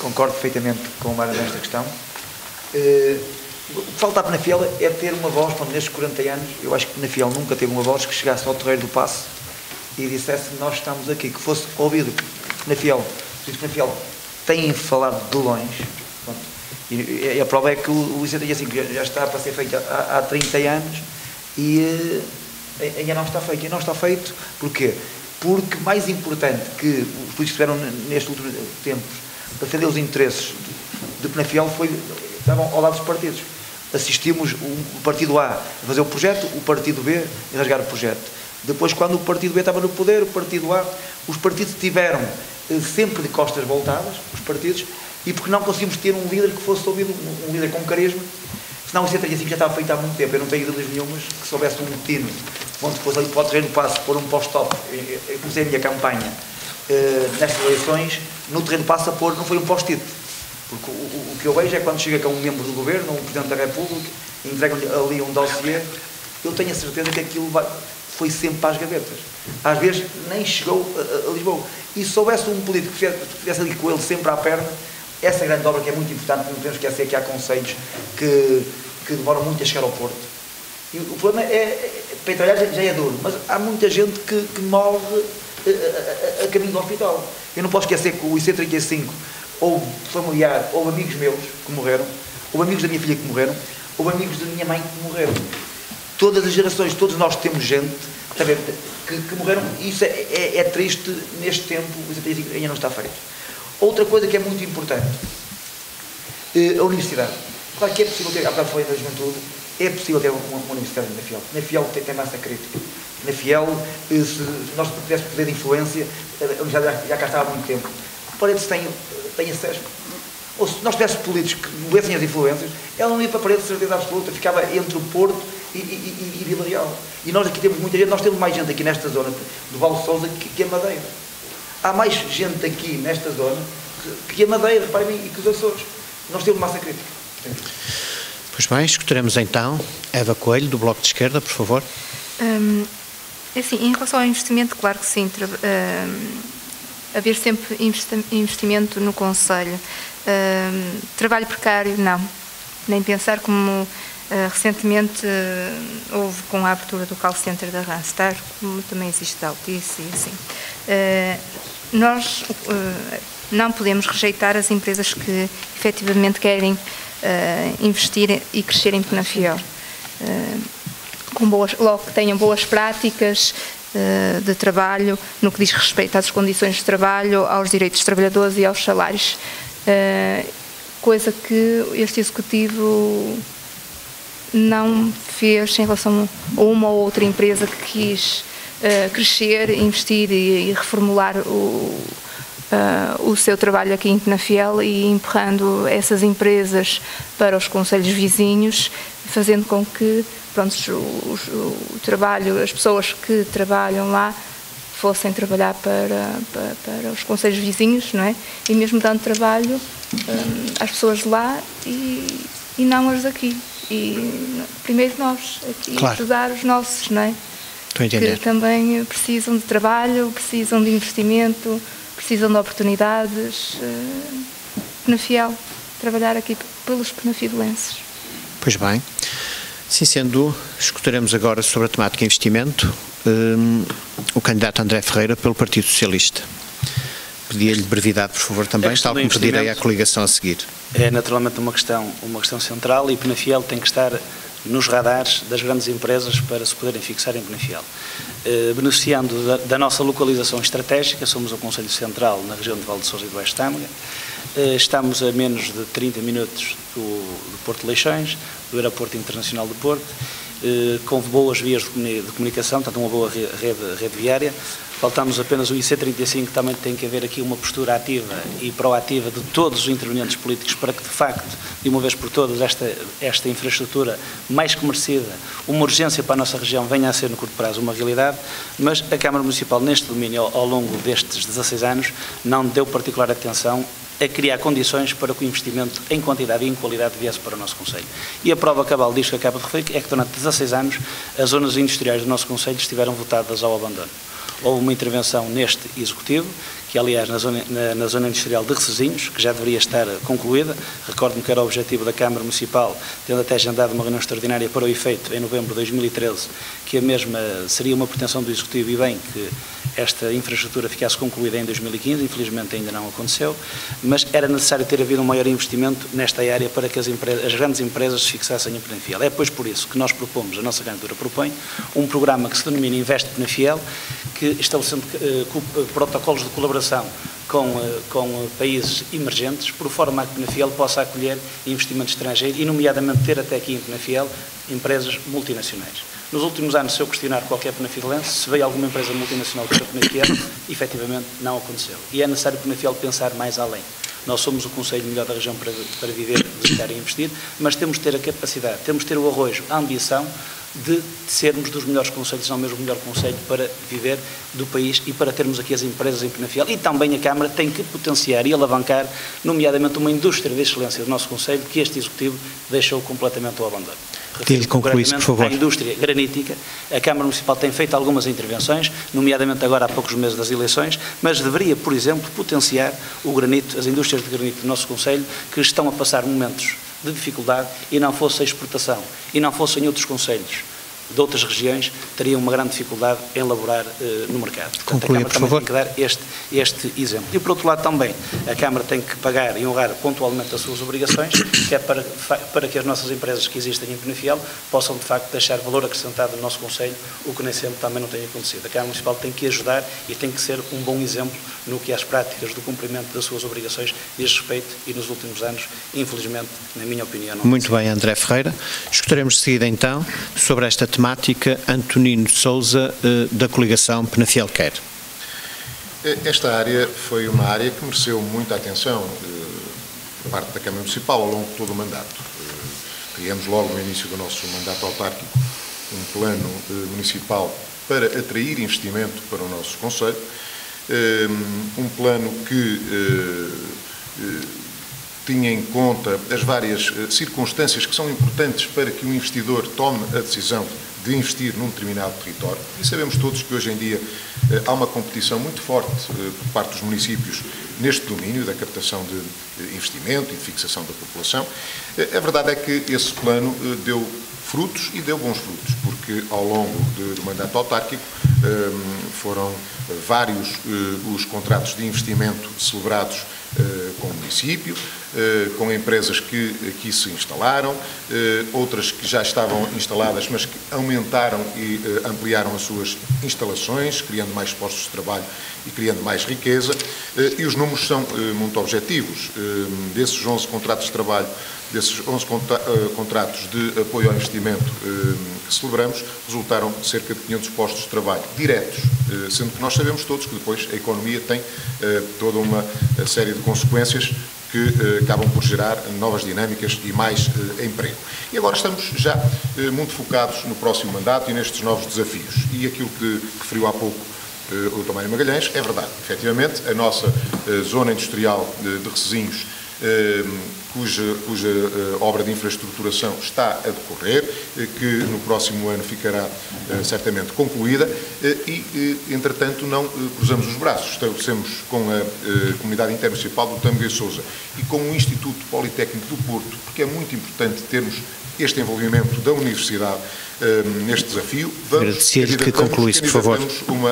G: Concordo perfeitamente com o Mário nesta questão. O que falta a Penafiel é ter uma voz, quando nestes 40 anos, eu acho que Penafiel nunca teve uma voz que chegasse ao Terreiro do Paço e dissesse que nós estamos aqui, que fosse ouvido. Penafiel tem falado de longe, pronto, e a prova é que o IC35 já está para ser feito há 30 anos e ainda não está feito. E não está feito porquê? Porque mais importante que os políticos tiveram nestes últimos tempos para defender os interesses de Penafiel estavam ao lado dos partidos. Assistimos o partido A a fazer o projeto, o partido B a rasgar o projeto. Depois, quando o partido B estava no poder, o partido A, os partidos tiveram sempre de costas voltadas, os partidos, e porque não conseguimos ter um líder que fosse ouvido, um líder com carisma, senão o IC35 já estava feito há muito tempo. Eu não tenho dúvidas nenhumas que soubesse um destino, onde fosse ali para o Terreiro do Paço, pôr um post-op. Eu comecei a minha campanha nestas eleições, no Terreiro do Paço a pôr, não foi um post-it. Porque o que eu vejo é quando chega cá um membro do governo, um Presidente da República, e entregam-lhe ali um dossiê, eu tenho a certeza que aquilo foi sempre para as gavetas. Às vezes nem chegou a Lisboa. E se houvesse um político que estivesse ali com ele sempre à perna, essa grande obra que é muito importante, não podemos esquecer que há concelhos que demoram muito a chegar ao Porto. E o problema para ir trabalhar já é duro, mas há muita gente que morre a caminho do hospital. Eu não posso esquecer que o IC35 houve familiar, houve amigos meus que morreram, houve amigos da minha filha que morreram, houve amigos da minha mãe que morreram. Todas as gerações, todos nós temos gente que morreram, e isso é triste neste tempo, o IC35 ainda não está feito. Outra coisa que é muito importante, a universidade. Claro que é possível ter, há bocado falei da juventude, é possível ter uma universidade na Penafiel. Penafiel tem massa crítica. Penafiel, se nós tivéssemos poder de influência, a universidade já cá estava há muito tempo. Paredes tem acesso. Ou se nós tivéssemos políticos que movessem as influências, ela não ia para Paredes de certeza absoluta, ficava entre o Porto e Vila Real. E nós aqui temos muita gente, nós temos mais gente aqui nesta zona do Val de Sousa que a Madeira. Há mais gente aqui nesta zona que a Madeira, reparem, e que os Açores. Nós temos massa crítica.
A: Pois bem, escutaremos então Eva Coelho, do Bloco de Esquerda, por favor.
B: Assim, em relação ao investimento, claro que sim, haver sempre investimento no concelho. Trabalho precário, não. Nem pensar como recentemente houve com a abertura do call center da Randstad, como também existe da Altice e assim. Nós não podemos rejeitar as empresas que efetivamente querem investir e crescer em Penafiel, logo que tenham boas práticas de trabalho, no que diz respeito às condições de trabalho, aos direitos dos trabalhadores e aos salários, coisa que este Executivo não fez em relação a uma ou outra empresa que quis crescer, investir e reformular o seu trabalho aqui em Penafiel e empurrando essas empresas para os concelhos vizinhos, fazendo com que o trabalho, as pessoas que trabalham lá fossem trabalhar para os concelhos vizinhos, não é? E mesmo dando trabalho às pessoas de lá e não as daqui. E primeiro nós, aqui,
A: claro,
B: ajudar os nossos, não é?
A: Estou a entender.
B: Que também precisam de trabalho, precisam de investimento, precisam de oportunidades. Penafiel, trabalhar aqui pelos penafidelenses.
A: Pois bem. Sim sendo, escutaremos agora sobre a temática investimento o candidato André Ferreira pelo Partido Socialista. Pedia-lhe brevidade, por favor, também, tal como pedirei à coligação a seguir.
C: É naturalmente uma questão central e Penafiel tem que estar nos radares das grandes empresas para se poderem fixar em Penafiel. Beneficiando da nossa localização estratégica, somos o Conselho Central na região de Val de Sousa e do Oeste de Tâmega. Estamos a menos de 30 minutos do Porto de Leixões, do Aeroporto Internacional do Porto, com boas vias de comunicação, portanto uma boa rede viária. Faltamos apenas o IC35, também tem que haver aqui uma postura ativa e proativa de todos os intervenientes políticos para que, de facto, de uma vez por todas, esta infraestrutura mais que merecida, uma urgência para a nossa região, venha a ser no curto prazo uma realidade, mas a Câmara Municipal, neste domínio, ao longo destes 16 anos, não deu particular atenção a criar condições para que o investimento em quantidade e em qualidade viesse para o nosso Conselho. E a prova cabal disto que acaba de referir é que durante 16 anos as zonas industriais do nosso Conselho estiveram votadas ao abandono. Houve uma intervenção neste Executivo, que aliás na zona industrial de Recesinhos, que já deveria estar concluída. Recordo-me que era o objetivo da Câmara Municipal, tendo até agendado uma reunião extraordinária para o efeito em novembro de 2013, que a mesma seria uma pretensão do Executivo e bem que esta infraestrutura ficasse concluída em 2015, infelizmente ainda não aconteceu, mas era necessário ter havido um maior investimento nesta área para que as grandes empresas se fixassem em Penafiel. É pois por isso que nós propomos, a nossa candidatura propõe, um programa que se denomina Investe Penafiel, que estabelecendo protocolos de colaboração com países emergentes, por forma a que Penafiel possa acolher investimento estrangeiro e, nomeadamente, ter até aqui em Penafiel empresas multinacionais. Nos últimos anos, se eu questionar qualquer penafidelense, se veio alguma empresa multinacional para Penafiel, efetivamente não aconteceu. E é necessário Penafiel pensar mais além. Nós somos o Conselho melhor da região para viver, visitar e investir, mas temos de ter a capacidade, temos de ter o arrojo, a ambição de sermos dos melhores concelhos, não mesmo o melhor concelho para viver do país e para termos aqui as empresas em Penafiel. E também a Câmara tem que potenciar e alavancar, nomeadamente, uma indústria de excelência do nosso concelho que este Executivo deixou completamente ao abandono.
A: Refiro concluir-se, por favor.
C: A indústria granítica, a Câmara Municipal tem feito algumas intervenções, nomeadamente agora há poucos meses das eleições, mas deveria, por exemplo, potenciar o granito, as indústrias de granito do nosso concelho, que estão a passar momentos de dificuldade e não fosse a exportação, e não fossem outros concelhos de outras regiões, teriam uma grande dificuldade em elaborar no mercado. Portanto,
A: concluir,
C: a Câmara também tem que dar este exemplo. E, por outro lado, também, a Câmara tem que pagar e honrar pontualmente as suas obrigações, que é para que as nossas empresas que existem em Penafiel possam, de facto, deixar valor acrescentado no nosso Conselho, o que nem sempre também não tem acontecido. A Câmara Municipal tem que ajudar e tem que ser um bom exemplo no que às práticas do cumprimento das suas obrigações diz respeito e, nos últimos anos, infelizmente, na minha opinião, não.
A: Muito bem, André Ferreira. Escutaremos de seguida, então, sobre esta temática, Antonino Sousa, da coligação Penafiel Quer.
D: Esta área foi uma área que mereceu muita atenção por parte da Câmara Municipal ao longo de todo o mandato. Criamos logo no início do nosso mandato autárquico um plano municipal para atrair investimento para o nosso concelho, um plano que tinha em conta as várias circunstâncias que são importantes para que o investidor tome a decisão de investir num determinado território. E sabemos todos que hoje em dia há uma competição muito forte por parte dos municípios neste domínio da captação de investimento e de fixação da população. A verdade é que esse plano deu frutos e deu bons frutos, porque ao longo do mandato autárquico foram vários os contratos de investimento celebrados com o município, com empresas que aqui se instalaram, outras que já estavam instaladas, mas que aumentaram e ampliaram as suas instalações, criando mais postos de trabalho e criando mais riqueza, e os números são muito objetivos. Desses 11 contratos de trabalho, desses 11 contratos de apoio ao investimento que celebramos, resultaram cerca de 500 postos de trabalho diretos, sendo que nós sabemos todos que depois a economia tem toda uma série de consequências que acabam por gerar novas dinâmicas e mais emprego. E agora estamos já muito focados no próximo mandato e nestes novos desafios. E aquilo que referiu há pouco o Tomário Magalhães é verdade. Efetivamente, a nossa zona industrial de Rezesinhos, cuja obra de infraestruturação está a decorrer, que no próximo ano ficará certamente concluída e, entretanto, não cruzamos os braços. Estabelecemos com a Comunidade Intermunicipal do Tâmega e Sousa e com o Instituto Politécnico do Porto, porque é muito importante termos este envolvimento da Universidade neste desafio.
A: Agradecer-lhe que concluísse, por favor.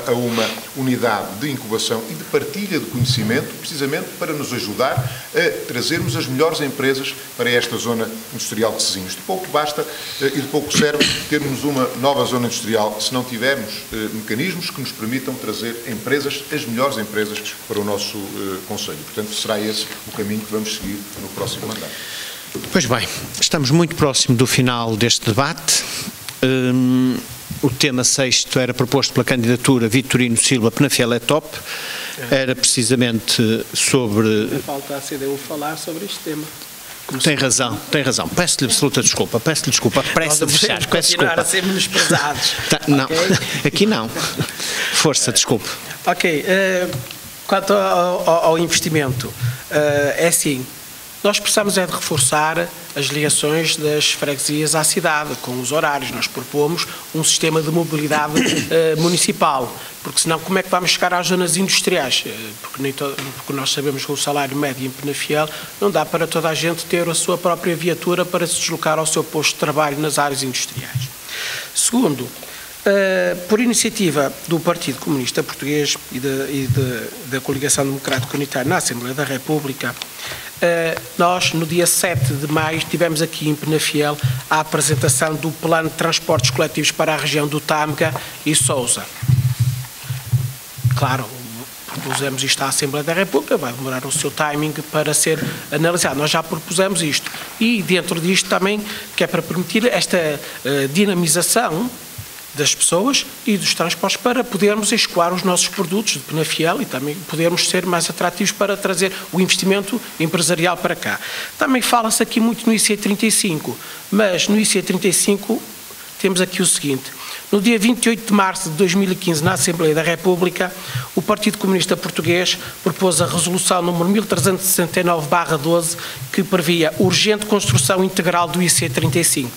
D: A uma unidade de incubação e de partilha de conhecimento, precisamente para nos ajudar a trazermos as melhores empresas para esta zona industrial de Rezesinhos. De pouco basta e de pouco serve termos uma nova zona industrial se não tivermos mecanismos que nos permitam trazer empresas, as melhores empresas, para o nosso concelho. Portanto, será esse o caminho que vamos seguir no próximo mandato.
A: Pois bem, estamos muito próximo do final deste debate. O tema 6º era proposto pela candidatura Vitorino Silva Penafiel é top. Era precisamente sobre...
E: Falta a CDU falar sobre este tema.
A: Tem razão. Peço-lhe absoluta desculpa. Presta a fechar. Peço desculpa.
E: A ser menosprezados.
A: Não,
E: okay?
A: Aqui não. Força, desculpe.
E: Ok. Quanto ao investimento, é assim. Nós precisamos é de reforçar as ligações das freguesias à cidade, com os horários. Nós propomos um sistema de mobilidade municipal, porque senão como é que vamos chegar às zonas industriais? Porque nós sabemos que o salário médio em Penafiel não dá para toda a gente ter a sua própria viatura para se deslocar ao seu posto de trabalho nas áreas industriais. Segundo, por iniciativa do Partido Comunista Português e da Coligação Democrática Unitária na Assembleia da República, nós, no dia 7 de maio, tivemos aqui em Penafiel a apresentação do Plano de Transportes Coletivos para a região do Tâmega e Sousa. Claro, propusemos isto à Assembleia da República, vai demorar o seu timing para ser analisado. Nós já propusemos isto. E dentro disto também, que é para permitir esta dinamização das pessoas e dos transportes para podermos escoar os nossos produtos de Penafiel e também podermos ser mais atrativos para trazer o investimento empresarial para cá. Também fala-se aqui muito no IC35, mas no IC35 temos aqui o seguinte: no dia 28 de março de 2015, na Assembleia da República, o Partido Comunista Português propôs a resolução número 1369/12, que previa urgente construção integral do IC35.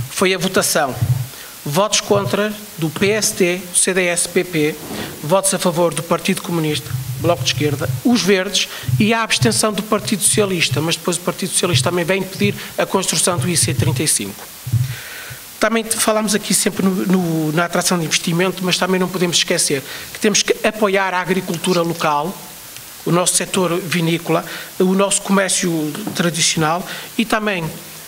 E: Foi a votação. Votos contra do PSD, do CDS-PP, votos a favor do Partido Comunista, Bloco de Esquerda, os Verdes e a abstenção do Partido Socialista, mas depois o Partido Socialista também vem pedir a construção do IC35. Também falamos aqui sempre na atração de investimento, mas também não podemos esquecer que temos que apoiar a agricultura local, o nosso setor vinícola, o nosso comércio tradicional e também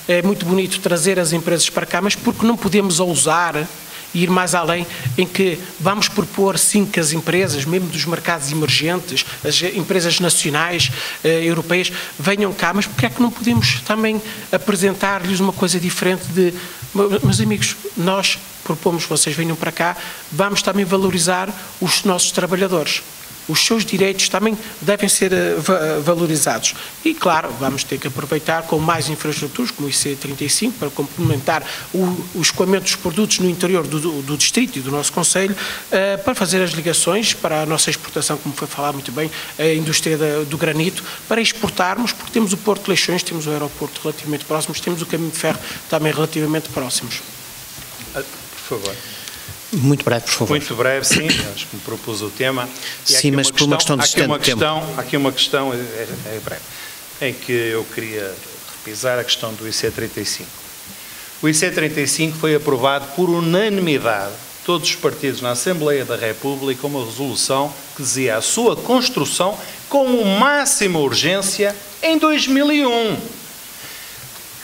E: é muito bonito trazer as empresas para cá, mas porque não podemos ousar ir mais além em que vamos propor sim que as empresas, mesmo dos mercados emergentes, as empresas nacionais, europeias, venham cá, mas porque é que não podemos também apresentar-lhes uma coisa diferente de, meus amigos, nós propomos que vocês venham para cá, vamos também valorizar os nossos trabalhadores. Os seus direitos também devem ser valorizados. E, claro, vamos ter que aproveitar com mais infraestruturas, como o IC35, para complementar o escoamento dos produtos no interior do distrito e do nosso concelho, para fazer as ligações para a nossa exportação, como foi falado muito bem, a indústria do granito, para exportarmos, porque temos o Porto de Leixões, temos o aeroporto relativamente próximos, temos o caminho de ferro também relativamente próximos.
F: Por favor.
A: Muito breve, por favor.
F: Muito breve, sim, acho que me propus o tema.
A: Sim, mas por uma questão de tempo.
F: Há aqui uma questão, é breve, em que eu queria repisar a questão do IC35. O IC35 foi aprovado por unanimidade todos os partidos na Assembleia da República uma resolução que dizia a sua construção com o máxima urgência em 2001.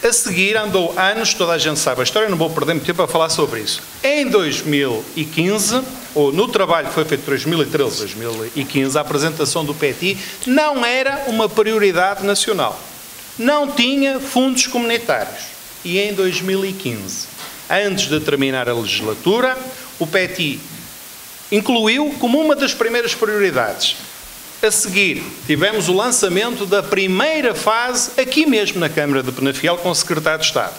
F: A seguir andou anos, toda a gente sabe a história, não vou perder muito tempo a falar sobre isso. Em 2015, ou no trabalho que foi feito em 2013, 2015, a apresentação do PETI não era uma prioridade nacional. Não tinha fundos comunitários. E em 2015, antes de terminar a legislatura, o PETI incluiu como uma das primeiras prioridades. A seguir, tivemos o lançamento da primeira fase, aqui mesmo na Câmara de Penafiel, com o Secretário de Estado.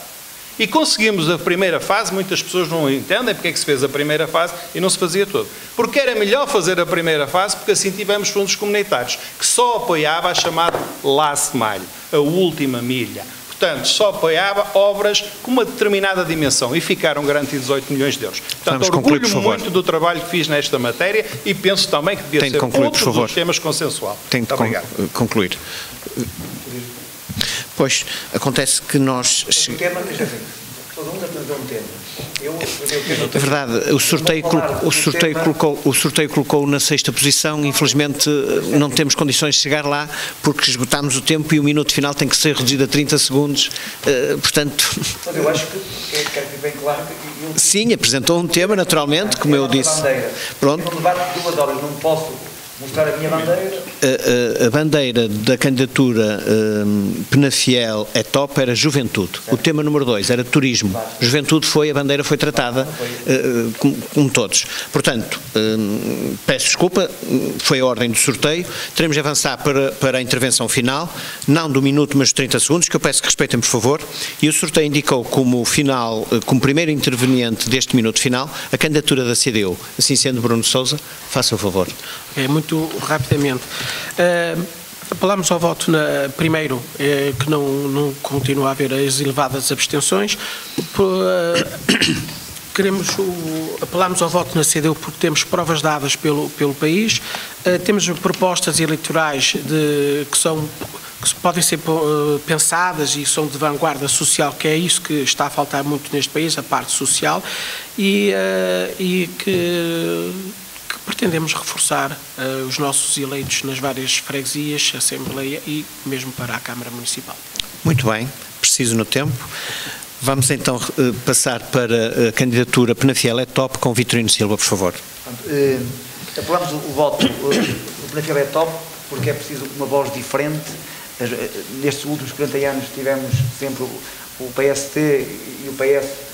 F: E conseguimos a primeira fase, muitas pessoas não entendem porque é que se fez a primeira fase e não se fazia tudo. Porque era melhor fazer a primeira fase, porque assim tivemos fundos comunitários, que só apoiava a chamada Last Mile, a última milha. Portanto, só apoiava obras com uma determinada dimensão e ficaram garantidos 8 milhões de euros. Portanto, orgulho-me muito do trabalho que fiz nesta matéria e penso também que devia ser outro dos temas consensual.
A: Tem de concluir. Pois, acontece que nós... É verdade, o sorteio colocou na 6ª posição, infelizmente não temos condições de chegar lá porque esgotámos o tempo e o minuto final tem que ser reduzido a 30 segundos, portanto...
G: Eu acho que quero que bem claro que...
A: Sim, apresentou um tema, naturalmente, como eu disse. Pronto.
G: Num debate de 2 horas não posso mostrar a minha bandeira.
A: A bandeira da candidatura Penafiel é top, era juventude. O tema número 2 era turismo. Juventude a bandeira foi tratada como todos. Portanto, peço desculpa, foi a ordem do sorteio. Teremos de avançar para a intervenção final, não do minuto, mas de 30 segundos, que eu peço que respeitem, por favor. E o sorteio indicou como final, como primeiro interveniente deste minuto final, a candidatura da CDU. Assim sendo, Bruno Sousa, faça o favor.
E: Muito rapidamente. Apelámos ao voto primeiro, que não continua a haver as elevadas abstenções. Apelámos ao voto na CDU porque temos provas dadas pelo país, temos propostas eleitorais que podem ser pensadas e são de vanguarda social, que é isso que está a faltar muito neste país, a parte social, e que pretendemos reforçar os nossos eleitos nas várias freguesias, Assembleia e mesmo para a Câmara Municipal.
A: Muito bem, preciso no tempo. Vamos então passar para a candidatura Penafiel é top com Vitorino Silva, por favor.
G: Apelamos o voto, o Penafiel é top, porque é preciso uma voz diferente. Nestes últimos 40 anos tivemos sempre o PST e o PS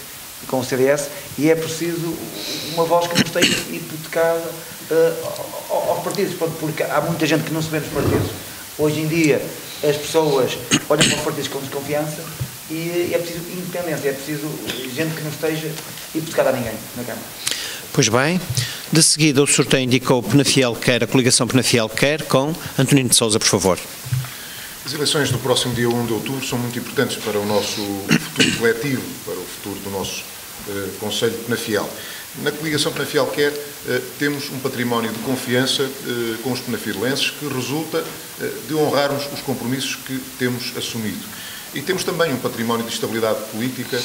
G: com o CDS, e é preciso uma voz que não esteja hipotecada aos partidos, porque há muita gente que não se vê nos partidos. Hoje em dia as pessoas olham para os partidos com desconfiança e é preciso independência, é preciso gente que não esteja hipotecada a ninguém na Câmara.
A: Pois bem, de seguida o sorteio indicou Penafiel quer, a coligação Penafiel quer, com Antonino de Sousa, por favor.
D: As eleições do próximo dia 1 de outubro são muito importantes para o nosso futuro coletivo, para o futuro do nosso Conselho de Penafiel. Na coligação Penafiel Quer, temos um património de confiança com os penafielenses que resulta de honrarmos os compromissos que temos assumido. E temos também um património de estabilidade política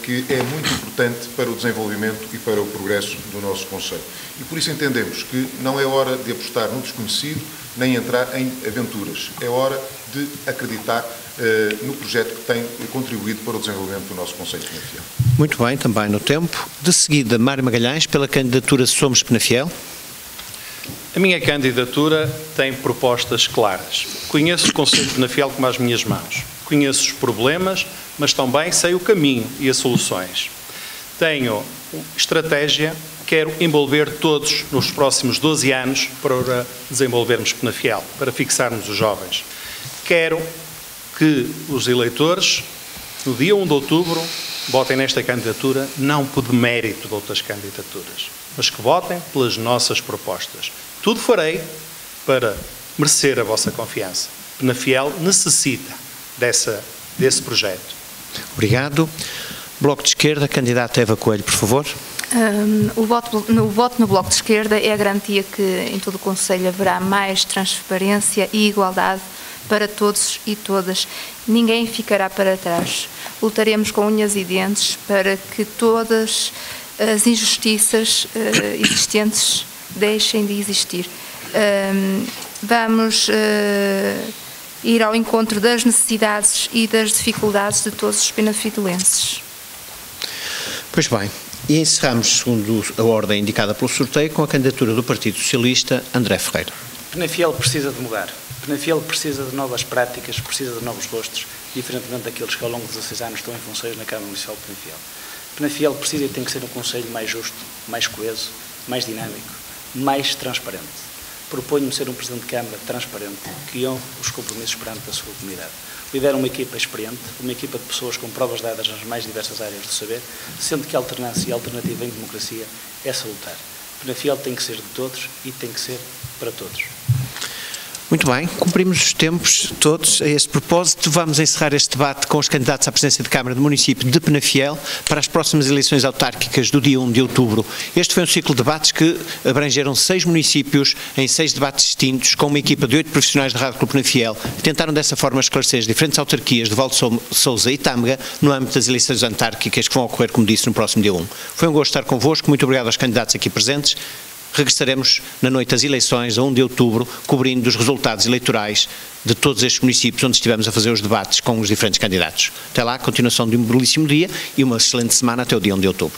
D: que é muito importante para o desenvolvimento e para o progresso do nosso Conselho. E por isso entendemos que não é hora de apostar no desconhecido, nem entrar em aventuras. É hora de acreditar no projeto que tem contribuído para o desenvolvimento do nosso Conselho de Penafiel.
A: Muito bem, também no tempo. De seguida, Mário Magalhães, pela candidatura Somos Penafiel.
F: A minha candidatura tem propostas claras. Conheço o Conselho de Penafiel como as minhas mãos. Conheço os problemas, mas também sei o caminho e as soluções. Tenho estratégia, quero envolver todos nos próximos 12 anos para desenvolvermos Penafiel, para fixarmos os jovens. Quero que os eleitores, no dia 1 de outubro, votem nesta candidatura, não por demérito de outras candidaturas, mas que votem pelas nossas propostas. Tudo farei para merecer a vossa confiança. Penafiel necessita desse projeto.
A: Obrigado. Bloco de Esquerda, candidata Eva Coelho, por favor.
B: O voto no Bloco de Esquerda é a garantia que em todo o Conselho haverá mais transparência e igualdade para todos e todas. Ninguém ficará para trás. Lutaremos com unhas e dentes para que todas as injustiças existentes deixem de existir. Vamos ir ao encontro das necessidades e das dificuldades de todos os penafidelenses.
A: Pois bem, e encerramos, segundo a ordem indicada pelo sorteio, com a candidatura do Partido Socialista, André Ferreira.
C: Penafiel precisa de mudar. Penafiel precisa de novas práticas, precisa de novos gostos, diferentemente daqueles que ao longo de 16 anos estão em funções na Câmara Municipal de Penafiel. Penafiel precisa e tem que ser um concelho mais justo, mais coeso, mais dinâmico, mais transparente. Proponho-me ser um Presidente de Câmara transparente, que honre os compromissos perante a sua comunidade. Lidero uma equipa experiente, uma equipa de pessoas com provas dadas nas mais diversas áreas do saber, sendo que a alternância e a alternativa em democracia é salutar. Penafiel tem que ser de todos e tem que ser para todos.
A: Muito bem, cumprimos os tempos todos. A este propósito, vamos encerrar este debate com os candidatos à presidência de Câmara do município de Penafiel para as próximas eleições autárquicas do dia 1 de outubro. Este foi um ciclo de debates que abrangeram 6 municípios em 6 debates distintos, com uma equipa de 8 profissionais da Rádio Clube Penafiel, que tentaram dessa forma esclarecer as diferentes autarquias de Val de Sousa e Tâmega no âmbito das eleições autárquicas que vão ocorrer, como disse, no próximo dia 1. Foi um gosto estar convosco, muito obrigado aos candidatos aqui presentes. Regressaremos na noite das eleições, a 1 de outubro, cobrindo os resultados eleitorais de todos estes municípios onde estivemos a fazer os debates com os diferentes candidatos. Até lá, continuação de um belíssimo dia e uma excelente semana até o dia 1 de outubro.